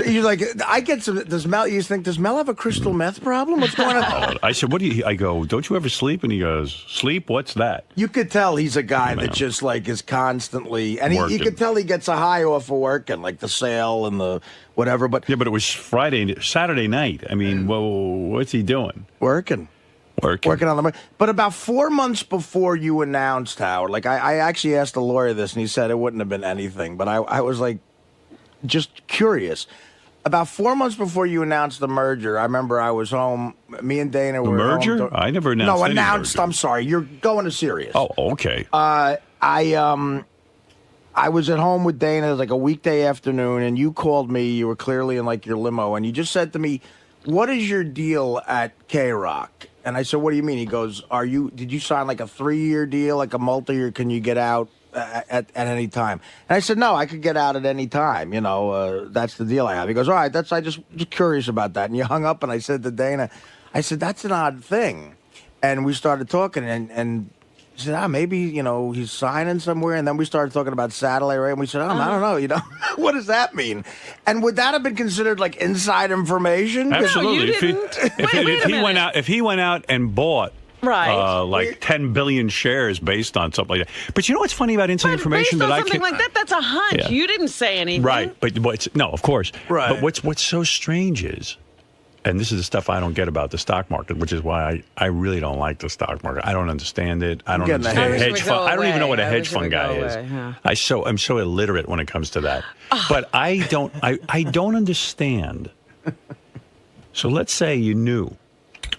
You're like, I get some. Does Mel have a crystal meth problem? What's going on? I said, I go, don't you ever sleep? And he goes, sleep? What's that? You could tell he's a guy that just is constantly, and you could tell he gets a high off of working, like the sale and the whatever. But yeah, but it was Saturday night. I mean, what's he doing? Working on the. But about 4 months before you announced, Howard, I actually asked the lawyer this, and he said it wouldn't have been anything. But I was just curious. About 4 months before you announced the merger, I remember I was home. Me and Dana were merger? home. I never announced. No, any announced. merger. I'm sorry. You're going to Sirius. Oh, okay. I was at home with Dana. It was like a weekday afternoon, and you called me. You were clearly in your limo, and you just said to me, "What is your deal at K-Rock?" And I said, "What do you mean?" He goes, did you sign a 3-year deal, a multi-year? Can you get out at any time? And I said, no, I could get out at any time. That's the deal I have. He goes, all right, I just curious about that. And you hung up, and I said to Dana, that's an odd thing. And we started talking, and he said, maybe, he's signing somewhere. And then we started talking about satellite, right? And we said, I don't know, what does that mean? And would that have been considered inside information? Absolutely. No, you didn't. If he went out and bought 10 billion shares based on something like that. But you know what's funny about inside information based on that I something can't. like that, that's a hunch. Yeah. You didn't say anything. Right. But of course. Right. But what's so strange is, and this is the stuff I don't get about the stock market, which is why I really don't like the stock market. I don't understand it. I don't understand hedge fund. I don't even know what a hedge fund guy is. I'm so illiterate when it comes to that. But I don't understand. So let's say you knew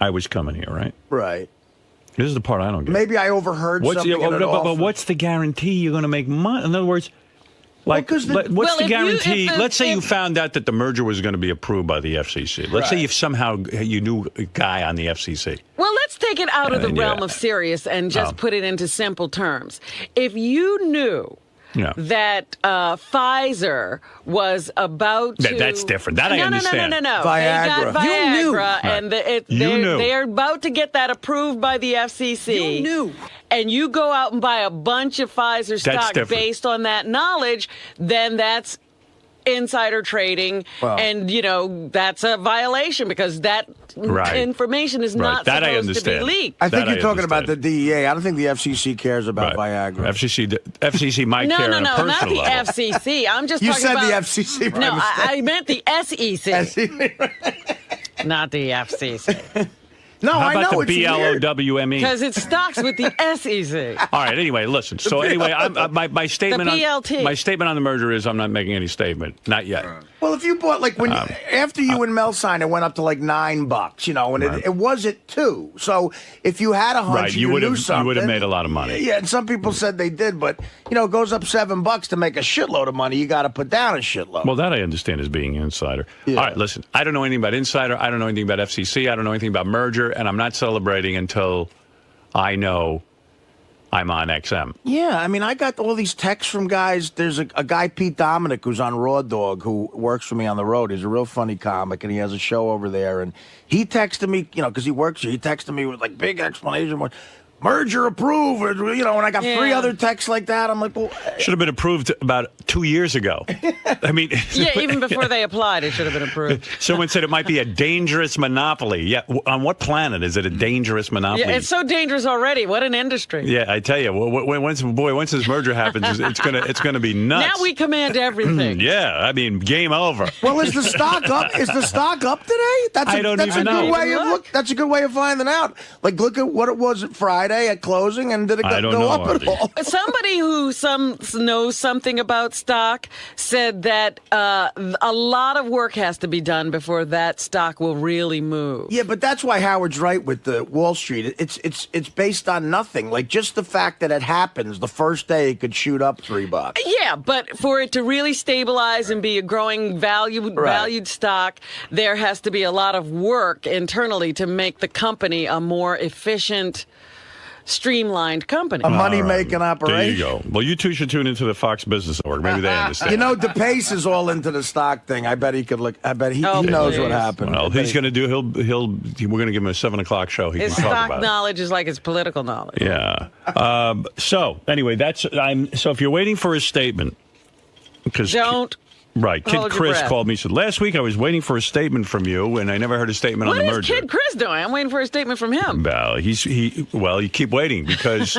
I was coming here, right? Right. This is the part I don't get. Maybe I overheard something. But what's the guarantee you're going to make money? In other words, what's the guarantee? Let's say you found out that the merger was going to be approved by the FCC. Let's say you knew a guy on the FCC. Well, let's take it out of the realm of Sirius and just put it into simple terms. If you knew that Pfizer was about to... That's different. That I understand. No. Viagra. They got Viagra, and they're about to get that approved by the FCC. You knew. And you go out and buy a bunch of Pfizer stock different. based on that knowledge, then that's insider trading, and that's a violation because that information is not supposed to be leaked. I think you're talking about the DEA. I don't think the FCC cares about Viagra. FCC might care on a personal not the level. FCC. I'm just You talking said about the FCC. By No, mistake. I meant the SEC, not the FCC. No, How I about know the it's weird. BLOWME? Because it stocks with the SEC. All right. Anyway, listen. So anyway, my statement The PLT. my statement on the merger is I'm not making any statement. Not yet. Well, if you bought when after you and Mel signed, it went up to like $9, and it was at $2. So if you had a hunch, you knew would have something. made a lot of money. Yeah, and some people said they did, but it goes up $7 to make a shitload of money. You got to put down a shitload. Well, that I understand as being an insider. Yeah. All right, listen. I don't know anything about insider. I don't know anything about FCC. I don't know anything about merger, and I'm not celebrating until I know I'm on XM. Yeah, I mean, I got all these texts from guys. There's a guy, Pete Dominic, who's on Raw Dog, who works for me on the road. He's a real funny comic, and he has a show over there. And he texted me, because he works here. He texted me with big explanation. Merger approved, and I got 3 other texts like that. I'm like, well, should have been approved about 2 years ago. I mean, even before they applied, it should have been approved. Someone said it might be a dangerous monopoly. Yeah, on what planet is it a dangerous monopoly? Yeah, it's so dangerous already. What an industry! Yeah, I tell you, once this merger happens, it's gonna be nuts. Now we command everything. Yeah, I mean, game over. Well, is the stock up? Is the stock up today? I don't even know. That's a good way of finding out. Look at what it was at Friday at closing, and did it go up at all? Somebody who knows something about stock said that a lot of work has to be done before that stock will really move. Yeah, but that's why Howard's right with the Wall Street. It's based on nothing. Just the fact that it happens the first day, it could shoot up $3. Yeah, but for it to really stabilize and be a growing valued stock, there has to be a lot of work internally to make the company a more efficient, streamlined company. A money-making operation. There you go. Well, you two should tune into the Fox Business Network. Maybe they understand. DePace is all into the stock thing. I bet he could look. I bet he knows what happened. Well, he's going to do. We're going to give him a 7:00 show. He His can talk stock about knowledge is like his political knowledge. Yeah. So anyway, so if you're waiting for a statement, because don't. Right. Kid Chris called me. Said, last week I was waiting for a statement from you, and I never heard a statement on the merger. What is Kid Chris doing? I'm waiting for a statement from him. Well, you keep waiting because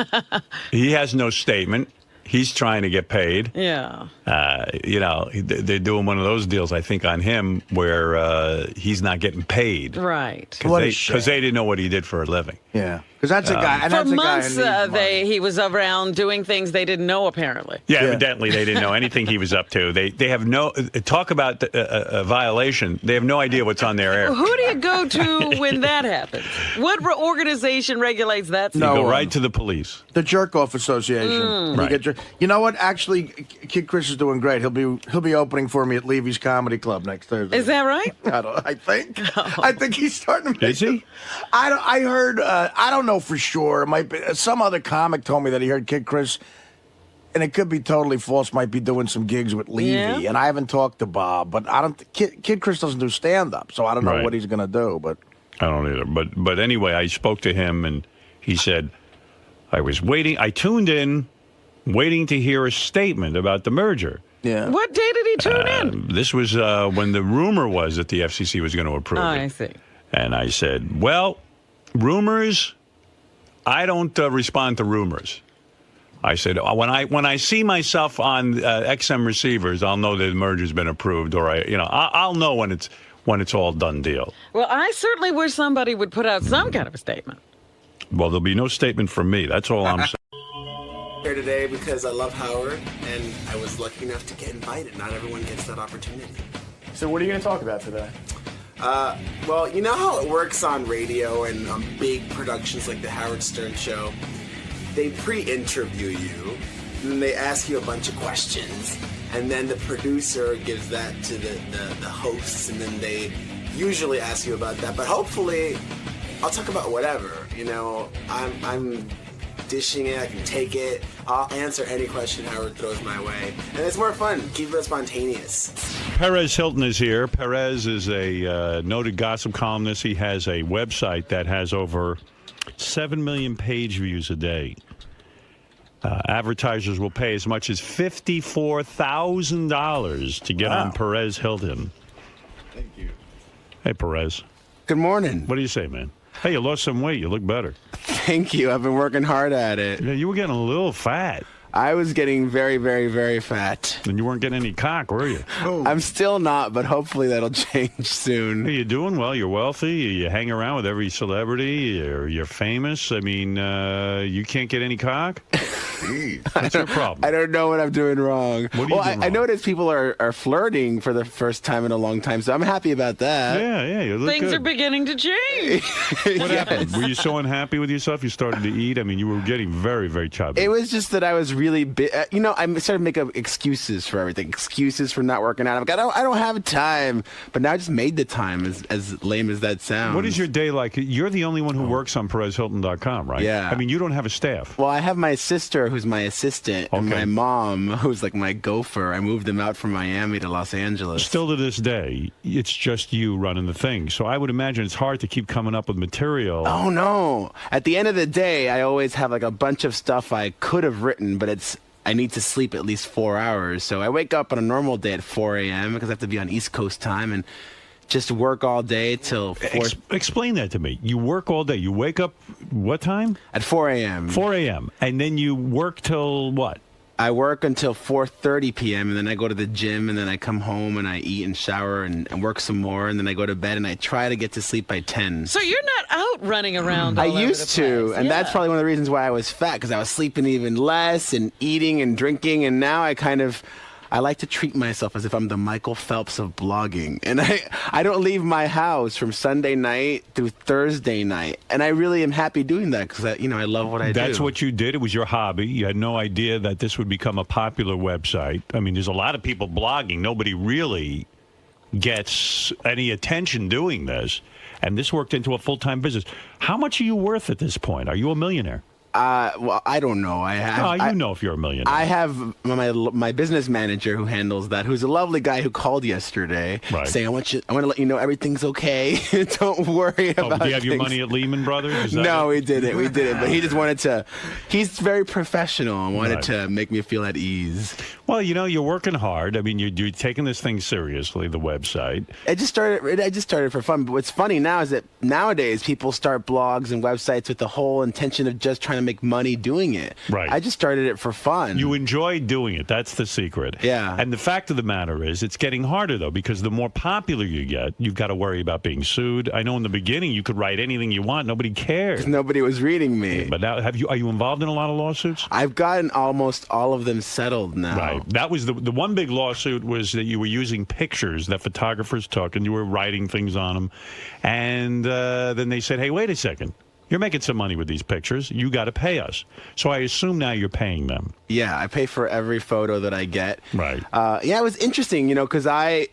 he has no statement. He's trying to get paid. Yeah. They're doing one of those deals, I think, on him where he's not getting paid. Right. Because they didn't know what he did for a living. Yeah. Because that's a guy. And for that's months, a guy he was around doing things they didn't know, apparently. Yeah, evidently they didn't know anything he was up to. They have no talk about a violation. They have no idea what's on their air. Who do you go to when that happens? What organization regulates that? You go right to the police. The Jerk-Off Association. Right. You know what? Actually, Kid Chris is doing great. He'll be opening for me at Levy's Comedy Club next Thursday. Is that right? I think. I think he's starting to. Is he? I heard. I don't know for sure. It might be some other comic told me that he heard Kid Chris, and it could be totally false. Might be doing some gigs with Levy, and I haven't talked to Bob, but I don't. Kid Chris doesn't do stand up, so I don't know what he's going to do. But I don't either. But anyway, I spoke to him, and he said, I was waiting. I tuned in, waiting to hear a statement about the merger. Yeah. What day did he tune in? This was when the rumor was that the FCC was going to approve it. I see. And I said, well, rumors, I don't respond to rumors. I said, when I see myself on XM receivers, I'll know that the merger's been approved, or I'll know when it's all done deal. Well, I certainly wish somebody would put out some kind of a statement. Well, there'll be no statement from me. That's all I'm saying. Here today because I love Howard, and I was lucky enough to get invited. Not everyone gets that opportunity. So what are you going to talk about today? Well, you know how it works on radio and on big productions like the Howard Stern Show? They pre-interview you, and then they ask you a bunch of questions, and then the producer gives that to the hosts, and then they usually ask you about that. But hopefully, I'll talk about whatever. I'm dishing it. I can take it. I'll answer any question Howard throws my way, and it's more fun. Keep it spontaneous. Perez Hilton is here. Perez is a noted gossip columnist. He has a website that has over 7 million page views a day. Advertisers will pay as much as $54,000 to get on Perez Hilton. Thank you. Hey, Perez. Good morning. What do you say, man? Hey, you lost some weight. You look better. Thank you. I've been working hard at it. Yeah, you were getting a little fat. I was getting very, very, very fat. And you weren't getting any cock, were you? I'm still not, but hopefully that'll change soon. Hey, you're doing well. You're wealthy. You hang around with every celebrity. You're famous. I mean, you can't get any cock? What's your problem? I don't know what I'm doing wrong. What are you doing I wrong? noticed people are flirting for the first time in a long time, so I'm happy about that. Yeah, you look Things good. are beginning to change. What happened? Were you so unhappy with yourself you started to eat? I mean, you were getting very, very chubby. It was just that I was really I started making excuses for everything. Excuses for not working out. I'm like, I don't have time. But now I just made the time, as lame as that sounds. What is your day like? You're the only one who works on PerezHilton.com, right? Yeah. I mean, you don't have a staff. Well, I have my sister who's my assistant, and my mom who's like my gopher. I moved them out from Miami to Los Angeles. Still to this day, it's just you running the thing. So I would imagine it's hard to keep coming up with material. Oh, no. At the end of the day, I always have like a bunch of stuff I could have written, but I need to sleep at least 4 hours. So I wake up on a normal day at 4 a.m. because I have to be on East Coast time and just work all day till 4. Explain that to me. You work all day. You wake up what time? At 4 a.m. 4 a.m. And then you work till what? I work until 4:30 p.m. and then I go to the gym and then I come home and I eat and shower and work some more and then I go to bed and I try to get to sleep by 10. So you're not out running around all I over used the to, place. and Yeah. that's probably one of the reasons why I was fat, because I was sleeping even less and eating and drinking, and now I like to treat myself as if I'm the Michael Phelps of blogging. And I don't leave my house from Sunday night through Thursday night. And I really am happy doing that because, I love what I do. That's what you did. It was your hobby. You had no idea that this would become a popular website. I mean, there's a lot of people blogging. Nobody really gets any attention doing this. And this worked into a full-time business. How much are you worth at this point? Are you a millionaire? Well, I don't know. You know if you're a millionaire. I have my business manager who handles that, who's a lovely guy who called yesterday saying, I want to let you know everything's okay. Don't worry about do you have your things." money at Lehman Brothers? Is that No, it? we didn't. But he just wanted to, he's very professional and wanted to make me feel at ease. Well, you're working hard. I mean, you're taking this thing seriously, the website. I just started for fun. But what's funny now is that nowadays people start blogs and websites with the whole intention of just trying to make money doing it. Right. I just started it for fun. You enjoy doing it. That's the secret. Yeah. And the fact of the matter is, it's getting harder, though, because the more popular you get, you've got to worry about being sued. I know in the beginning you could write anything you want. Nobody cared. Nobody was reading me. But now, are you involved in a lot of lawsuits? I've gotten almost all of them settled now. Right. That was the one big lawsuit was that you were using pictures that photographers took and you were writing things on them. And then they said, hey, wait a second. You're making some money with these pictures. You got to pay us. So I assume now you're paying them. Yeah, I pay for every photo that I get. Right. Yeah, it was interesting, because I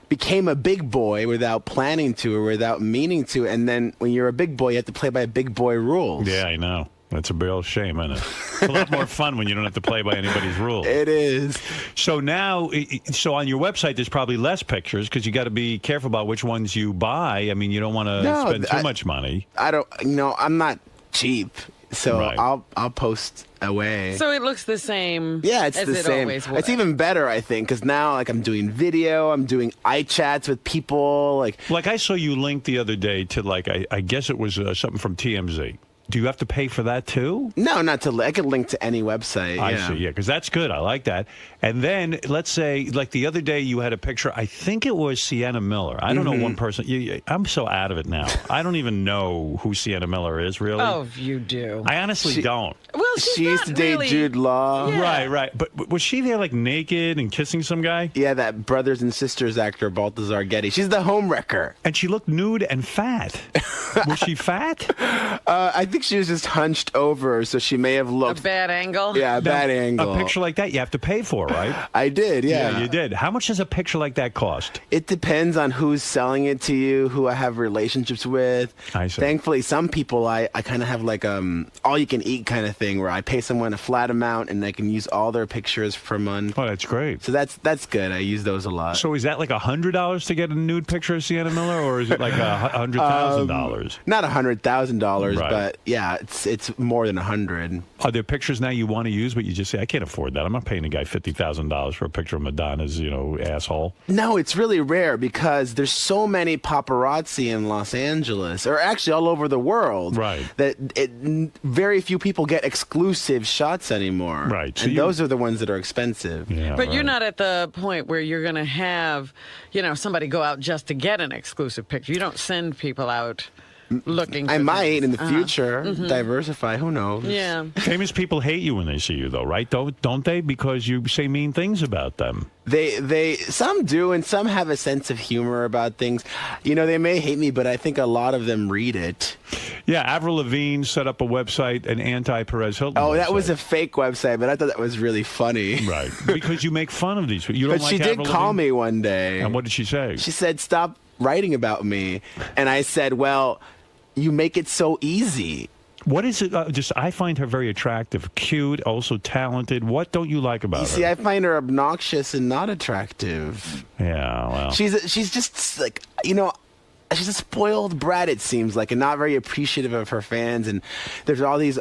became a big boy without planning to or without meaning to. And then when you're a big boy, you have to play by big boy rules. Yeah, I know. That's a real shame, isn't it? It's a lot more fun when you don't have to play by anybody's rules. It is. So now, on your website, there's probably less pictures because you got to be careful about which ones you buy. I mean, you don't want to spend too much money. I'm not cheap, so Right. I'll post away. So it looks the same. Yeah, it's as the it same. always would. It's even better, I think, because now I'm doing video, I'm doing iChats with people. Like I saw you link the other day to I guess it was something from TMZ. Do you have to pay for that too? No, not to. I can link to any website. I see, yeah, because that's good. I like that. And then let's say, like the other day, you had a picture. I think it was Sienna Miller. I don't know one person. I'm so out of it now. I don't even know who Sienna Miller is, really. Oh, you do. I honestly don't. Well, she used to date Jude Law. Yeah. Right. But was she there like naked and kissing some guy? Yeah, that Brothers and Sisters actor, Balthazar Getty. She's the homewrecker. And she looked nude and fat. Was she fat? I think she was just hunched over, so she may have looked a bad angle. Yeah, a bad angle. A picture like that you have to pay for, right? I did, yeah. Yeah, you did. How much does a picture like that cost? It depends on who's selling it to you, who I have relationships with. I see. Thankfully, some people I kind of have like all you can eat kind of thing where I pay someone a flat amount and they can use all their pictures per month. Oh, that's great. So that's good. I use those a lot. So is that like $100 to get a nude picture of Sienna Miller, or is it like $100,000? Not $100,000, Right. but yeah, it's more than 100. Are there pictures now you want to use, but you just say, I can't afford that. I'm not paying a guy $50,000 for a picture of Madonna's, asshole. No, it's really rare because there's so many paparazzi in Los Angeles, or actually all over the world, right? That very few people get exclusive shots anymore, right? So and those are the ones that are expensive. Yeah, But you're not at the point where you're going to have, somebody go out just to get an exclusive picture. You don't send people out looking. I for might things. in the future Mhm. diversify. Who knows? Yeah. Famous people hate you when they see you, though, right? Don't they? Because you say mean things about them. They some do, and some have a sense of humor about things. They may hate me, but I think a lot of them read it. Yeah, Avril Lavigne set up a website, an anti-Perez Hilton. Oh, that website. was a fake website, but I thought that was really funny. Right, because you make fun of these people. You don't But like she did Avril call Lavigne? me one day. And what did she say? She said, "Stop writing about me," and I said, "Well, you make it so easy." What is it? I find her very attractive, cute, also talented. What don't you like about You her? see, I find her obnoxious and not attractive. Yeah, well, She's just like, she's a spoiled brat, it seems like, and not very appreciative of her fans. And there's all these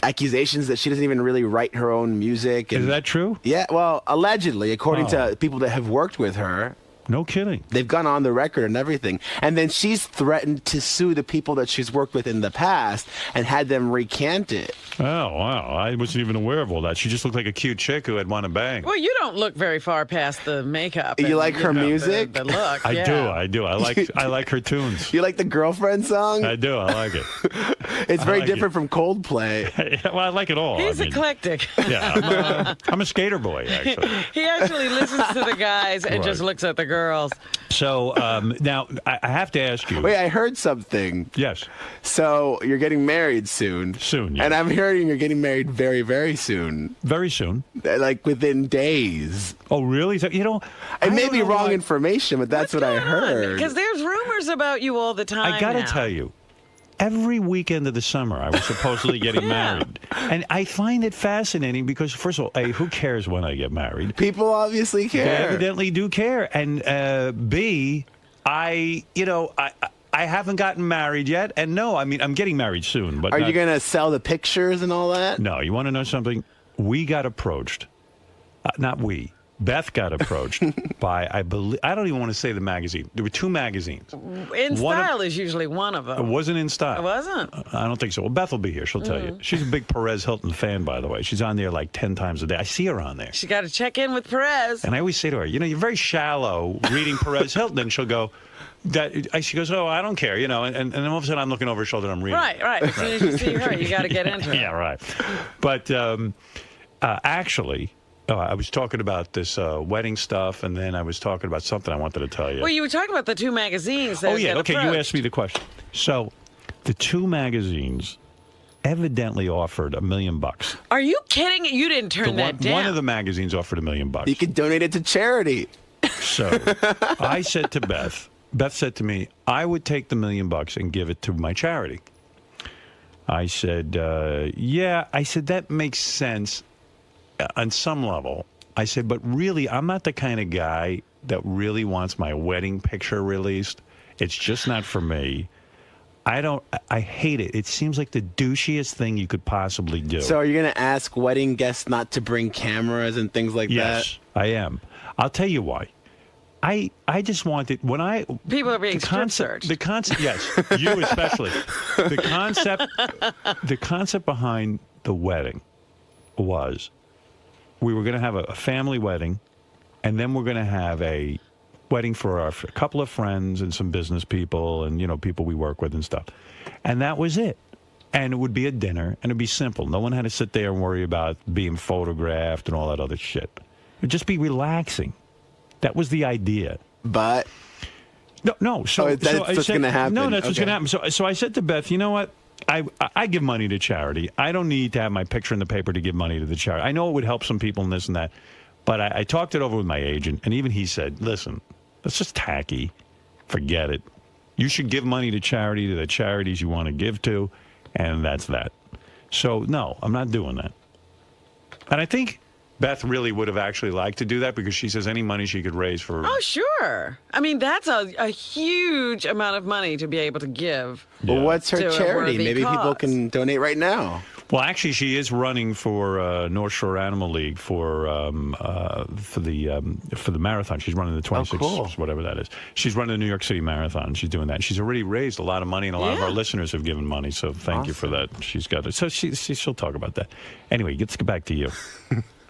accusations that she doesn't even really write her own music. And, is that true? Yeah, well, allegedly, according Oh. to people that have worked with her. No kidding. They've gone on the record and everything. And then she's threatened to sue the people that she's worked with in the past and had them recant it. Oh, wow. I wasn't even aware of all that. She just looked like a cute chick who had won a bang. Well, you don't look very far past the makeup. You and, like her music? The look. I yeah. do. I like her tunes. You like the Girlfriend song? I do. I like it. It's I very like different from Coldplay. Well, I like it all. He's I mean, eclectic. Yeah, I'm a skater boy, actually. He actually listens to the guys and just Right. looks at the girls. So now I have to ask you. Wait, I heard something. Yes. So you're getting married soon. Soon, yes. And I'm hearing you're getting married very, very soon. Very soon. Like within days. Oh, really? So, it may be wrong information, but that's what I heard. Because there's rumors about you all the time. I got to now. tell you, every weekend of the summer, I was supposedly getting married. And I find it fascinating because, first of all, A, who cares when I get married? People obviously They care. evidently do care. And B, I haven't gotten married yet. And no, I mean, I'm getting married soon. But Are not- you going to sell the pictures and all that? No, you want to know something? We got approached. Not we. Beth got approached by, I don't even want to say the magazine. There were two magazines. In One of- Style is usually one of It them. wasn't In Style. It wasn't. I don't think so. Well, Beth will be here. She'll tell you. She's a big Perez Hilton fan, by the way. She's on there like 10 times a day. I see her on there. She got to check in with Perez. And I always say to her, you're very shallow reading Perez Hilton. And she'll go, she goes, oh, I don't care, and then all of a sudden I'm looking over her shoulder and I'm reading. Right. As soon as you see her, you got to get into it. Yeah, right. But actually, I was talking about this wedding stuff, and then I was talking about something I wanted to tell you. Well, you were talking about the two magazines. That Oh, yeah. get Okay, you approached. asked me the question. So the two magazines evidently offered $1 million. Are you kidding? You didn't turn that down. One of the magazines offered $1 million. You could donate it to charity. So I said to Beth said to me, I would take the $1 million and give it to my charity. I said, yeah. I said, that makes sense on some level. I said, but really, I'm not the kind of guy that really wants my wedding picture released. It's just not for me. I hate it. It seems like the douchiest thing you could possibly do. So are you going to ask wedding guests not to bring cameras and things like that? Yes, I am. I'll tell you why. I just wanted People are being strip searched. The concept, yes, you especially. The concept behind the wedding was we were going to have a family wedding, and then we're going to have a wedding for a couple of friends and some business people and people we work with and stuff, and that was it. And it would be a dinner, and it'd be simple. No one had to sit there and worry about being photographed and all that other shit. It'd just be relaxing. That was the idea. But no. So that's what's going to happen. No, that's what's Okay. going to happen. So I said to Beth, you know what? I give money to charity. I don't need to have my picture in the paper to give money to the charity. I know it would help some people and this and that, but I talked it over with my agent, and even he said, listen, that's just tacky. Forget it. You should give money to charity, to the charities you want to give to, and that's that. So, no, I'm not doing that. And I think Beth really would have actually liked to do that because she says any money she could raise for... Oh, sure. I mean, that's a huge amount of money to be able to give. Well, what's her to a charity? worthy Maybe people cause. can donate right now. Well, actually, she is running for North Shore Animal League for the marathon. She's running the 26, whatever that is. She's running the New York City Marathon. She's doing that. She's already raised a lot of money, and a lot of our listeners have given money. So thank you for that. She's got it. So she'll talk about that. Anyway, let's get back to you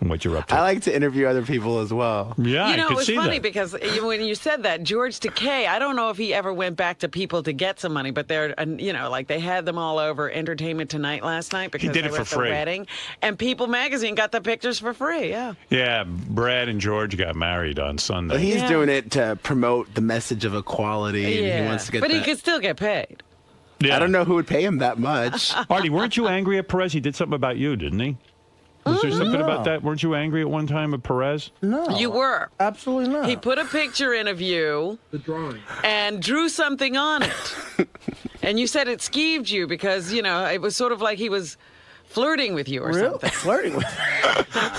and what you're up to. I like to interview other people as well. Yeah, You know, I could it was see funny that. because when you said that, George Takei, I don't know if he ever went back to people to get some money, but they're, you know, like they had them all over Entertainment Tonight last night because did they it were for at the free. wedding. And People Magazine got the pictures for free, yeah. Yeah, Brad and George got married on Sunday. Well, he's doing it to promote the message of equality, and he wants to get but that. he could still get paid. Yeah. I don't know who would pay him that much. Artie, weren't you angry at Perez? He did something about you, didn't he? Was there something about that? Weren't you angry at one time at Perez? No. You were. Absolutely not. He put a picture in of you. The drawing. And drew something on it. And you said it skeeved you because, you know, it was sort of like he was flirting with you or something. Flirting with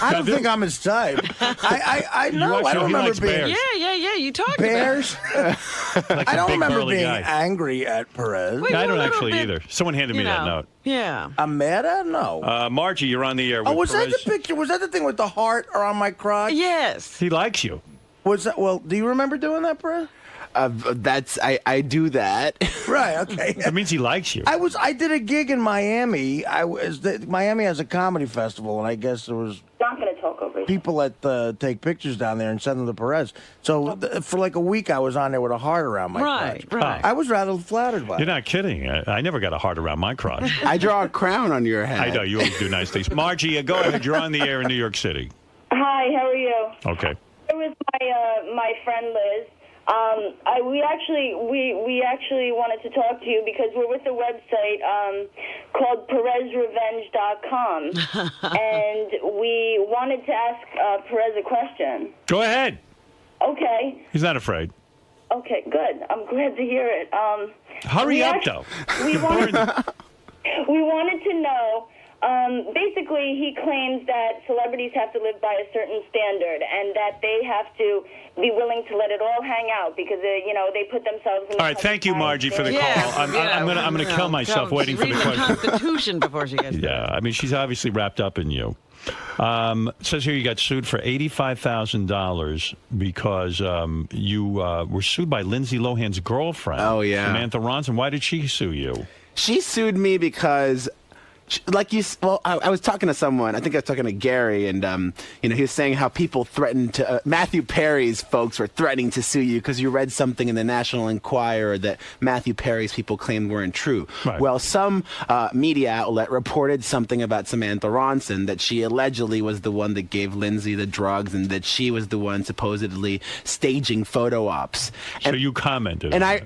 I don't think I'm his type. I know. I don't remember being... Yeah. You talked Bears? Like I a don't big remember burly being guy. angry at Perez. I don't actually either. Someone handed me that note. Yeah. I'm mad at? No. Margie, you're on the air with Oh, was Perez. that the picture? Was that the thing with the heart around my crotch? Yes. He likes you. Was that? Well, do you remember doing that, Perez? I do that. Right. Okay. That means he likes you. I did a gig in Miami. Miami has a comedy festival, and I guess there was Not going to talk over you. people that take pictures down there and send them to Perez. So for like a week, I was on there with a heart around my crotch. Right. I was rather flattered by it. You're not kidding. I never got a heart around my crotch. I draw a crown on your head. I know. You always do nice things. Margie, go ahead. You're on the air in New York City. Hi, how are you? Okay. It was my friend Liz. We actually wanted to talk to you because we're with a website called PerezRevenge.com, and we wanted to ask Perez a question. Go ahead. Okay. He's not afraid. Okay, good. I'm glad to hear it. Hurry up, though. We wanted to know. Basically, he claims that celebrities have to live by a certain standard, and that they have to be willing to let it all hang out because they put themselves in. All right, thank you, Margie, for the call. I'm gonna kill myself waiting for the Read question. the Constitution before she gets there. Yeah, I mean, she's obviously wrapped up in you. It says here you got sued for $85,000 because you were sued by Lindsay Lohan's girlfriend. Oh, yeah. Samantha Ronson. Why did she sue you? She sued me because, I was talking to someone. I think I was talking to Gary, and he was saying how people threatened to. Matthew Perry's folks were threatening to sue you because you read something in the National Enquirer that Matthew Perry's people claimed weren't true. Right. Well, some media outlet reported something about Samantha Ronson, that she allegedly was the one that gave Lindsay the drugs, and that she was the one supposedly staging photo ops. So you commented. And I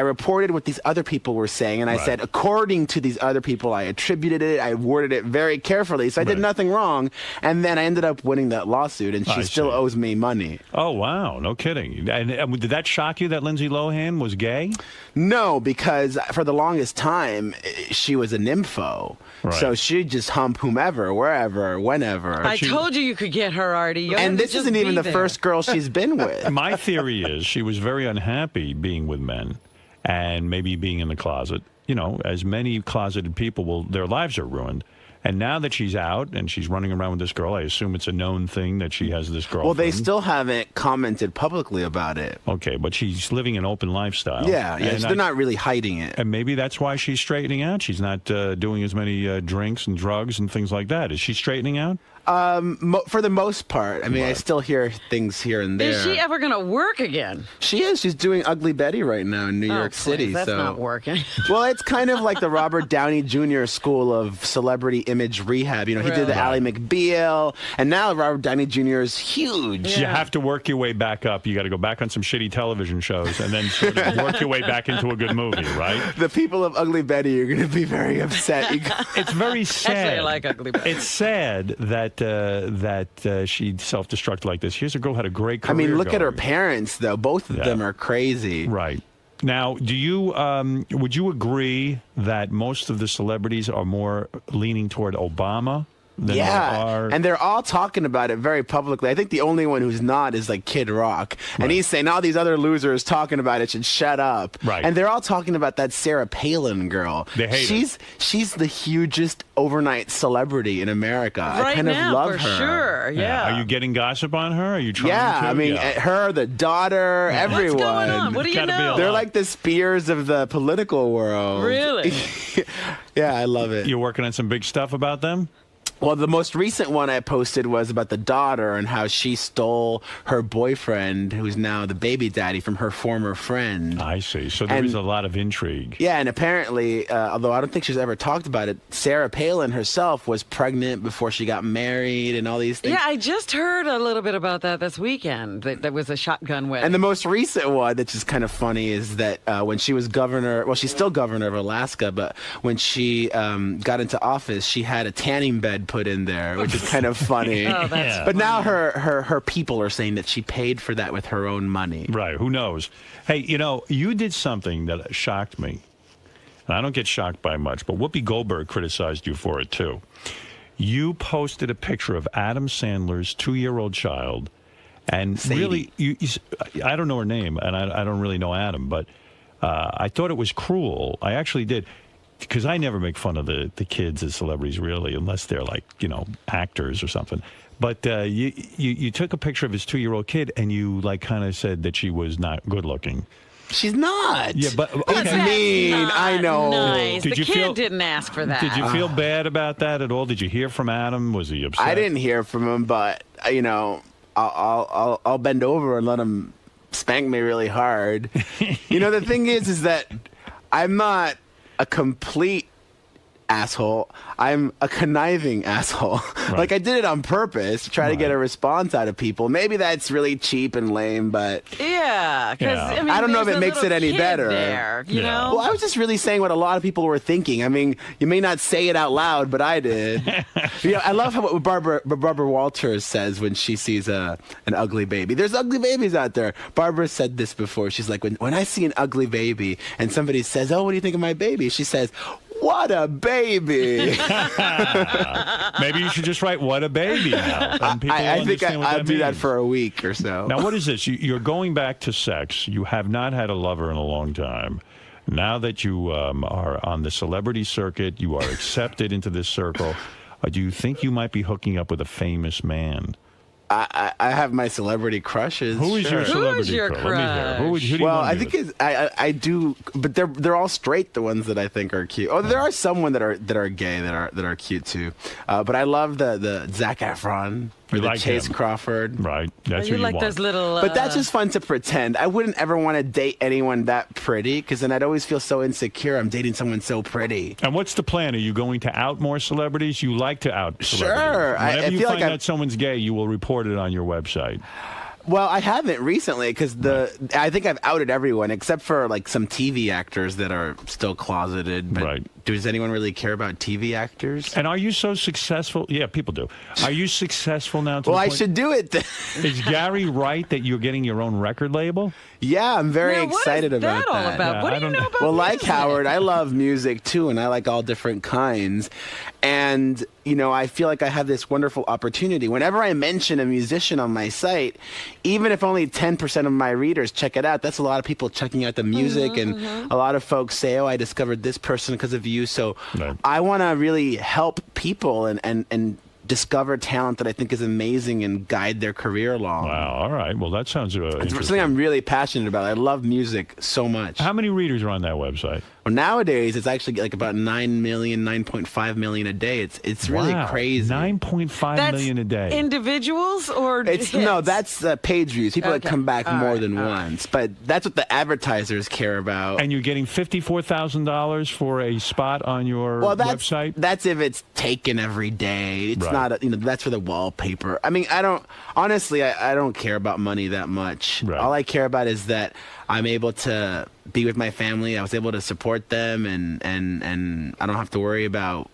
reported what these other people were saying, and I said, according to these other people, I attributed it. I worded it very carefully, so I did nothing wrong. And then I ended up winning that lawsuit, and she still owes me money. Oh, wow. No kidding. And did that shock you that Lindsay Lohan was gay? No, because for the longest time, she was a nympho. Right. So she'd just hump whomever, wherever, whenever. I told you could get her, Artie. You had And to this just isn't even be the there. first girl she's been with. My theory is she was very unhappy being with men and maybe being in the closet. You know, as many closeted people their lives are ruined. And now that she's out and she's running around with this girl, I assume it's a known thing that she has this girlfriend. Well, they still haven't commented publicly about it. Okay, but she's living an open lifestyle. Yeah, And so they're not really hiding it. And maybe that's why she's straightening out. She's not doing as many drinks and drugs and things like that. Is she straightening out? For the most part. I mean, I still hear things here and there. Is she ever going to work again? She is. She's doing Ugly Betty right now in New York City. That's so not working. Well, it's kind of like the Robert Downey Jr. school of celebrity image rehab. You know, he did the Really? Ally McBeal, and now Robert Downey Jr. is huge. You have to work your way back up. You got to go back on some shitty television shows and then sort of work your way back into a good movie, right? The people of Ugly Betty are going to be very upset. It's very sad. Actually, I like Ugly Betty. It's sad that she self-destructed like this. Here's a girl who had a great career. I mean, look at her going. parents, though. Both of them are crazy. Right. Now, do you would you agree that most of the celebrities are more leaning toward Obama than they are? And they're all talking about it very publicly. I think the only one who's not is like Kid Rock, and he's saying all these other losers talking about it should shut up. Right. And they're all talking about that Sarah Palin girl. They hate her. She's the hugest overnight celebrity in America. I Right kind now, of love for her. sure. Yeah. Are you getting gossip on her? Are you trying Yeah, to? I mean, her, the daughter, everyone. going on? What do you Gotta be know? a They're lot. like the Spears of the political world. Really? Yeah, I love it. You're working on some big stuff about them? Well, the most recent one I posted was about the daughter and how she stole her boyfriend, who's now the baby daddy, from her former friend. I see. So there is a lot of intrigue. Yeah, and apparently, although I don't think she's ever talked about it, Sarah Palin herself was pregnant before she got married and all these things. Yeah, I just heard a little bit about that this weekend. That was a shotgun wedding. And the most recent one, that's just kind of funny, is that when she was governor, well, she's still governor of Alaska, but when she got into office, she had a tanning bed put in there, which is kind of funny. Oh, that's But now her people are saying that she paid for that with her own money. Right. Who knows? Hey, you did something that shocked me. And I don't get shocked by much, but Whoopi Goldberg criticized you for it, too. You posted a picture of Adam Sandler's 2-year-old child. And Sadie. really, I don't know her name, and I don't really know Adam, but I thought it was cruel. I actually did. Because I never make fun of the kids as celebrities, really, unless they're like, actors or something. But you took a picture of his 2-year-old kid, and you kind of said that she was not good looking. She's not. Yeah, but It's mean. I know. Nice. Did the you kid feel- didn't ask for that. Did you feel bad about that at all? Did you hear from Adam? Was he upset? I didn't hear from him, but I'll bend over and let him spank me really hard. The thing is that I'm not a complete asshole. I'm a conniving asshole. Like, I did it on purpose to try to get a response out of people. Maybe that's really cheap and lame, but Yeah, because Yeah. I mean, I don't know if there's it a makes little it any kid better. There, you know. Well, I was just really saying what a lot of people were thinking. I mean, you may not say it out loud, but I did. I love what Barbara Walters says when she sees an ugly baby. There's ugly babies out there. Barbara said this before. She's like, when I see an ugly baby and somebody says, "Oh, what do you think of my baby?" She says, "What a baby!" Maybe you should just write "What a baby" now. And people will I think understand what I'll that do that means. for a week or so. Now, what is this? You're going back to sex. You have not had a lover in a long time. Now that you are on the celebrity circuit, you are accepted into this circle. Do you think you might be hooking up with a famous man? I have my celebrity crushes. Who is your sure. celebrity crush? Let me hear. Who do you Well, want I to be think I do, but they're all straight. The ones that I think are cute. Oh, there are some that are gay that are cute too. But I love the Zac Efron or You the like Chase him. Crawford. Right, that's you like those little. But that's just fun to pretend. I wouldn't ever want to date anyone that pretty because then I'd always feel so insecure. I'm dating someone so pretty. And what's the plan? Are you going to out more celebrities? You like to out celebrities. Sure. I Whenever you feel find like out someone's gay, you will report it on your website. Well, I haven't recently because I think I've outed everyone except for like some TV actors that are still closeted. But Right. does anyone really care about TV actors? And are you so successful? Yeah, people do. Are you successful now? To Well, the I point- should do it then. Is Gary right that you're getting your own record label? Yeah, I'm very Now, what is excited about that all that. about? What do you know about Well, like music? Howard, I love music too, and I like all different kinds. And, I feel like I have this wonderful opportunity. Whenever I mention a musician on my site, even if only 10% of my readers check it out, that's a lot of people checking out the music. And a lot of folks say, "Oh, I discovered this person because of you." So I want to really help people and discover talent that I think is amazing and guide their career along. Wow, all right. Well, that sounds It's interesting. something I'm really passionate about. I love music so much. How many readers are on that website? Well, nowadays, it's actually like about 9.5 million a day. It's really Wow, crazy. 9.5 million a day. Individuals or No, that's page views. People that Okay. come back All more right, than all once. But that's what the advertisers care about. And you're getting $54,000 for a spot on your website? That's if it's taken every day. It's Right. not, that's for the wallpaper. I mean, I don't care about money that much. All I care about is that I'm able to be with my family. I was able to support them, and I don't have to worry about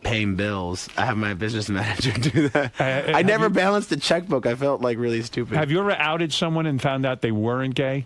paying bills. I have my business manager do that. I never balanced a checkbook. I felt like really stupid. Have you ever outed someone and found out they weren't gay?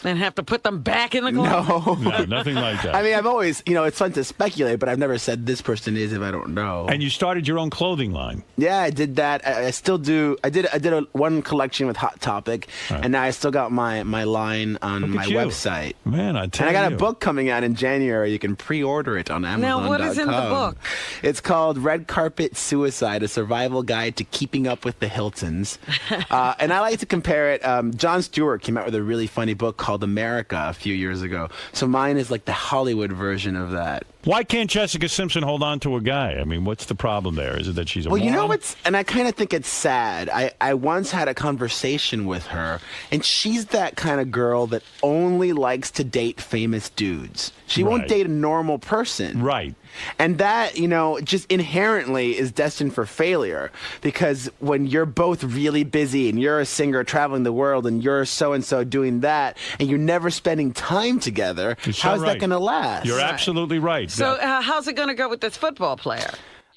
And have to put them back in the closet? No, nothing like that. I mean, I've always, it's fun to speculate, but I've never said this person is if I don't know. And you started your own clothing line. Yeah, I did that. I still do. I did one collection with Hot Topic, and now I still got my line on my website. Man, I tell you. And I got a book coming out in January. You can pre-order it on Amazon.com. Now, what is in the book? It's called Red Carpet Suicide, a survival guide to keeping up with the Hiltons. And I like to compare it. Jon Stewart came out with a really funny book called America a few years ago. So mine is like the Hollywood version of that. Why can't Jessica Simpson hold on to a guy? I mean, what's the problem there? Is it that she's a Well, you know moron? what's, and I kind of think it's sad. I once had a conversation with her, and she's that kind of girl that only likes to date famous dudes. She won't Right. date a normal person. Right. And that, just inherently is destined for failure, because when you're both really busy and you're a singer traveling the world and you're so-and-so doing that and you're never spending time together, You're so how's right. that going to last? You're absolutely right. So how's it going to go with this football player?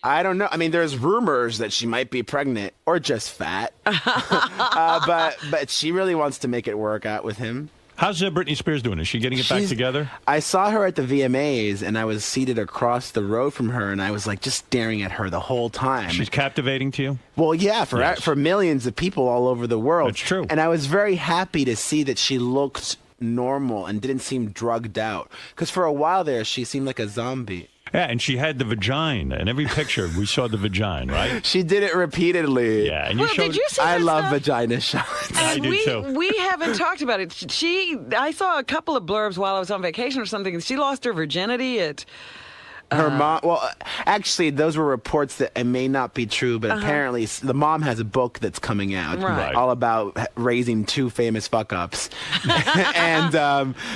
I don't know. I mean, there's rumors that she might be pregnant or just fat. But she really wants to make it work out with him. How's Britney Spears doing? Is she getting it back together? I saw her at the VMAs, and I was seated across the road from her, and I was like just staring at her the whole time. She's captivating to you? Well, yeah, for millions of people all over the world. That's true. And I was very happy to see that she looked normal and didn't seem drugged out. Because for a while there, she seemed like a zombie. Yeah, and she had the vagina. In every picture, we saw the vagina, right? She did it repeatedly. Yeah, and you showed. did you see I her love stuff? vagina shots. And I do we haven't talked about it. I saw a couple of blurbs while I was on vacation or something. She lost her virginity at. Her mom. Well, actually, those were reports that may not be true, but apparently the mom has a book that's coming out Right. all about raising two famous fuck ups, and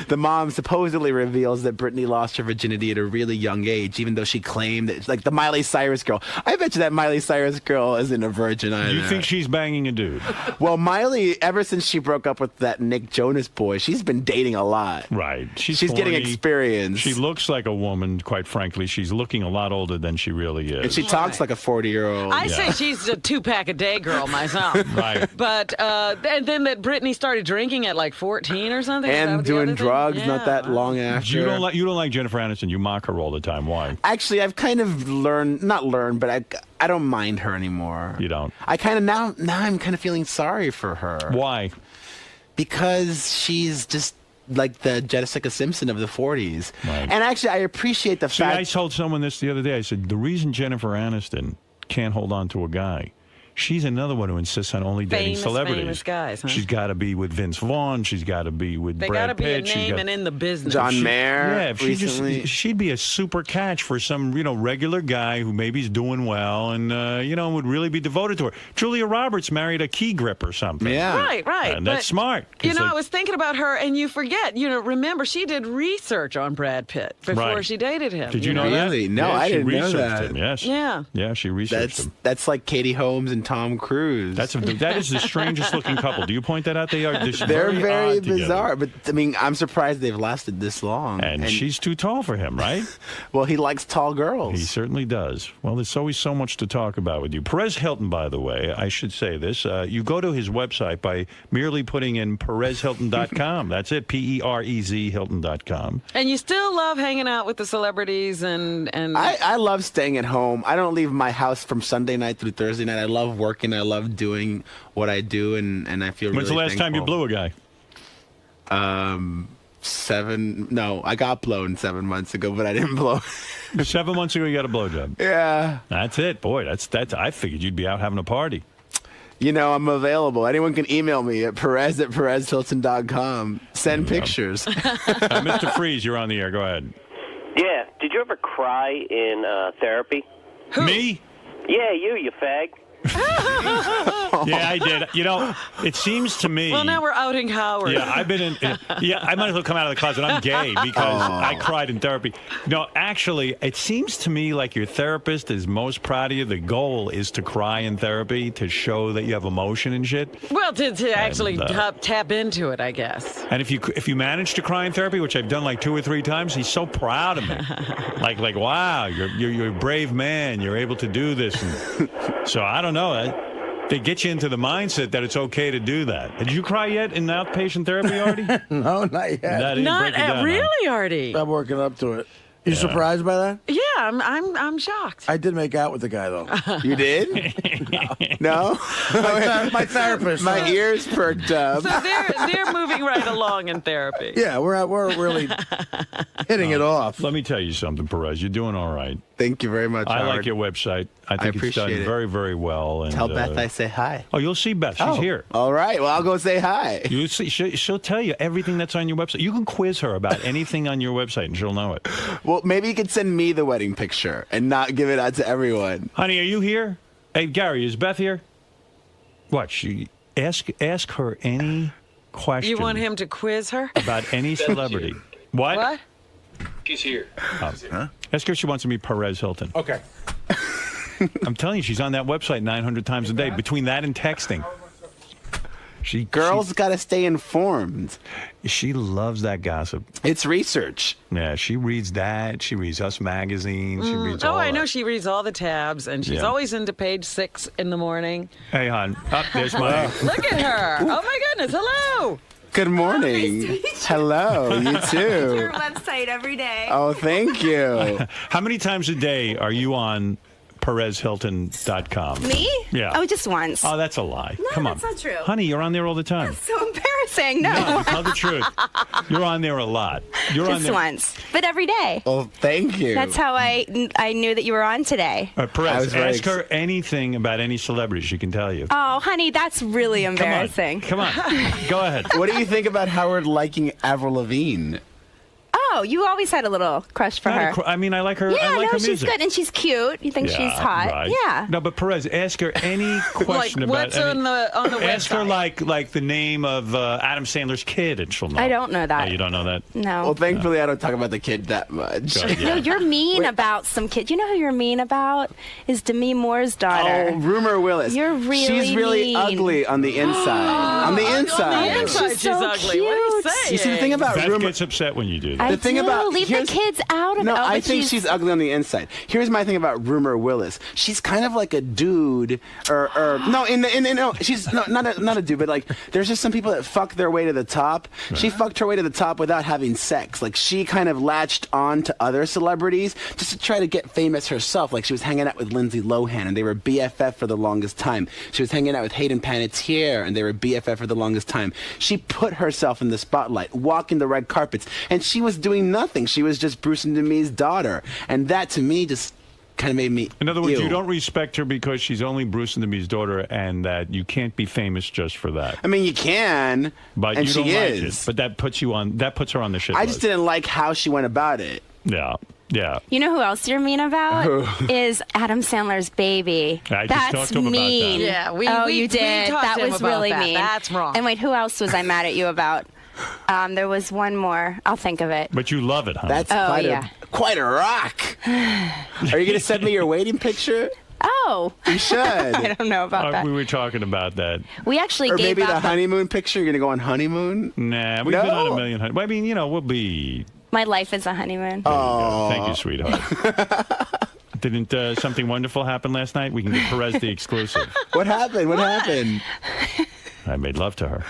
the mom supposedly reveals that Britney lost her virginity at a really young age, even though she claimed that, like the Miley Cyrus girl. I bet you that Miley Cyrus girl isn't a virgin either. You think she's banging a dude? Well, Miley, ever since she broke up with that Nick Jonas boy, she's been dating a lot. Right. She's getting 40. experience. She looks like a woman, quite frankly. She's looking a lot older than she really is. And she talks like a 40-year-old. I say she's a 2-pack-a-day girl myself. Right. But and then that Britney started drinking at like 14 or something. Is that And what the doing other thing? drugs Yeah. not that long after. You don't like Jennifer Aniston. You mock her all the time. Why? Actually, I've kind of not learned, but I don't mind her anymore. You don't? I kind of now I'm kind of feeling sorry for her. Why? Because she's just like the Jessica Simpson of the 40s. Right. And actually, I appreciate the See, fact. I told someone this the other day. I said, the reason Jennifer Aniston can't hold on to a guy, she's another one who insists on only dating celebrities. Famous guys, huh? She's got to be with Vince Vaughn. She's got to be with They got to Brad be a Pitt. She's name got- and in the business. John Mayer. Yeah, if she recently. she'd be a super catch for some, regular guy who maybe is doing well and, would really be devoted to her. Julia Roberts married a key grip or something. Yeah. Right. And that's But, smart. I was thinking about her, and you forget. Remember, she did research on Brad Pitt before Right. she dated him. Did you know that? Really? No, Yeah, I she didn't know researched that. him, yes. Yeah. Yeah, she researched him. That's like Katie Holmes and Tom Cruise. That is the strangest looking couple. Do you point that out? They're very odd bizarre, together. but I mean, I'm surprised they've lasted this long. And she's too tall for him, right? Well, he likes tall girls. He certainly does. Well, there's always so much to talk about with you. Perez Hilton, by the way, I should say this. You go to his website by merely putting in PerezHilton.com. That's it, P-E-R-E-Z Hilton.com. And you still love hanging out with the celebrities and I love staying at home. I don't leave my house from Sunday night through Thursday night. I love working. I love doing what I do, and I feel When's really the last time you thankful. blew a guy? I got blown 7 months ago, but I didn't blow. 7 months ago, you got a blowjob. Yeah. That's it. Boy, that's. I figured you'd be out having a party. I'm available. Anyone can email me at perez@perezhilton.com. Send pictures. Mr. Freeze, you're on the air. Go ahead. Yeah. Did you ever cry in therapy? Me? Yeah, you fag. Yeah, I did. It seems to me. well, now we're outing Howard. Yeah, I've been in. Yeah, I might as well come out of the closet. I'm gay because I cried in therapy. No, actually, it seems to me like your therapist is most proud of you. The goal is to cry in therapy to show that you have emotion and shit. Well, to actually tap into it, I guess. And if you manage to cry in therapy, which I've done like 2 or 3 times, he's so proud of me. like wow, you're a brave man. You're able to do this. And so I don't know. They get you into the mindset that it's okay to do that. Did you cry yet in outpatient therapy, Artie? No, not yet. That didn't break it down, really, Artie. I'm working up to it. You Yeah. surprised by that? Yeah, I'm shocked. I did make out with the guy though. You did? No. My therapist. My ears perked up. So they're moving right along in therapy. Yeah, we're really hitting it off. Let me tell you something, Perez. You're doing all right. Thank you very much, I Howard. like your website. I think it's done appreciate it. very, very well. And, Tell Beth I say hi. Oh, you'll see Beth. She's Oh, here. All right. Well, I'll go say hi. You see, she'll tell you everything that's on your website. You can quiz her about anything on your website, and she'll know it. Well, maybe you could send me the wedding picture and not give it out to everyone. Honey, are you here? Hey, Gary, is Beth here? What? Ask her any question. You want him to quiz her? About any celebrity. What? What? She's here. Ask her if she wants to meet Perez Hilton. Okay. I'm telling you, she's on that website 900 times a day. Between that and texting. Girls got to stay informed. She loves that gossip. It's research. Yeah, she reads that. She reads Us Magazine. She reads all I know that. she reads all the tabs, and she's Yeah. always into page 6 in the morning. Hey, hon. There's my... Look at her. Oh, my goodness. Hello. Good morning. Hello. You Your too. website every day. Oh, thank you. How many times a day are you on PerezHilton.com? Me? Yeah. Oh, just once. Oh, that's a lie. No, Come on. that's not true. Honey, you're on there all the time. So embarrassing. No. No, tell the truth. You're on there a lot. You're on Just there. once. But every day. Oh, thank you. That's how I knew that you were on today. Perez, ask her anything about any celebrity. She can tell you. Oh, honey, that's really embarrassing. Come on. Go ahead. What do you think about Howard liking Avril Lavigne? Oh, you always had a little crush for her. I mean, I like her. Yeah, I like no, her she's music. good and she's cute. You think she's Yeah, hot? right. Yeah. No, but Perez, ask her any question about. what's on the Ask her website? like the name of Adam Sandler's kid, and she'll know. I don't know that. Oh, you don't know that? No. Well, thankfully, I don't talk about the kid that much. Good, No, you're mean about some kid. You know who you're mean about? Is Demi Moore's daughter. Oh, Rumor Willis. You're really She's really mean. ugly on the inside. On the inside. She's so ugly. What are you saying? You see, the thing about Beth Rumor... gets upset when you do that. I The thing do. about- Leave the here's- kids out of No, it. Oh, I but think she's ugly on the inside. Here's my thing about Rumor Willis. She's kind of like a dude, or no, no, she's not a dude, but like there's just some people that fuck their way to the top. She fucked her way to the top without having sex. Like she kind of latched on to other celebrities just to try to get famous herself. Like she was hanging out with Lindsay Lohan, and they were BFF for the longest time. She was hanging out with Hayden Panettiere, and they were BFF for the longest time. She put herself in the spotlight, walking the red carpets, and she was doing nothing. She was just Bruce and Demi's daughter, and that to me just kind of made me. In other words, ew. you don't respect her because she's only Bruce and Demi's daughter, and that you can't be famous just for that. I mean, you can, But and you she don't like is. it. But that puts you on. That puts her on the shit I list. just didn't like how she went about it. Yeah. Yeah. You know who else you're mean about? Is Adam Sandler's baby. I just That's talked to him about mean. that. Yeah, oh, we you did. talked That to him was about really that. mean. That's wrong. And wait, who else was I mad at you about? There was one more. I'll think of it. But you love it, huh? That's quite a rock. Are you going to send me your waiting picture? Oh. You should. I don't know about that. We were talking about that. We actually Or gave maybe up the honeymoon picture. You're going to go on honeymoon? Nah, we've been on a million. Well, I mean, you know, we'll be. My life is a honeymoon. Oh. Thank you, sweetheart. Didn't something wonderful happen last night? We can give Perez the exclusive. What happened? What happened? I made love to her.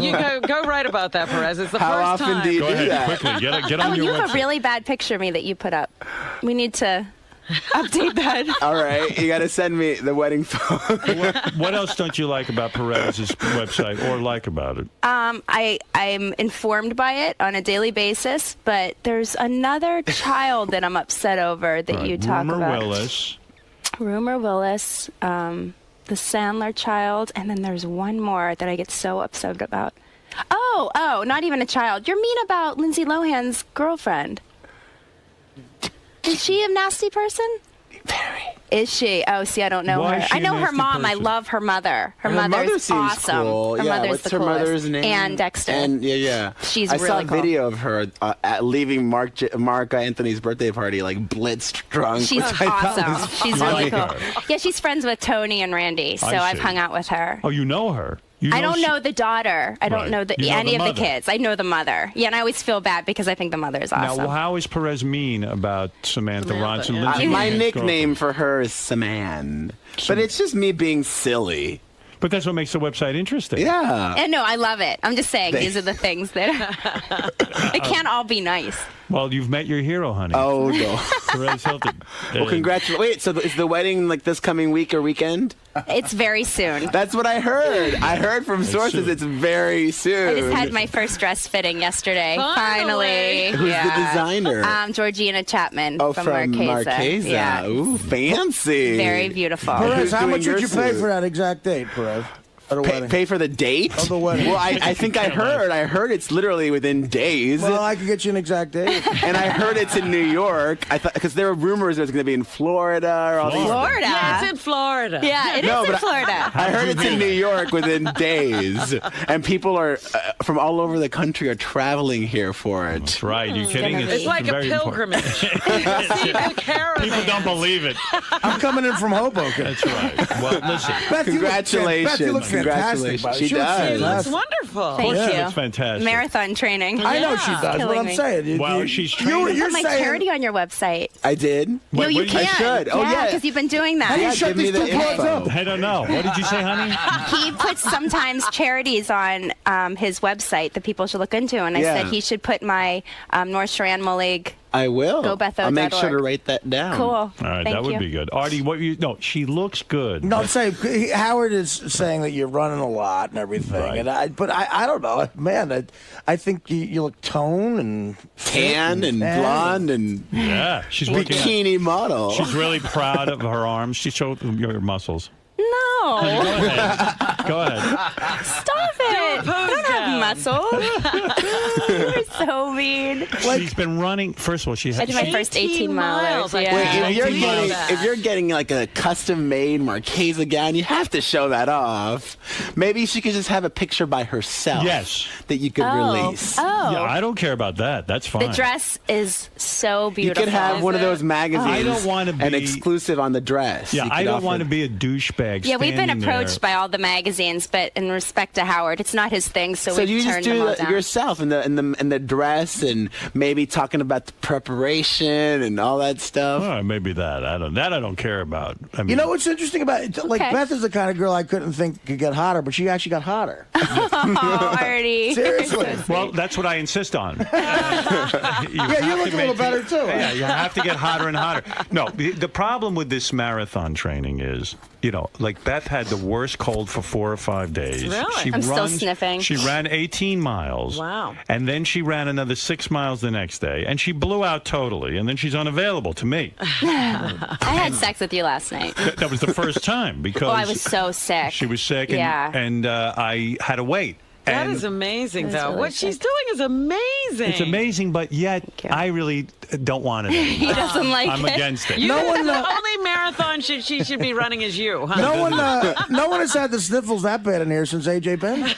You go right about that, Perez. It's the How first often time. do you Go do ahead, that? quickly. Get on Oh, your you have website. a really bad picture of me that you put up. We need to update that. All right, you got to send me the wedding photo. What else don't you like about Perez's website or like about it? I'm informed by it on a daily basis, but there's another child that I'm upset over that you talk Rumor about. Willis. Rumor Willis, the Sandler child, and then there's one more that I get so upset about. Oh, not even a child. You're mean about Lindsay Lohan's girlfriend. Is she a nasty person? Very. Is she? Oh, see, I don't know Why her. is she I a know her nasty mom. I person? love her mother. Her mother mother's seems awesome. cool. Her Yeah, mother's what's the her coolest. mother's name? Ann Dexter. And yeah. She's I saw really a cool. video of her leaving Mark Anthony's birthday party, like blitzed drunk. She's which I thought awesome. was She's I really like cool. her. Yeah, she's friends with Tony and Randy, so I I've see. hung out with her. Oh, you know her? I don't know the daughter. I don't Right. know You know any the of the mother. kids. I know the mother. Yeah, and I always feel bad because I think the mother is awesome. Now, how is Perez mean about Samantha Ronson? Lindsay My Lohan's nickname girlfriend? for her is Saman, but it's just me being silly. But that's what makes the website interesting. Yeah. And no, I love it. I'm just saying these are the things that it can't all be nice. Well, you've met your hero, honey. Oh, no. Perez Hilton. Well, congratulations. Wait, so is the wedding like this coming week or weekend? It's very soon. That's what I heard. I heard from sources soon. it's very soon. I just had my first dress fitting yesterday. Finally. Who's the designer? Georgina Chapman Oh, from from Marquesa. Yeah. Ooh, fancy. Very beautiful. Who's Perez, how doing much your did you pay suit? for that exact date, Perez? At the wedding. Pay for the date? Of the wedding. Well, I think I heard it's literally within days. Well, I could get you an exact date. And I heard it's in New York. I thought because there were rumors it was going to be in Florida or all these. Florida? Yeah, it's in Florida. Yeah, it is No, in but Florida. I heard it's in New York within days, and people are from all over the country are traveling here for it. That's right. You kidding? It's like a very important. pilgrimage. See the caravan. People don't believe it. I'm coming in from Hoboken. That's right. Well, listen. Beth, you look Congratulations. Beth, you look fantastic. Congratulations. She looks does. She looks fantastic. wonderful. Thank She you. looks fantastic. Marathon training. I know she does, but Killing I'm me. saying. Well, she's You training. put my charity on your website. I did. No, Wait, you what did you- can't. I should. Oh, yeah. because you've been doing that. How do you Yeah, shut give me these the two broads info. up? I don't know. What did you say, honey? He puts sometimes charities on his website that people should look into, and I Yeah. said he should put my North Shore Animal League. I will. GoBetho.org. I'll make sure to write that down. Cool. All right, Thank that would you. be good. Artie, what you? No, she looks good. No, I'm saying Howard is saying that you're running a lot and everything, Right. and I don't know, man. I think you look toned and Tan and blonde and Yeah, she's working. bikini model. She's really proud of her arms. She showed your muscles. No. Go ahead. Go ahead. Stop it. I don't have muscles. You're so mean. She's been running. First of all, she I had. did my first 18 miles. I Yeah. Wait, if you're 18 getting miles. if you're getting like a custom made Marquesa gown, you have to show that off. Maybe she could just have a picture by herself. Yes. That you could release. Oh. Yeah, I don't care about that. That's fine. The dress is so You beautiful. could have one of those magazines. I don't wanna an be- exclusive on the dress. Yeah, You I could don't offer- want to be a douchebag. Yeah, we've been standing approached there. by all the magazines, but in respect to Howard, it's not his thing, so So we've you just turned them do all that down. yourself in the dress and maybe talking about the preparation and all that stuff. Oh, maybe that. I don't care about. I mean, You know what's interesting about it? Like Okay. Beth is the kind of girl I couldn't think could get hotter, but she actually got hotter. Oh, Artie. Seriously. well, that's what I insist on. Yeah, you look a little better too. Yeah, you have to get hotter and hotter. No, the problem with this marathon training is, like Beth had the worst cold for 4 or 5 days. Really? She I'm still sniffing. She ran 18 miles. Wow. And then she ran another 6 miles the next day, and she blew out totally. And then she's unavailable to me. I had sex with you last night. That was the first time because Oh, I was so sick. she was sick, and, Yeah. and I had to wait. That And is amazing, That's though. really What she's doing is amazing. it's amazing, but yet I really don't want it He anymore. doesn't like I'm it. against it. You No one, the only marathon she should be running is you, huh? No one has had the sniffles that bad in here since AJ Penn.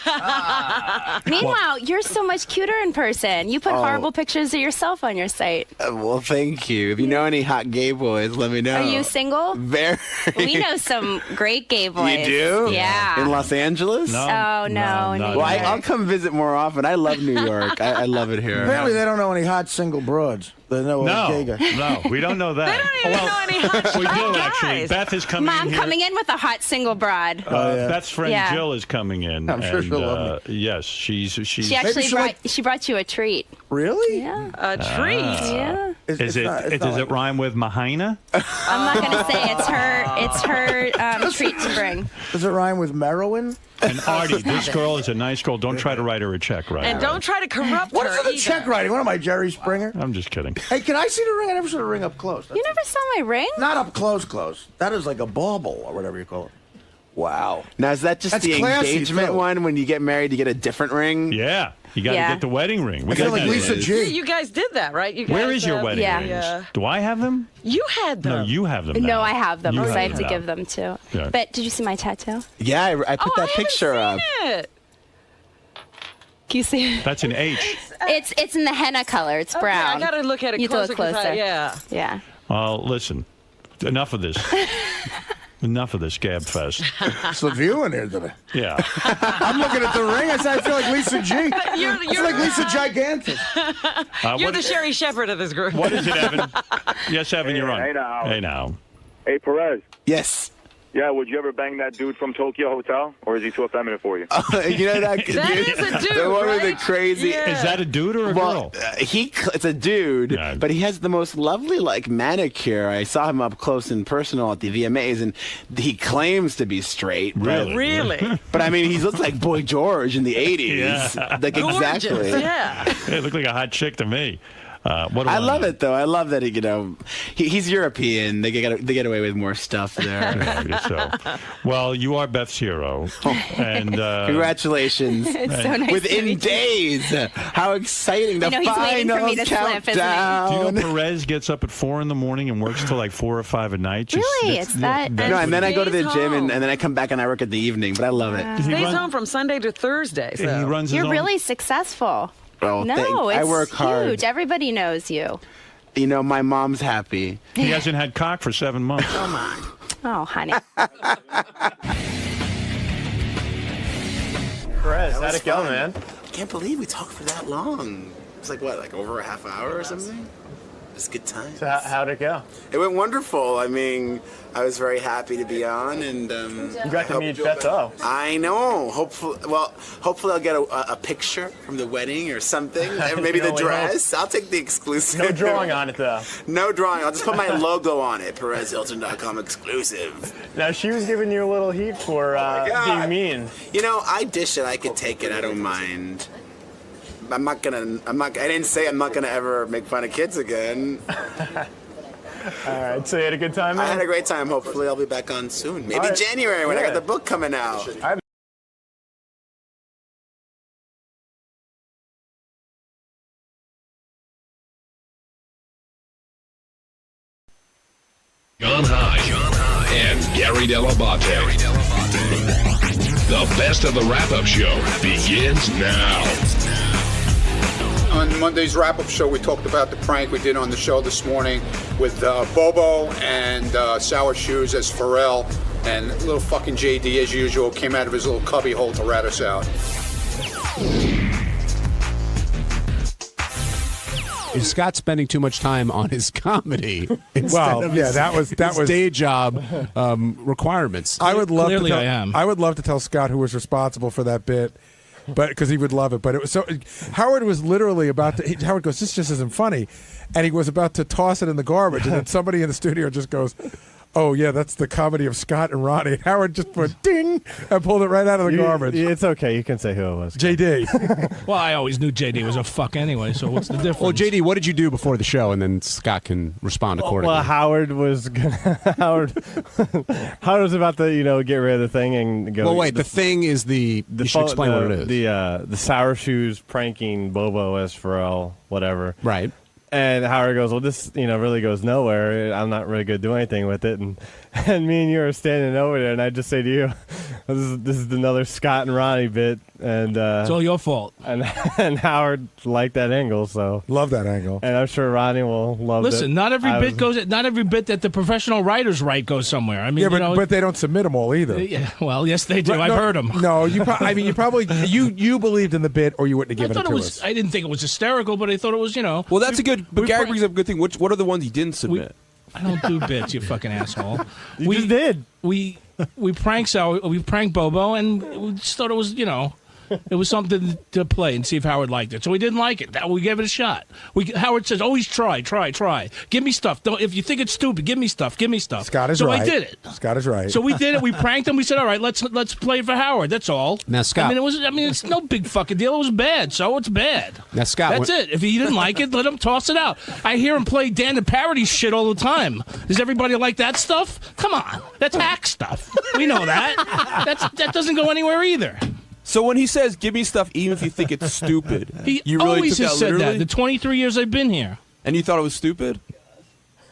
Meanwhile, you're so much cuter in person. You put Oh. horrible pictures of yourself on your site. Well, thank you. If you know any hot gay boys, let me know. Are you single? Very. We know some great gay boys. You do? Yeah. In Los Angeles? No. Oh, no. No, Well, neither. I'll come visit more often. I love New York. I love it here. Apparently, they don't know any hot single broads. They know gay No, guys. no, we don't know that. They don't even know any hot we hot do actually. guys. Beth is coming Mom in here. coming in with a hot single broad. Beth's friend Yeah. Jill is coming in. I'm sure she'll love Yes, she's. She actually she brought you a treat. Really? Yeah. A treat. Yeah. Does it rhyme with Mahina? I'm not gonna say it's her treat to bring. Does it rhyme with Merowin? And Artie, this girl is a nice girl. Don't try to write her a check right And now. don't try to corrupt What her is it, the either. check writing? What am I, Jerry Springer? I'm just kidding. Hey, can I see the ring? I never saw the ring up close. You never saw my ring? Not up close. That is like a bauble or whatever you call it. Wow. Now, is that just That's the classy, engagement too. one when you get married, you get a different ring? Yeah, you got to Yeah. get the wedding ring. We I feel got like that. Lisa G. You guys did that, right? You guys, Where is your wedding Yeah. rings? Yeah. Do I have them? You had them. No, you have them. No, now. I have them You because I have them to now. give them too. Yeah. But did you see my tattoo? Yeah, I put Oh, that I haven't picture seen up. it. Can you see it? That's an H. It's in the henna color. It's Okay, brown. I gotta look at it You have to closer. look 'cause closer. yeah. Yeah. Well, listen, enough of this. Enough of this gab fest. It's the view in here today. Yeah. I'm looking at the ring. I said I feel like Lisa G. You're It's like Lisa Gigantic. You're the Sherry Shepherd of this group. What is it, Evan? Yes, Evan, you're on. Hey, now. Hey, now. Hey, Perez. Yes. Yeah, would you ever bang that dude from Tokyo Hotel, or is he too effeminate for you? You know that dude, is a dude, the one with the right? crazy. Yeah. Is that a dude or a girl? It's a dude, but he has the most lovely manicure. I saw him up close and personal at the VMAs, and he claims to be straight. Really? Really? But I mean, he looks like Boy George in the '80s. Yeah. Like exactly. Gorgeous, yeah. It looked like a hot chick to me. I love it though. I love that he's European. They get away with more stuff there. Yeah, so. Well, you are Beth's hero, and congratulations! It's so nice Within to meet you. days, how exciting! The I know, he's waiting for me to slip, isn't he? countdown. Do you know Perez gets up at 4 in the morning and works till like 4 or 5 at night? Really? It's that- No, and then I go to the Stays gym home. and then I come back and I work at the evening. But I love it. Stays home from Sunday to Thursday. So. He runs his You're own. really successful. Oh, No, it's I work huge. hard. Everybody knows you. You know, my mom's happy. He hasn't had cock for 7 months. Come on. Oh, honey. Perez, That how'd was it go, fun. man? I can't believe we talked for that long. It's like what, like over a half hour or something? It was a good time. So how'd it go? It went wonderful. I mean, I was very happy to be on, and You got to meet Beto. I know. Hopefully I'll get a picture from the wedding or something. Maybe the only dress. I'll take the exclusive. No drawing on it, though. No drawing. I'll just put my logo on it. PerezHilton.com exclusive. Now, she was giving you a little heat for being mean. You know, I dish it. I could take it. I don't mind. I didn't say I'm not gonna ever make fun of kids again. All right, so you had a good time, man? I had a great time. Hopefully I'll be back on soon. Maybe All right. January when I Yeah. got the book coming out. John High and Gary Dell'Abate. The best of the wrap-up show begins now. On Monday's wrap-up show, we talked about the prank we did on the show this morning with Bobo and Sour Shoes as Pharrell, and little fucking JD, as usual, came out of his little cubby hole to rat us out. Is Scott spending too much time on his comedy instead Well, of yeah, his, that was his day job requirements? I would love Clearly to tell, I am. I would love to tell Scott who was responsible for that bit, but because he would love it. But it was so Howard was literally about to. Howard goes, "This just isn't funny," and he was about to toss it in the garbage, and then somebody in the studio just goes, "Oh yeah, that's the comedy of Scott and Ronnie." And Howard just went ding and pulled it right out of the garbage. It's okay. You can say who it was. JD. Well, I always knew JD was a fuck anay, so what's the difference? Well, JD, what did you do before the show? And then Scott can respond accordingly. Well, Howard was Howard was about to get rid of the thing and go. Well, wait. The thing is you should explain what it is. The Sour Shoes pranking Bobo as Pharrell, whatever. Right. And Howard goes, well, this really goes nowhere. I'm not really going to do anything with it. And me and you are standing over there, and I just say to you, this is another Scott and Ronnie bit. And it's all your fault. And Howard liked that angle, so love that angle. And I'm sure Ronnie will love it. Listen, not every bit that the professional writers write goes somewhere. I mean, yeah, but they don't submit them all either. Yeah, well, yes, they do. Right, I've heard them. No, you probably you believed in the bit, or you wouldn't have given it to us. I didn't think it was hysterical, but I thought it was, Well, that's a good. But Gary brings up a good thing. What are the ones he didn't submit? I don't do bits, you fucking asshole. You just did. We pranked Bobo, and we just thought it was, it was something to play and see if Howard liked it. So we didn't like it. We gave it a shot. Howard says, always try. Give me stuff. If you think it's stupid, give me stuff. Scott is so right. I did it. Scott is right. So we did it. We pranked him. We said, all right, let's play it for Howard. That's all. Now, Scott. It's no big fucking deal. It was bad, so it's bad. Now, Scott. That's it. If he didn't like it, let him toss it out. I hear him play Dan the Parody shit all the time. Does everybody like that stuff? Come on. That's hack stuff. We know that. That doesn't go anywhere either. So when he says, give me stuff even if you think it's stupid, He you really always took has that said literally? that. The 23 years I've been here. And you thought it was stupid?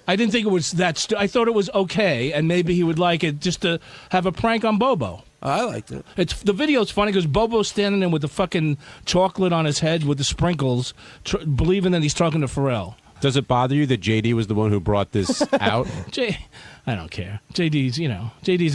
I didn't think it was that I thought it was okay, and maybe he would like it just to have a prank on Bobo. I liked it. The video's funny because Bobo's standing there with the fucking chocolate on his head with the sprinkles, believing that he's talking to Pharrell. Does it bother you that JD was the one who brought this out? I don't care. JD's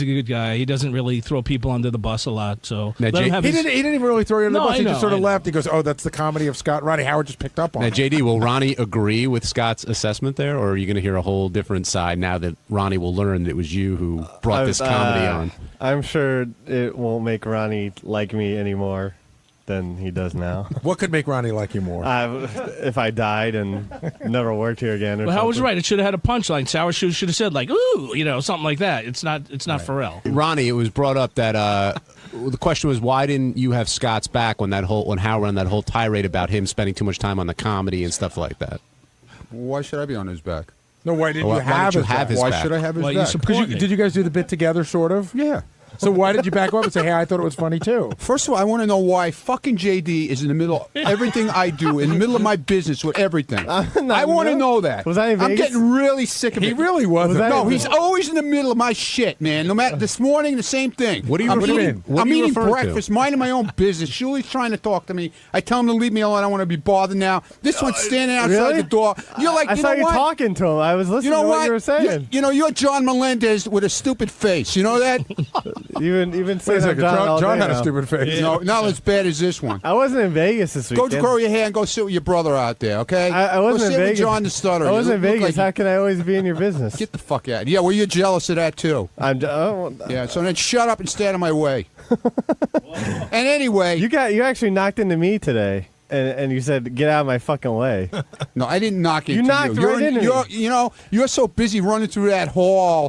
a good guy. He doesn't really throw people under the bus a lot. So he didn't even really throw you under the bus. He just sort of left. He goes, "Oh, that's the comedy of Scott." Ronnie Howard just picked up on. Now, it. JD, will Ronnie agree with Scott's assessment there, or are you going to hear a whole different side now that Ronnie will learn that it was you who brought this comedy on? I'm sure it won't make Ronnie like me anymore than he does now. What could make Ronnie like you more? If I died and never worked here again. Or Well, Howard's something. right. It should have had a punchline. Sour Shoes should have said like, "Ooh," something like that. It's not Pharrell. Ronnie, it was brought up that the question was, why didn't you have Scott's back when Howard ran that whole tirade about him spending too much time on the comedy and stuff like that? Why should I be on his back? No, why didn't you have his back? Why should I have his back? Because did you guys do the bit together, sort of? Yeah. So why did you back up and say, "Hey, I thought it was funny too"? First of all, I want to know why fucking JD is in the middle of everything I do, in the middle of my business with everything. I want to know that. Was I in I'm Vegas? getting really sick of it. He really wasn't. No, he's always in the middle of my shit, man. No matter this morning, the same thing. What do you mean? I'm eating breakfast, minding my own business. Julie's trying to talk to me. I tell him to leave me alone. I don't want to be bothered now. This one's standing outside really? the door. You're like, I saw you talking to him. I was listening to what you were saying. You're John Melendez with a stupid face. You know that? Even Wait a second. John had a stupid face. No, not as bad as this one. I wasn't in Vegas this weekend. Go grow your hair and go sit with your brother out there, okay? I wasn't go sit in Vegas. with John the Stutter. I wasn't in You look Vegas. like- How can I always be in your business? Get the fuck out. Yeah, well, you're jealous of that, too. Yeah, so then shut up and stay out of my way. And anyway... You actually knocked into me today. And you said, "Get out of my fucking way." No, I didn't knock into you. You knocked right into me. You're so busy running through that hall,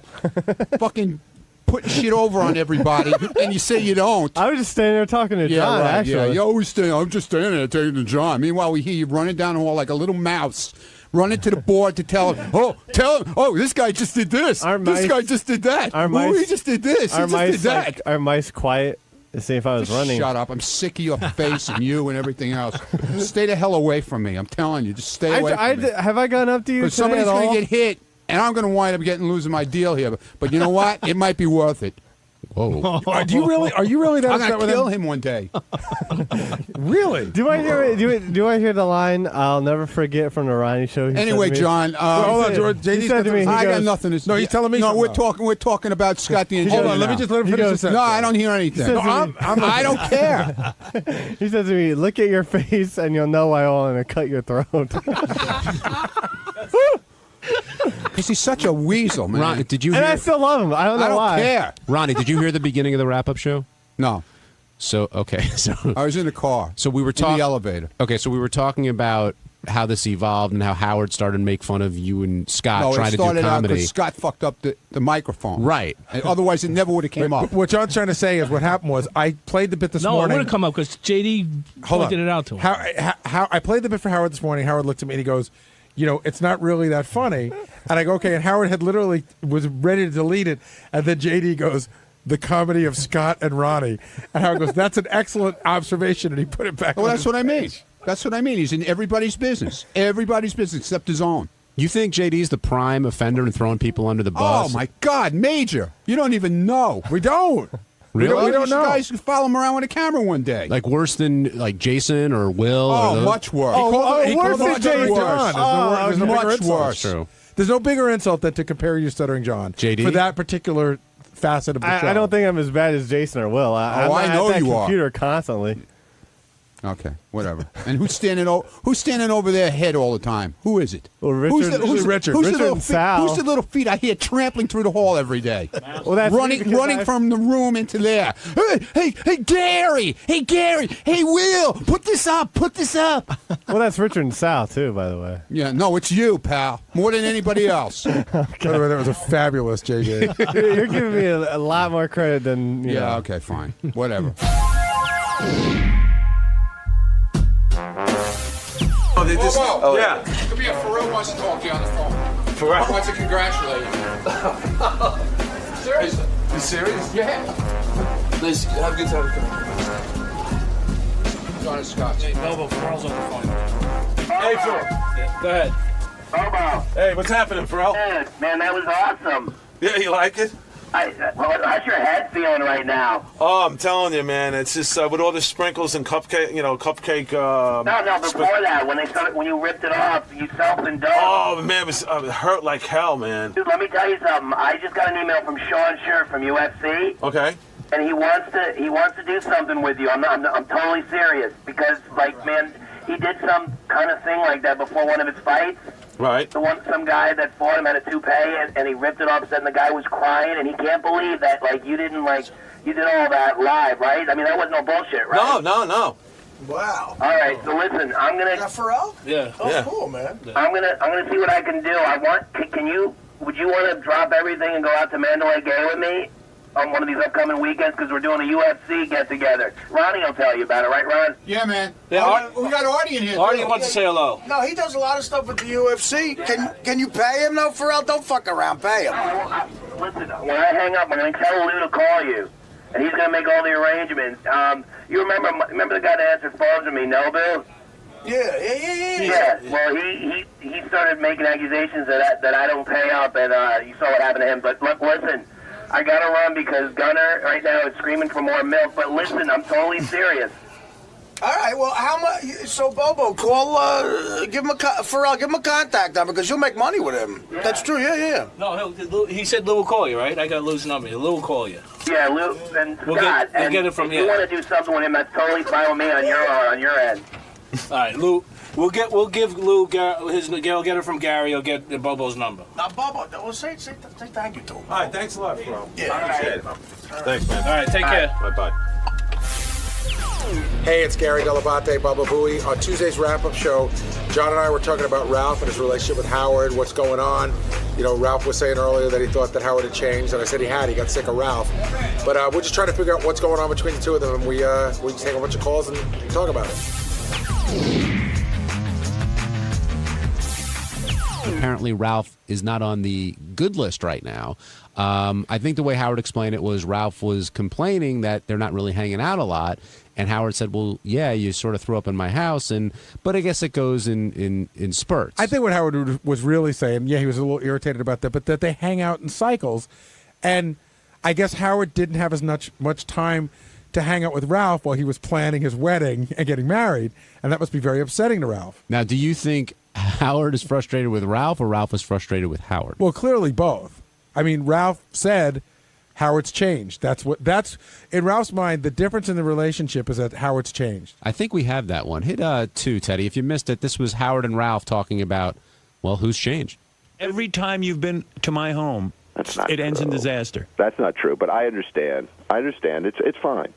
fucking putting shit over on everybody, and you say you don't. I was just standing there talking to John, right, actually. Yeah, you always stay. I'm just standing there talking to John. Meanwhile, we hear you running down the hall like a little mouse, running to the board to tell him, oh, this guy just did this. This guy just did that. He just did this. He just did that. Are mice quiet? To see if I was running. Shut up. I'm sick of your face and you and everything else. Stay the hell away from me. I'm telling you. Just stay away from me. Have I gone up to you today somebody's at all? going to get hit, and I'm going to wind up losing my deal here. But you know what? It might be worth it. Whoa. Are you really that I'm upset going to with kill him one day. Really? Do I hear the line, "I'll never forget" from the Ronnie show? Anyway, John. Hold on, George. He said to me, I got nothing to say. No, he's telling me. No, we're talking about Scott the Engineer. Hold on, let me just let him finish this sentence. No, I don't hear anything. No, I don't care. He said to me, "Look at your face, and you'll know why I want to cut your throat." Because he's such a weasel, man. Ron, did you And hear? I still love him. I don't know why. I don't care. Ronnie, did you hear the beginning of the wrap-up show? No. So I was in the car. So we were in talking the elevator. Okay, so we were talking about how this evolved and how Howard started to make fun of you and Scott trying to do it started out comedy. because Scott fucked up the microphone. Right. And otherwise, it never would have came up. What John's trying to say is what happened was I played the bit this No, it morning. would have come up because JD pointed it out to him. How I played the bit for Howard this morning. Howard looked at me and he goes, "It's not really that funny." And I go, "Okay." And Howard had literally was ready to delete it. And then JD goes, "The comedy of Scott and Ronnie." And Howard goes, "That's an excellent observation." And he put it back. Well, that's what I mean. That's what I mean. He's in everybody's business. Everybody's business except his own. You think JD's the prime offender and throwing people under the bus? Oh, my God. Major. You don't even know. We don't. Really? We don't know. Guys could follow him around with a camera one day. Like worse than like Jason or Will? Oh, or much worse. He called much Stuttering worse. John. There's no bigger much insult. worse. True. There's no bigger insult than to compare you to Stuttering John. JD? For that particular facet of the show. I don't think I'm as bad as Jason or Will. I'm I not know at that you are. computer constantly. Okay, whatever. And who's standing over their head all the time? Who is it? Well, Richard. Who's the little and Sal. Who's the little feet I hear trampling through the hall every day? Well, that's running from the room into there. Hey, Gary! Hey, Gary! Hey, Will! Put this up! Put this up! Well, that's Richard and Sal too, by the way. Yeah, no, it's you, pal. More than anybody else. By the way, that was a fabulous JJ. You're giving me a lot more credit than you know. Yeah, okay, fine. Whatever. Yeah. Come here. Pharrell wants to talk to you on the phone. Pharrell wants to congratulate you. Seriously? You serious? Yeah. Let's have a good time. John and Scott. Hey, Bobo, Pharrell's on the phone. Hey, Phil. Go ahead. Bobo. Hey, what's happening, Pharrell? Good. Man, that was awesome. Yeah, you like it? How's your head feeling right now? Oh, I'm telling you, man. It's just with all the sprinkles and cupcake. No, before that, when you ripped it off, you self-indulged. Oh man, it was hurt like hell, man. Dude, let me tell you something. I just got an email from Sean Scher from UFC. Okay. And he wants to do something with you. I'm totally serious because, like, man, he did some kind of thing like that before one of his fights. Right. Some guy that fought him had a toupee, and he ripped it off, and the guy was crying, and he can't believe that, like, you did all that live, right? I mean, that was no bullshit, right? No. Wow. All right, so listen, I'm gonna. Pharrell? Yeah. Oh, Yeah. cool, man. I'm gonna see what I can do. Would you want to drop everything and go out to Mandalay Bay with me on one of these upcoming weekends? Because we're doing a UFC get-together. Ronnie will tell you about it, right, Ron? Yeah, man. Yeah, We got Artie in here. Artie wants to say hello. No, he does a lot of stuff with the UFC. Can you pay him, though, Pharrell? Don't fuck around. Pay him. Listen, when I hang up, I'm going to tell Lou to call you, and he's going to make all the arrangements. You remember the guy that answered phones with me, Nobu? Yeah. Well, he started making accusations that I don't pay up, and you saw what happened to him. But look, listen, I gotta run because Gunner right now is screaming for more milk. But listen, I'm totally serious. All right, well, how much? So, Bobo, call, give him Pharrell, give him a contact number because you'll make money with him. Yeah. That's true, yeah. No, he said Lou will call you, right? I got Lou's number. Lou will call you. Yeah, Lou and We'll Scott. get it from if you. you want to do something with him, that's totally fine with me on your end. All right, Lou. We'll give Lou He'll get it from Gary. He'll get Bobo's number. Now, Bobo, well, say thank you to him. All right, thanks a lot, bro. Yeah. Appreciate it. Thanks, man. All right, take care. Bye-bye. Hey, it's Gary Delabate, Baba Booey. On Tuesday's wrap-up show, John and I were talking about Ralph and his relationship with Howard, what's going on. You know, Ralph was saying earlier that he thought that Howard had changed, and I said he had. He got sick of Ralph. But we're just trying to figure out what's going on between the two of them, and we just take a bunch of calls and talk about it. Apparently, Ralph is not on the good list right now. I think the way Howard explained it was Ralph was complaining that they're not really hanging out a lot. And Howard said, well, yeah, you sort of threw up in my house. But I guess it goes in spurts. I think what Howard was really saying, yeah, he was a little irritated about that, but that they hang out in cycles. And I guess Howard didn't have as much time to hang out with Ralph while he was planning his wedding and getting married. And that must be very upsetting to Ralph. Now, do you think Howard is frustrated with Ralph or Ralph is frustrated with Howard? Well, clearly both. I mean, Ralph said Howard's changed. That's in Ralph's mind, the difference in the relationship is that Howard's changed. I think we have that one. Hit 2, Teddy. If you missed it, this was Howard and Ralph talking about, well, who's changed? Every time you've been to my home, it ends in disaster. That's not true, but I understand. It's fine.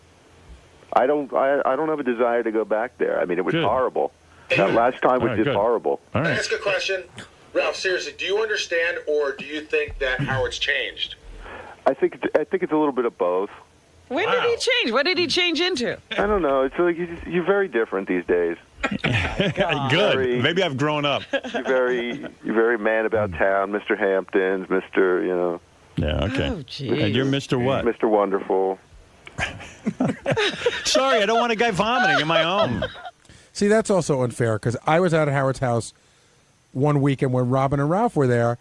I don't have a desire to go back there. I mean, it was horrible. That last time was just horrible. All right. Ask a question. Ralph, seriously, do you understand or do you think that Howard's changed? I think it's a little bit of both. When did he change? What did he change into? I don't know. It's like you're very different these days. Good. Maybe I've grown up. You're very man about town, Mr. Hamptons, Mr. You know. Yeah. Okay. Oh, geez. And you're Mr. What? Mr. Wonderful. Sorry, I don't want a guy vomiting in my home. See, that's also unfair because I was out at Howard's house one weekend when Robin and Ralph were there,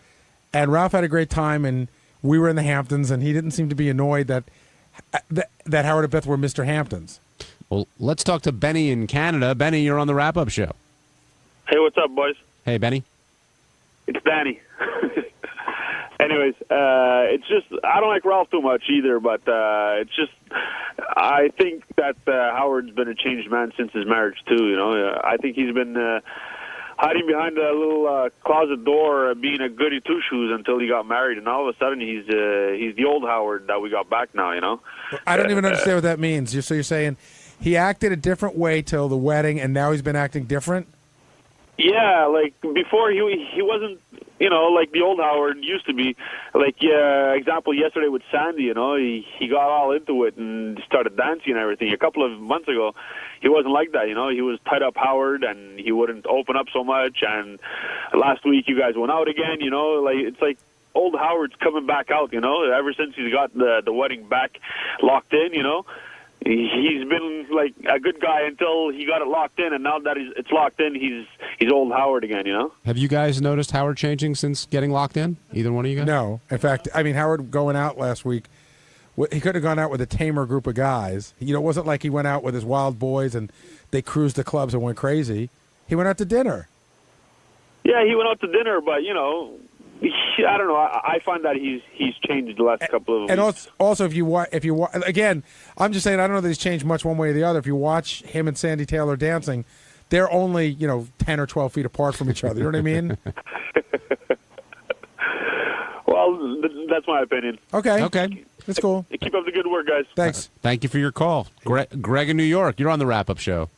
and Ralph had a great time, and we were in the Hamptons, and he didn't seem to be annoyed that Howard and Beth were Mr. Hamptons. Well, let's talk to Benny in Canada. Benny, you're on the wrap-up show. Hey, what's up, boys? Hey, Benny. It's Danny. Anyways, it's just, I don't like Ralph too much either, but it's just, I think that Howard's been a changed man since his marriage, too, you know. I think he's been hiding behind a little closet door, being a goody two-shoes until he got married, and all of a sudden he's the old Howard that we got back now, you know. I don't even understand what that means. So you're saying he acted a different way till the wedding, and now he's been acting different? Yeah, like before he wasn't, you know, like the old Howard used to be. Like, example yesterday with Sandy, you know, he got all into it and started dancing and everything. A couple of months ago, he wasn't like that, you know. He was tied up Howard and he wouldn't open up so much. And last week you guys went out again, you know. Like, it's like old Howard's coming back out, you know, ever since he's got the wedding back locked in, you know. he's been like a good guy until he got it locked in, and now that it's locked in, he's old Howard again. You know. Have you guys noticed Howard changing since getting locked in? Either one of you guys? No. In fact, I mean, Howard going out last week, he could have gone out with a tamer group of guys. You know, it wasn't like he went out with his wild boys and they cruised the clubs and went crazy. He went out to dinner. Yeah, he went out to dinner, but you know, I don't know. I find that he's changed the last couple of. And also, if you watch, again, I'm just saying, I don't know that he's changed much one way or the other. If you watch him and Sandy Taylor dancing, they're only 10 or 12 feet apart from each other. You know what I mean? Well, that's my opinion. Okay. That's cool. Keep up the good work, guys. Thanks. Thank you for your call. Greg in New York, you're on the wrap-up show.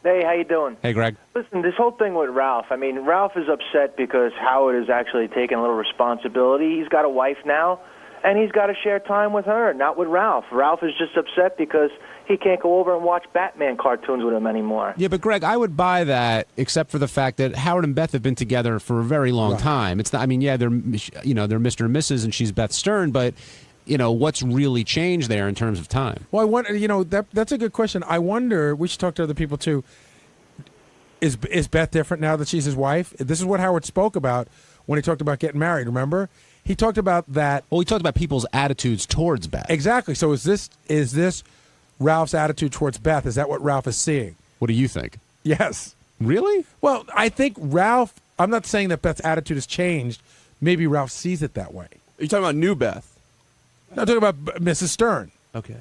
Hey, how you doing? Hey, Greg. Listen, this whole thing with Ralph, I mean, Ralph is upset because Howard is actually taking a little responsibility. He's got a wife now, and he's got to share time with her, not with Ralph. Ralph is just upset because he can't go over and watch Batman cartoons with him anymore. Yeah, but Greg, I would buy that, except for the fact that Howard and Beth have been together for a very long time. It's not. I mean, yeah, they're Mr. and Mrs. and she's Beth Stern, but what's really changed there in terms of time? Well, I wonder. That's a good question. I wonder. We should talk to other people too. Is Beth different now that she's his wife? This is what Howard spoke about when he talked about getting married. Remember, he talked about that. Well, he talked about people's attitudes towards Beth. Exactly. So is this Ralph's attitude towards Beth? Is that what Ralph is seeing? What do you think? Yes. Really? Well, I think Ralph. I'm not saying that Beth's attitude has changed. Maybe Ralph sees it that way. Are you talking about new Beth? I'm talking about Mrs. Stern. Okay.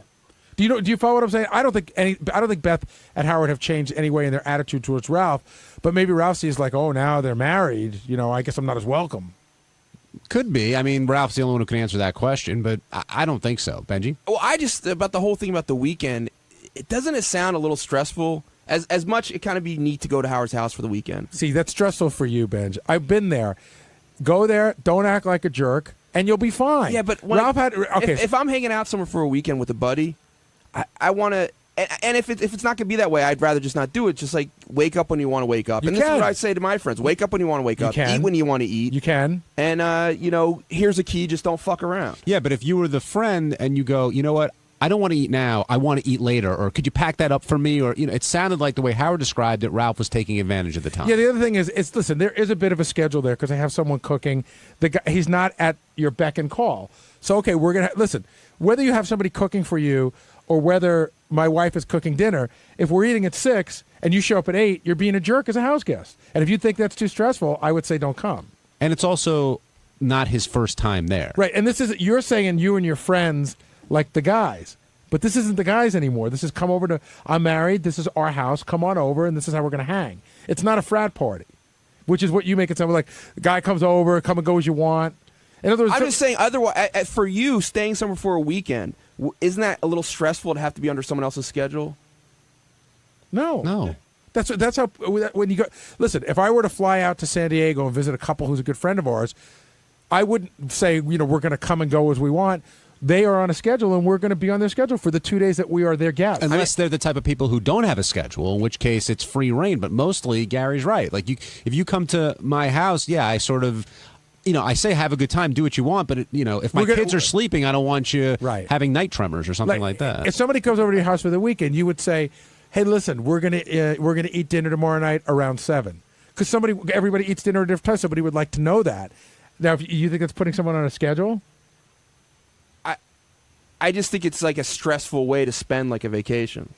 Do you follow what I'm saying? I don't think Beth and Howard have changed any way in their attitude towards Ralph, but maybe Ralph sees like, oh, now they're married. I guess I'm not as welcome. Could be. I mean, Ralph's the only one who can answer that question, but I don't think so. Benji? Well, about the whole thing about the weekend, doesn't it sound a little stressful? As much, it kind of be neat to go to Howard's house for the weekend. See, that's stressful for you, Benj. I've been there. Go there. Don't act like a jerk, and you'll be fine. Yeah, but Ralph had okay. If I'm hanging out somewhere for a weekend with a buddy, I want to, and if it's not going to be that way, I'd rather just not do it. Just like wake up when you want to wake up. This is what I say to my friends: wake up when you want to wake up. Eat when you want to eat. You can. And here's a key: just don't fuck around. Yeah, but if you were the friend and you go, you know what? I don't want to eat now. I want to eat later. Or could you pack that up for me? Or it sounded like the way Howard described it, Ralph was taking advantage of the time. Yeah, the other thing is, listen, there is a bit of a schedule there because I have someone cooking. The guy, he's not at your beck and call. So okay, we're gonna listen. Whether you have somebody cooking for you or whether my wife is cooking dinner, if we're eating at 6 and you show up at 8, you're being a jerk as a house guest. And if you think that's too stressful, I would say don't come. And it's also not his first time there. Right. And you're saying you and your friends like the guys. But this isn't the guys anymore. This is come over to, I'm married, this is our house, come on over, and this is how we're going to hang. It's not a frat party, which is what you make it sound like. The guy comes over, come and go as you want. In other words, I'm just saying, otherwise, for you, staying somewhere for a weekend, isn't that a little stressful to have to be under someone else's schedule? No. That's how, when you go, listen, if I were to fly out to San Diego and visit a couple who's a good friend of ours, I wouldn't say, we're going to come and go as we want. They are on a schedule, and we're going to be on their schedule for the 2 days that we are their guests. Unless they're the type of people who don't have a schedule, in which case it's free reign. But mostly, Gary's right. Like, if you come to my house, yeah, I sort of, I say have a good time, do what you want. But, if my kids are sleeping, I don't want you having night tremors or something like that. If somebody comes over to your house for the weekend, you would say, hey, listen, we're gonna eat dinner tomorrow night around 7. Because everybody eats dinner at a different time. Somebody would like to know that. Now, if you think it's putting someone on a schedule? I just think it's like a stressful way to spend like a vacation.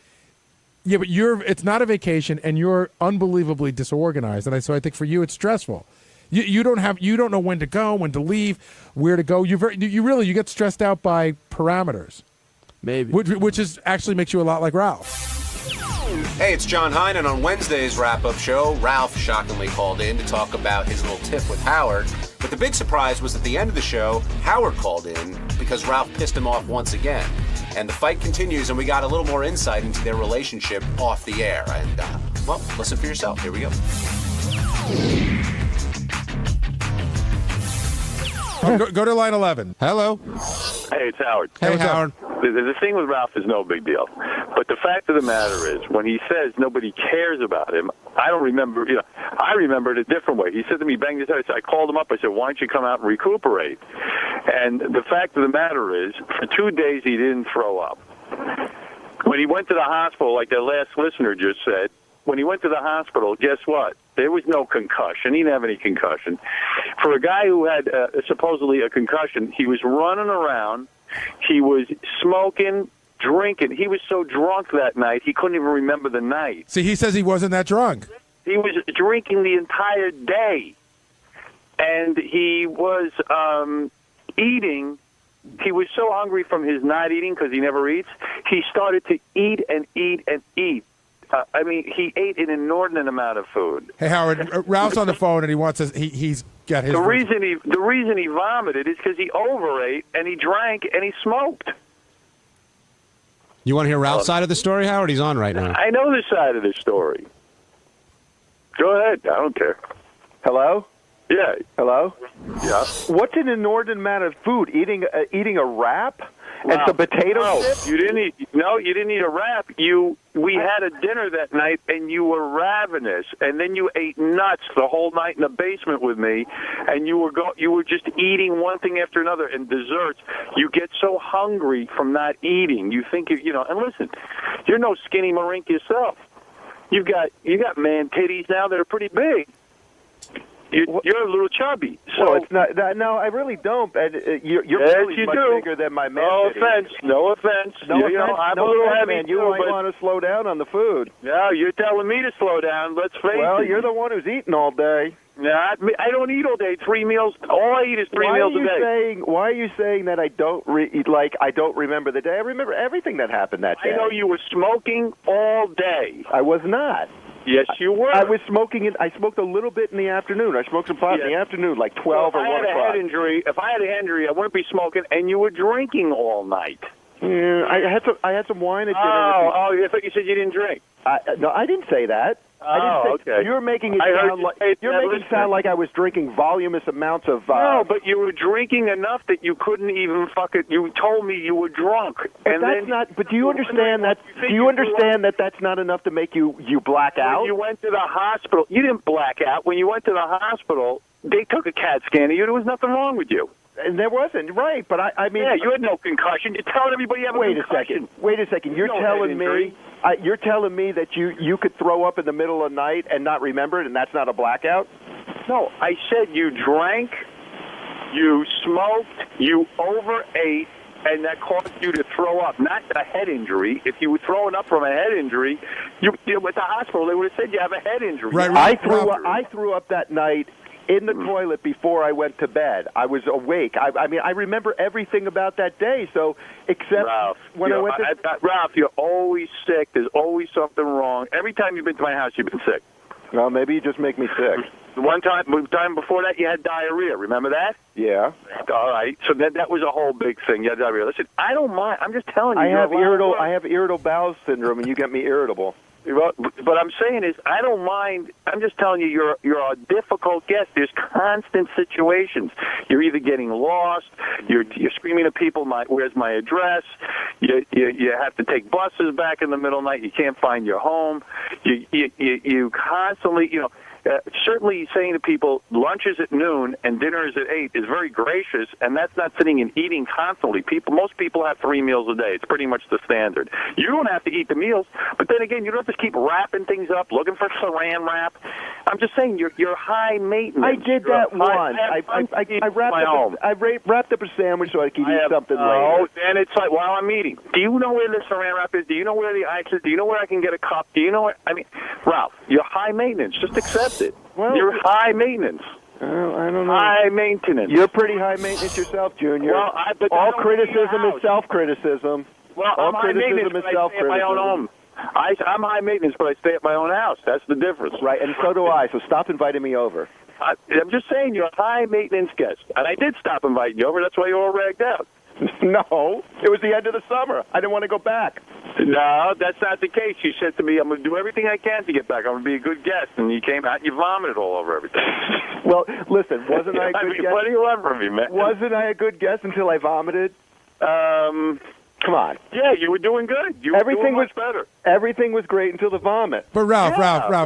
Yeah, but it's not a vacation, and you're unbelievably disorganized, and so I think for you it's stressful. You don't know when to go, when to leave, where to go. You get stressed out by parameters. Maybe, which actually makes you a lot like Ralph. Hey, it's John Hein, and on Wednesday's wrap-up show, Ralph shockingly called in to talk about his little tiff with Howard. But the big surprise was at the end of the show, Howard called in because Ralph pissed him off once again. And the fight continues, and we got a little more insight into their relationship off the air. And, listen for yourself. Here we go. Go to line 11. Hello. Hey, it's Howard. Hey, Howard. The thing with Ralph is no big deal. But the fact of the matter is, when he says nobody cares about him, I don't remember, I remember it a different way. He said to me, bang his head. I called him up. I said, why don't you come out and recuperate? And the fact of the matter is, for 2 days he didn't throw up. when he went to the hospital, like the last listener just said, when he went to the hospital, guess what? There was no concussion. He didn't have any concussion. For a guy who had supposedly a concussion, he was running around. He was smoking, drinking. He was so drunk that night, he couldn't even remember the night. See, he says he wasn't that drunk. He was drinking the entire day. And he was eating. He was so hungry from his not eating, because he never eats, he started to eat and eat and eat. I mean, he ate an inordinate amount of food. Hey, Howard, Ralph's on the phone, and he wants us. He's got his. The reason he vomited is because he overate and he drank and he smoked. You want to hear Ralph's side of the story, Howard? He's on right now. I know this side of the story. Go ahead. I don't care. Hello? Yeah. Hello? Yeah. What's an inordinate amount of food? Eating a wrap and some potato chips? You didn't eat. No, you didn't eat a wrap. We had a dinner that night, and you were ravenous, and then you ate nuts the whole night in the basement with me, and you were just eating one thing after another, and desserts. You get so hungry from not eating. You think and listen, you're no skinny marink yourself. You got man titties now that are pretty big. You're a little chubby. So well, it's not. No, I really don't. You're really much bigger than my man. No offense. No offense. I'm a little heavy. Man, you might want to slow down on the food. No, you're telling me to slow down. Let's face it. Well, you're the one who's eating all day. No, I don't eat all day. 3 meals. All I eat is 3 meals a day. Why are you saying that I don't I don't remember the day? I remember everything that happened that day. I know you were smoking all day. I was not. Yes, you were. I was smoking. I smoked a little bit in the afternoon. I smoked some pot in the afternoon, like 12 or 1 o'clock. If I had a head injury, I wouldn't be smoking, and you were drinking all night. Yeah, I had some wine at dinner. I thought you said you didn't drink. No, I didn't say that. Okay. You're making it sound like I was drinking voluminous amounts of. No, but you were drinking enough that you couldn't even You told me you were drunk, but that's not. But do you understand that? Do you understand that that's not enough to make you black out? When you went to the hospital, you didn't black out. When you went to the hospital, they took a CAT scan of you. There was nothing wrong with you. And there wasn't, right? But I mean, yeah, you had no concussion. You're telling everybody you have a concussion. Wait a second. You're telling me that you could throw up in the middle of the night and not remember it, and that's not a blackout? No, I said you drank, you smoked, you overate, and that caused you to throw up. Not a head injury. If you were throwing up from a head injury, you at the hospital, they would have said you have a head injury. Right. I threw up that night in the toilet before I went to bed. I was awake. I mean, I remember everything about that day. So, except Ralph, when I went to Ralph, you're always sick. There's always something wrong. Every time you've been to my house, you've been sick. Well, maybe you just make me sick. The time before that, you had diarrhea. Remember that? Yeah. All right. So that was a whole big thing. You had diarrhea. Listen, I don't mind. I'm just telling you. I have irritable bowel syndrome, and you get me irritable. What I'm saying is, I don't mind. I'm just telling you, you're a difficult guest. There's constant situations. You're either getting lost. You're screaming at people, "Where's my address?" You have to take buses back in the middle of the night. You can't find your home. You constantly, certainly saying to people, lunch is at noon and dinner is at 8 is very gracious, and that's not sitting and eating constantly. Most people have 3 meals a day. It's pretty much the standard. You don't have to eat the meals, but then again, you don't have to keep wrapping things up, looking for saran wrap. I'm just saying, you're high maintenance. I did that once. I wrapped up a sandwich so I could eat something later. Oh, and it's like, while I'm eating, do you know where the saran wrap is? Do you know where the ice is? Do you know where I can get a cup? Do you know where? I mean, Ralph, you're high maintenance. Just accept it. Well, you're high maintenance. I don't know. High maintenance. You're pretty high maintenance yourself, Junior. Well, all criticism is self-criticism. Well, I'm high maintenance, but I stay at my own home. I'm high maintenance, but I stay at my own house. That's the difference. Right, and so do I, so stop inviting me over. I'm just saying you're a high maintenance guest. And I did stop inviting you over. That's why you're all ragged out. No, it was the end of the summer. I didn't want to go back. No, that's not the case. You said to me, I'm going to do everything I can to get back. I'm going to be a good guest. And you came out and you vomited all over everything. Well, listen, wasn't I a good guest? What do you want from me, man? Wasn't I a good guest until I vomited? Come on. Yeah, you were doing good. You were doing much better. Everything was great until the vomit. But Ralph,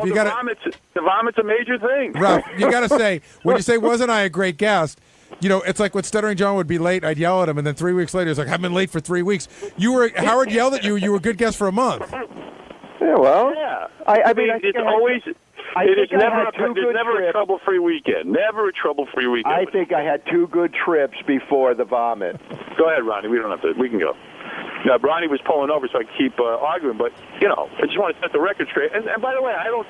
you got the vomit's a major thing. Ralph, you got to say, when you say, wasn't I a great guest, it's like when Stuttering John would be late, I'd yell at him, and then 3 weeks later, it's like, I've been late for 3 weeks. Howard yelled at you. You were a good guest for a month. Yeah, well, I mean, it's always. It is never a trouble-free weekend. Never a trouble-free weekend. I think I had 2 good trips before the vomit. Go ahead, Ronnie. We don't have to. We can go. Now, Ronnie was pulling over, so I could keep arguing. But I just want to set the record straight. And by the way, I don't.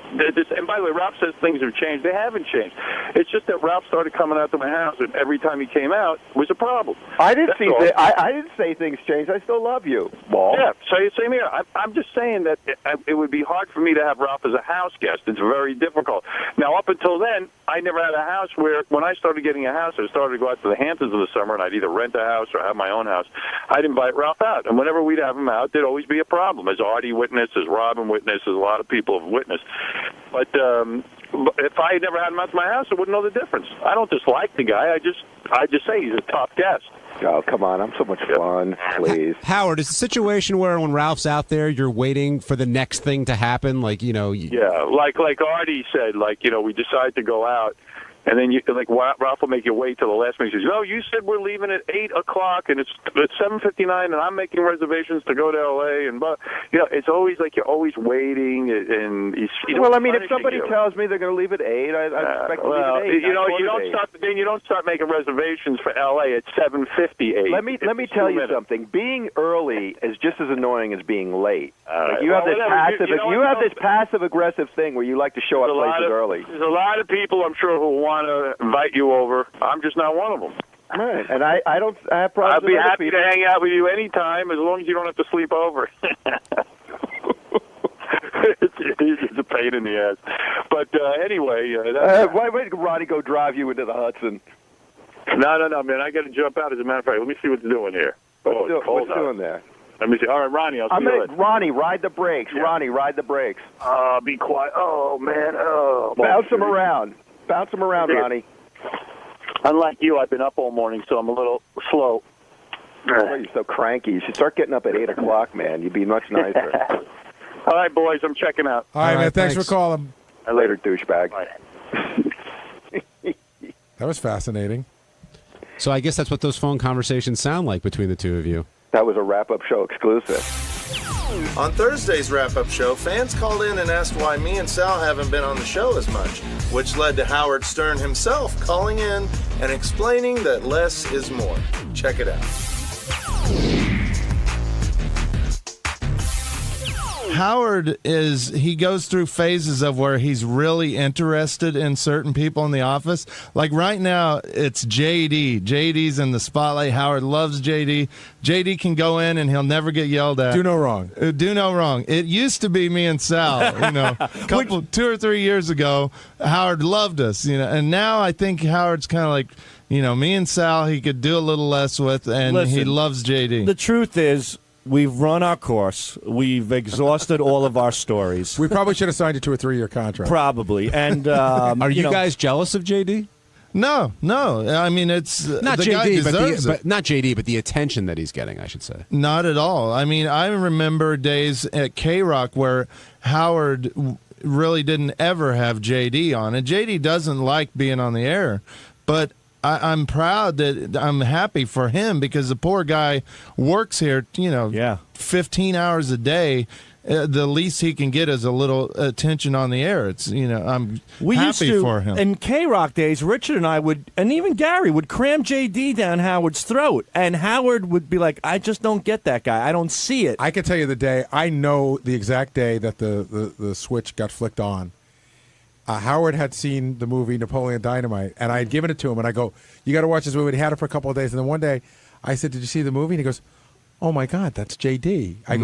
And by the way, Ralph says things have changed. They haven't changed. It's just that Ralph started coming out to my house, and every time he came out was a problem. I didn't I didn't say things changed. I still love you, Paul. Yeah, same here. I'm just saying that it would be hard for me to have Ralph as a house guest. It's very difficult. Now, up until then, I never had a house where, when I started getting a house, I started to go out to the Hamptons in the summer, and I'd either rent a house or have my own house. I'd invite Ralph out, and whenever we'd have him out, there'd always be a problem. As Artie witnessed, as Robin witnessed, as a lot of people have witnessed. But if I had never had him out to my house, I wouldn't know the difference. I don't dislike the guy. I just say he's a tough guest. Oh, come on. I'm so much fun, please. Howard, is the situation where when Ralph's out there, you're waiting for the next thing to happen? Like, Yeah, like Artie said, we decide to go out. And then Ralph will make you wait till the last minute. He says, "No, you said we're leaving at 8 o'clock, and it's 7:59, and I'm making reservations to go to L.A." And it's always like you're always waiting, and he's well, I mean, if somebody tells me they're going to leave at 8, I expect to leave at 8. You don't start making reservations for L.A. at 7:58. Let me tell you something. Being early is just as annoying as being late. You have this passive aggressive thing where you like to show up places early. There's a lot of people, I'm sure, who want to invite you over. I'm just not one of them. Right, and I have problems. I'd be happy to hang out with you anytime, as long as you don't have to sleep over. It's a pain in the ass. But anyway, why did Ronnie go drive you into the Hudson? No, man. I got to jump out. As a matter of fact, let me see what's doing here. What's doing there? Let me see. All right, Ronnie, I'll see you later. Ronnie, ride the brakes. Yeah. Ronnie, ride the brakes. Be quiet. Oh, man. Oh. Bounce him around. Bounce him around, Ronnie. Unlike you, I've been up all morning, so I'm a little slow. Oh, you're so cranky. You should start getting up at 8 o'clock, man. You'd be much nicer. All right, boys, I'm checking out. All right, man. Thanks for calling. Later, douchebag. That was fascinating. So I guess that's what those phone conversations sound like between the two of you. That was a wrap-up show exclusive. On Thursday's wrap-up show, fans called in and asked why me and Sal haven't been on the show as much, which led to Howard Stern himself calling in and explaining that less is more. Check it out. Howard he goes through phases of where he's really interested in certain people in the office. Like right now, it's JD. JD's in the spotlight. Howard loves JD. JD can go in and he'll never get yelled at. Do no wrong. Do no wrong. It used to be me and Sal, 2 or 3 years ago. Howard loved us, and now I think Howard's kind of like, me and Sal, he could do a little less with, and he loves JD. The truth is, we've run our course. We've exhausted all of our stories. We probably should have signed you to a 3-year contract. Probably. And are you guys jealous of JD? No. I mean, it's not the JD, guy deserves but not JD, but the attention that he's getting, I should say. Not at all. I mean, I remember days at K-Rock where Howard really didn't ever have JD on, and JD doesn't like being on the air, but I'm proud that I'm happy for him because the poor guy works here, 15 hours a day. The least he can get is a little attention on the air. It's, I'm happy for him. In K-Rock days, Richard and I would, and even Gary, would cram JD down Howard's throat. And Howard would be like, I just don't get that guy. I don't see it. I can tell you the day. I know the exact day that the switch got flicked on. Howard had seen the movie Napoleon Dynamite, and I had given it to him, and I go, you got to watch this movie. And he had it for a couple of days, and then one day I said, did you see the movie? And he goes, oh, my God, that's JD. I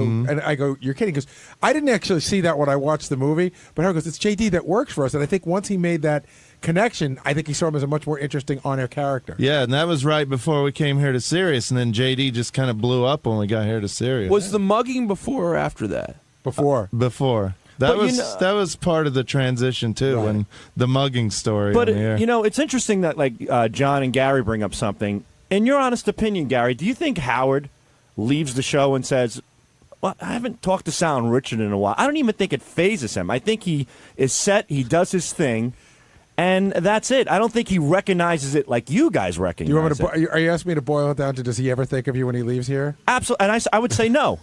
go, you're kidding. He goes, I didn't actually see that when I watched the movie, but Howard goes, it's JD that works for us. And I think once he made that connection, I think he saw him as a much more interesting on-air character. Yeah, and that was right before we came here to Sirius, and then JD just kind of blew up when we got here to Sirius. Was the mugging before or after that? Before. Before. That was part of the transition, too, when the mugging story. But, it's interesting that, John and Gary bring up something. In your honest opinion, Gary, do you think Howard leaves the show and says, well, I haven't talked to Sal and Richard in a while? I don't even think it phases him. I think he is set, he does his thing, And that's it. I don't think he recognizes it like you guys recognize you want me it. to? Are you asking me to boil it down to? Does he ever think of you when he leaves here? Absolutely. And I would say no,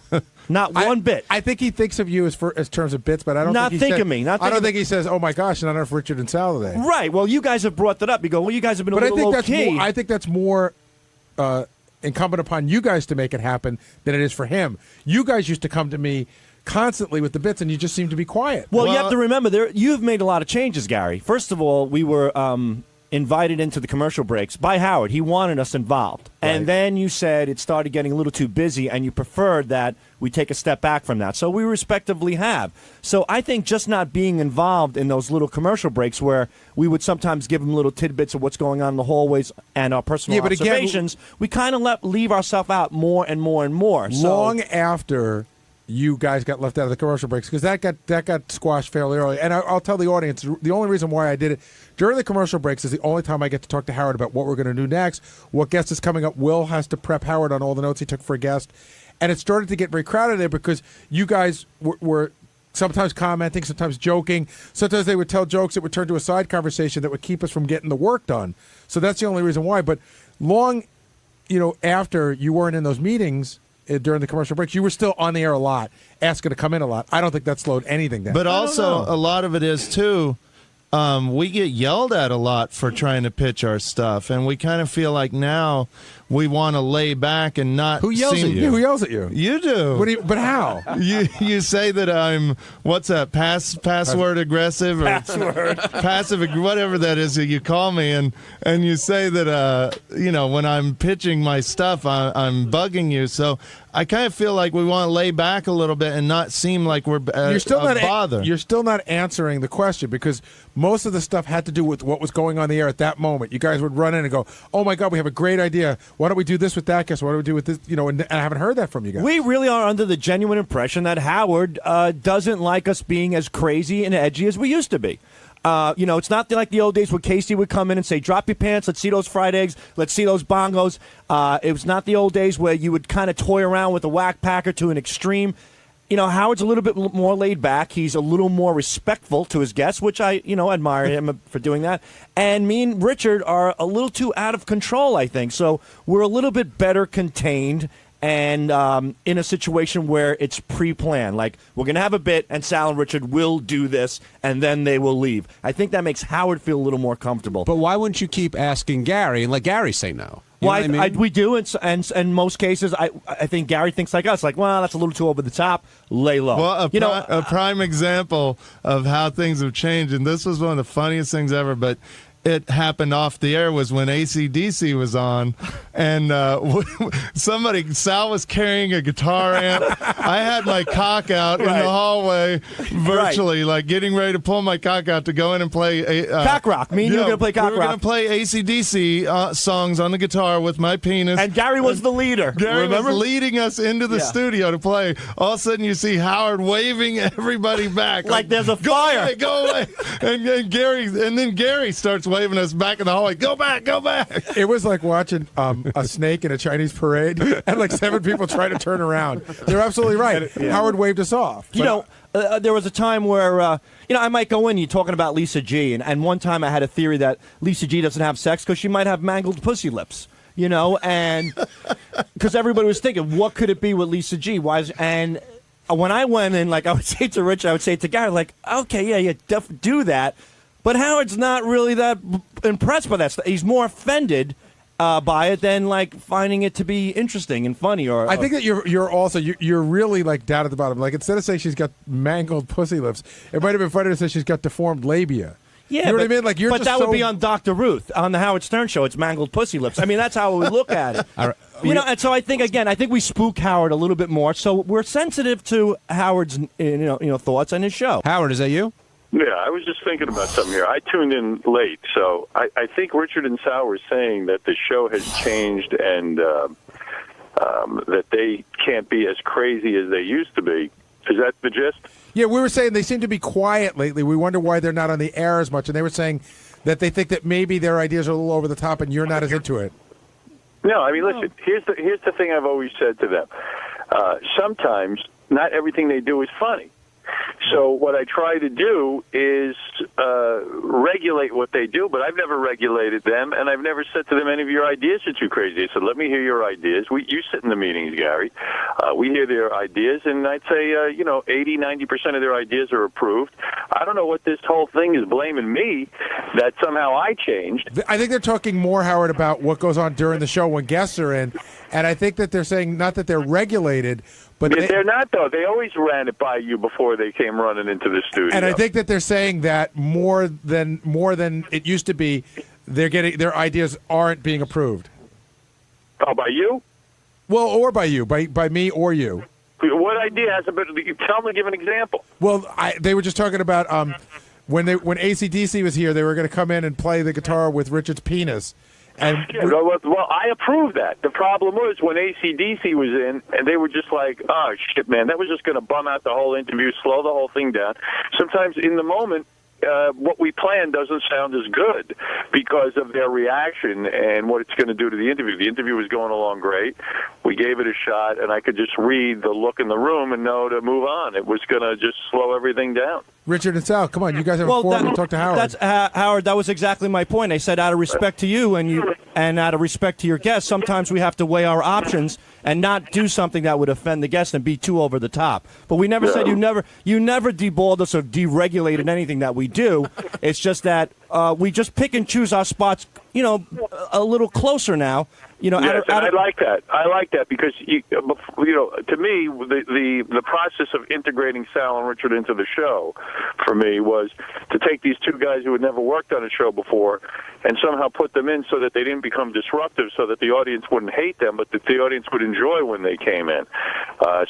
not one bit. I think he thinks of you as terms of bits, but I don't. Not think of me. I don't think he says, "Oh my gosh, not enough Richard and Sal today." Right. Well, you guys have brought that up. You go, well, you guys have been a little low key. I think that's more incumbent upon you guys to make it happen than it is for him. You guys used to come to me constantly with the bits, and you just seem to be quiet. Well, you have to remember, you've made a lot of changes, Gary. First of all, we were invited into the commercial breaks by Howard. He wanted us involved. Right. And then you said it started getting a little too busy, and you preferred that we take a step back from that. So we respectively have. So I think just not being involved in those little commercial breaks where we would sometimes give them little tidbits of what's going on in the hallways and our personal observations, we kind of leave ourselves out more and more and more. Long after you guys got left out of the commercial breaks, because that got squashed fairly early. And I'll tell the audience, the only reason why I did it during the commercial breaks is the only time I get to talk to Howard about what we're going to do next, what guest is coming up. Will has to prep Howard on all the notes he took for a guest. And it started to get very crowded there because you guys were sometimes commenting, sometimes joking. Sometimes they would tell jokes that would turn to a side conversation that would keep us from getting the work done. So that's the only reason why. But long, after you weren't in those meetings during the commercial breaks, you were still on the air a lot, asking to come in a lot. I don't think that slowed anything down. But also, a lot of it is, too, we get yelled at a lot for trying to pitch our stuff, and we kind of feel like now we want to lay back and not. Who yells at you? Who yells at you? You do. But how? You say that I'm password aggressive or passive, whatever that is that you call me, and you say that when I'm pitching my stuff, I'm bugging you. So I kind of feel like we want to lay back a little bit and not seem like we're you're still not bother. You're still not answering the question, because most of the stuff had to do with what was going on the air at that moment. You guys would run in and go, "Oh my God, we have a great idea. Why don't we do this with that guest? Why don't we do with this?" And I haven't heard that from you guys. We really are under the genuine impression that Howard doesn't like us being as crazy and edgy as we used to be. It's not like the old days where Casey would come in and say, "Drop your pants, let's see those fried eggs, let's see those bongos." It was not the old days where you would kind of toy around with the whack packer to an extreme. Howard's a little bit more laid back. He's a little more respectful to his guests, which I, admire him for doing that. And me and Richard are a little too out of control, I think. So we're a little bit better contained and in a situation where it's pre-planned. Like, we're going to have a bit, and Sal and Richard will do this, and then they will leave. I think that makes Howard feel a little more comfortable. But why wouldn't you keep asking Gary and let Gary say no? Well, we do, and in most cases, I think Gary thinks like us, like, well, that's a little too over the top, lay low. Well, a prime example of how things have changed, and this was one of the funniest things ever, but it happened off the air, was when AC/DC was on, and Sal was carrying a guitar amp. I had my cock out in the hallway, virtually, like getting ready to pull my cock out to go in and play cock rock. Me and you were going to play cock rock. We were going to play AC/DC songs on the guitar with my penis. And Gary was the leader. Gary was leading us into the studio to play. All of a sudden, you see Howard waving everybody back. like there's a fire. Go away. And then Gary starts waving us back in the hallway. Go back, go back. It was like watching a snake in a Chinese parade, and like 7 people trying to turn around. They're absolutely right. Howard waved us off. There was a time where, I might go in, you're talking about Lisa G, and one time I had a theory that Lisa G doesn't have sex because she might have mangled pussy lips. And because everybody was thinking, what could it be with Lisa G? And when I went in, like I would say to Rich, I would say to Gary, like, okay, yeah, do that. But Howard's not really that impressed by that stuff. He's more offended by it than like finding it to be interesting and funny. I think that you're also really like down at the bottom. Like, instead of saying she's got mangled pussy lips, it might have been funny to say she's got deformed labia. Yeah, you know what I mean? Like, but that would be on Dr. Ruth on the Howard Stern show. It's mangled pussy lips. I mean, that's how we look at it. All right. And so I think we spook Howard a little bit more. So we're sensitive to Howard's thoughts on his show. Howard, is that you? Yeah, I was just thinking about something here. I tuned in late, so I think Richard and Sal were saying that the show has changed and that they can't be as crazy as they used to be. Is that the gist? Yeah, we were saying they seem to be quiet lately. We wonder why they're not on the air as much, and they were saying that they think that maybe their ideas are a little over the top and you're not as into it. No, I mean, listen, here's the thing I've always said to them. Sometimes not everything they do is funny. So what I try to do is regulate what they do, but I've never regulated them, and I've never said to them, any of your ideas are too crazy. I said, let me hear your ideas. You sit in the meetings, Gary. We hear their ideas, and I'd say, 80, 90% of their ideas are approved. I don't know what this whole thing is blaming me that somehow I changed. I think they're talking more, Howard, about what goes on during the show when guests are in, and I think that they're saying not that they're regulated, but they're not, though. They always ran it by you before they came running into the studio. And I think that they're saying that more than it used to be, their ideas aren't being approved. Oh, by you? Well, or by you, by me or you. What idea hasn't been? Tell me, give an example. Well, they were just talking about when AC/DC was here, they were going to come in and play the guitar with Richard's penis. And well, I approve that. The problem was when AC/DC was in, and they were just like, oh, shit, man, that was just going to bum out the whole interview, slow the whole thing down. Sometimes in the moment, what we planned doesn't sound as good because of their reaction and what it's going to do to the interview. The interview was going along great. We gave it a shot, and I could just read the look in the room and know to move on. It was going to just slow everything down. Richard and Sal, come on, you guys have a forum to talk to Howard. That's Howard. That was exactly my point. I said, out of respect to you and out of respect to your guests, sometimes we have to weigh our options and not do something that would offend the guests and be too over the top. But we never said you never deballed us or deregulated anything that we do. It's just that we just pick and choose our spots, a little closer now. I like that. I like that because to me, the process of integrating Sal and Richard into the show, for me, was to take these two guys who had never worked on a show before and somehow put them in so that they didn't become disruptive, so that the audience wouldn't hate them, but that the audience would enjoy when they came in.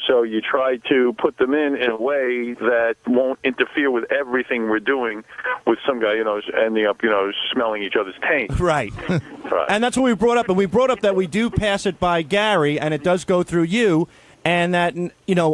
So you try to put them in a way that won't interfere with everything we're doing with some guy, ending up, smelling each other's taint. Right. And that's what we brought up. And we brought up that we do pass it by Gary, and it does go through you, and that,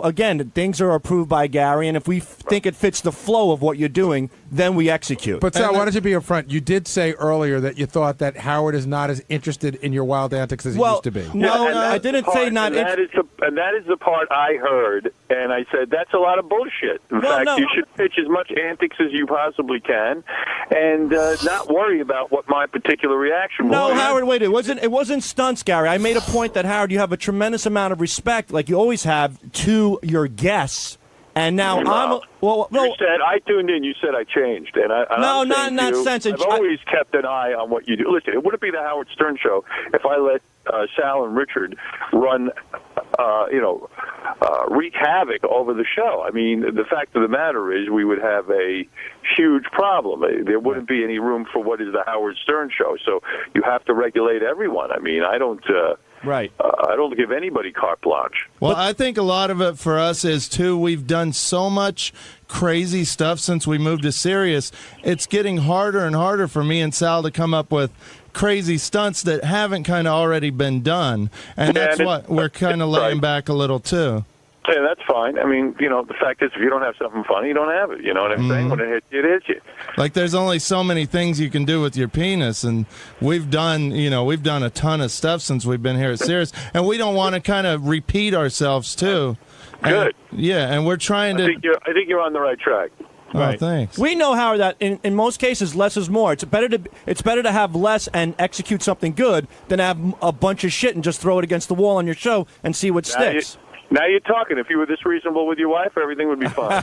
again, things are approved by Gary, and if we think it fits the flow of what you're doing, then we execute. But Sal, why don't you be upfront? You did say earlier that you thought that Howard is not as interested in your wild antics as he used to be. No, I didn't say not interested. And that is the part I heard, and I said, that's a lot of bullshit. In fact, you should pitch as much antics as you possibly can and not worry about what my particular reaction was. No, Howard, wait, it wasn't stunts, Gary. I made a point that, Howard, you have a tremendous amount of respect, like you always have, to your guests. And now you said I tuned in. You said I changed, and I'm not in that sense. I've always kept an eye on what you do. Listen, it wouldn't be the Howard Stern show if I let Sal and Richard run, wreak havoc over the show. I mean, the fact of the matter is, we would have a huge problem. There wouldn't be any room for what is the Howard Stern show. So you have to regulate everyone. I mean, I don't. Right. I don't give anybody carte blanche. Well, I think a lot of it for us is, too, we've done so much crazy stuff since we moved to Sirius. It's getting harder and harder for me and Sal to come up with crazy stunts that haven't kind of already been done. And that's what we're kind of laying back a little, too. Yeah, that's fine. I mean, the fact is, if you don't have something funny, you don't have it. You know what I'm saying? When it hits you, it hits you. Like, there's only so many things you can do with your penis, and we've done a ton of stuff since we've been here at Sirius, and we don't want to kind of repeat ourselves, too. Good. And we're trying to... I think you're on the right track. Right. Oh, thanks. We know, Howard, that in most cases, less is more. It's better to have less and execute something good than have a bunch of shit and just throw it against the wall on your show and see what sticks. Now you're talking. If you were this reasonable with your wife, everything would be fine.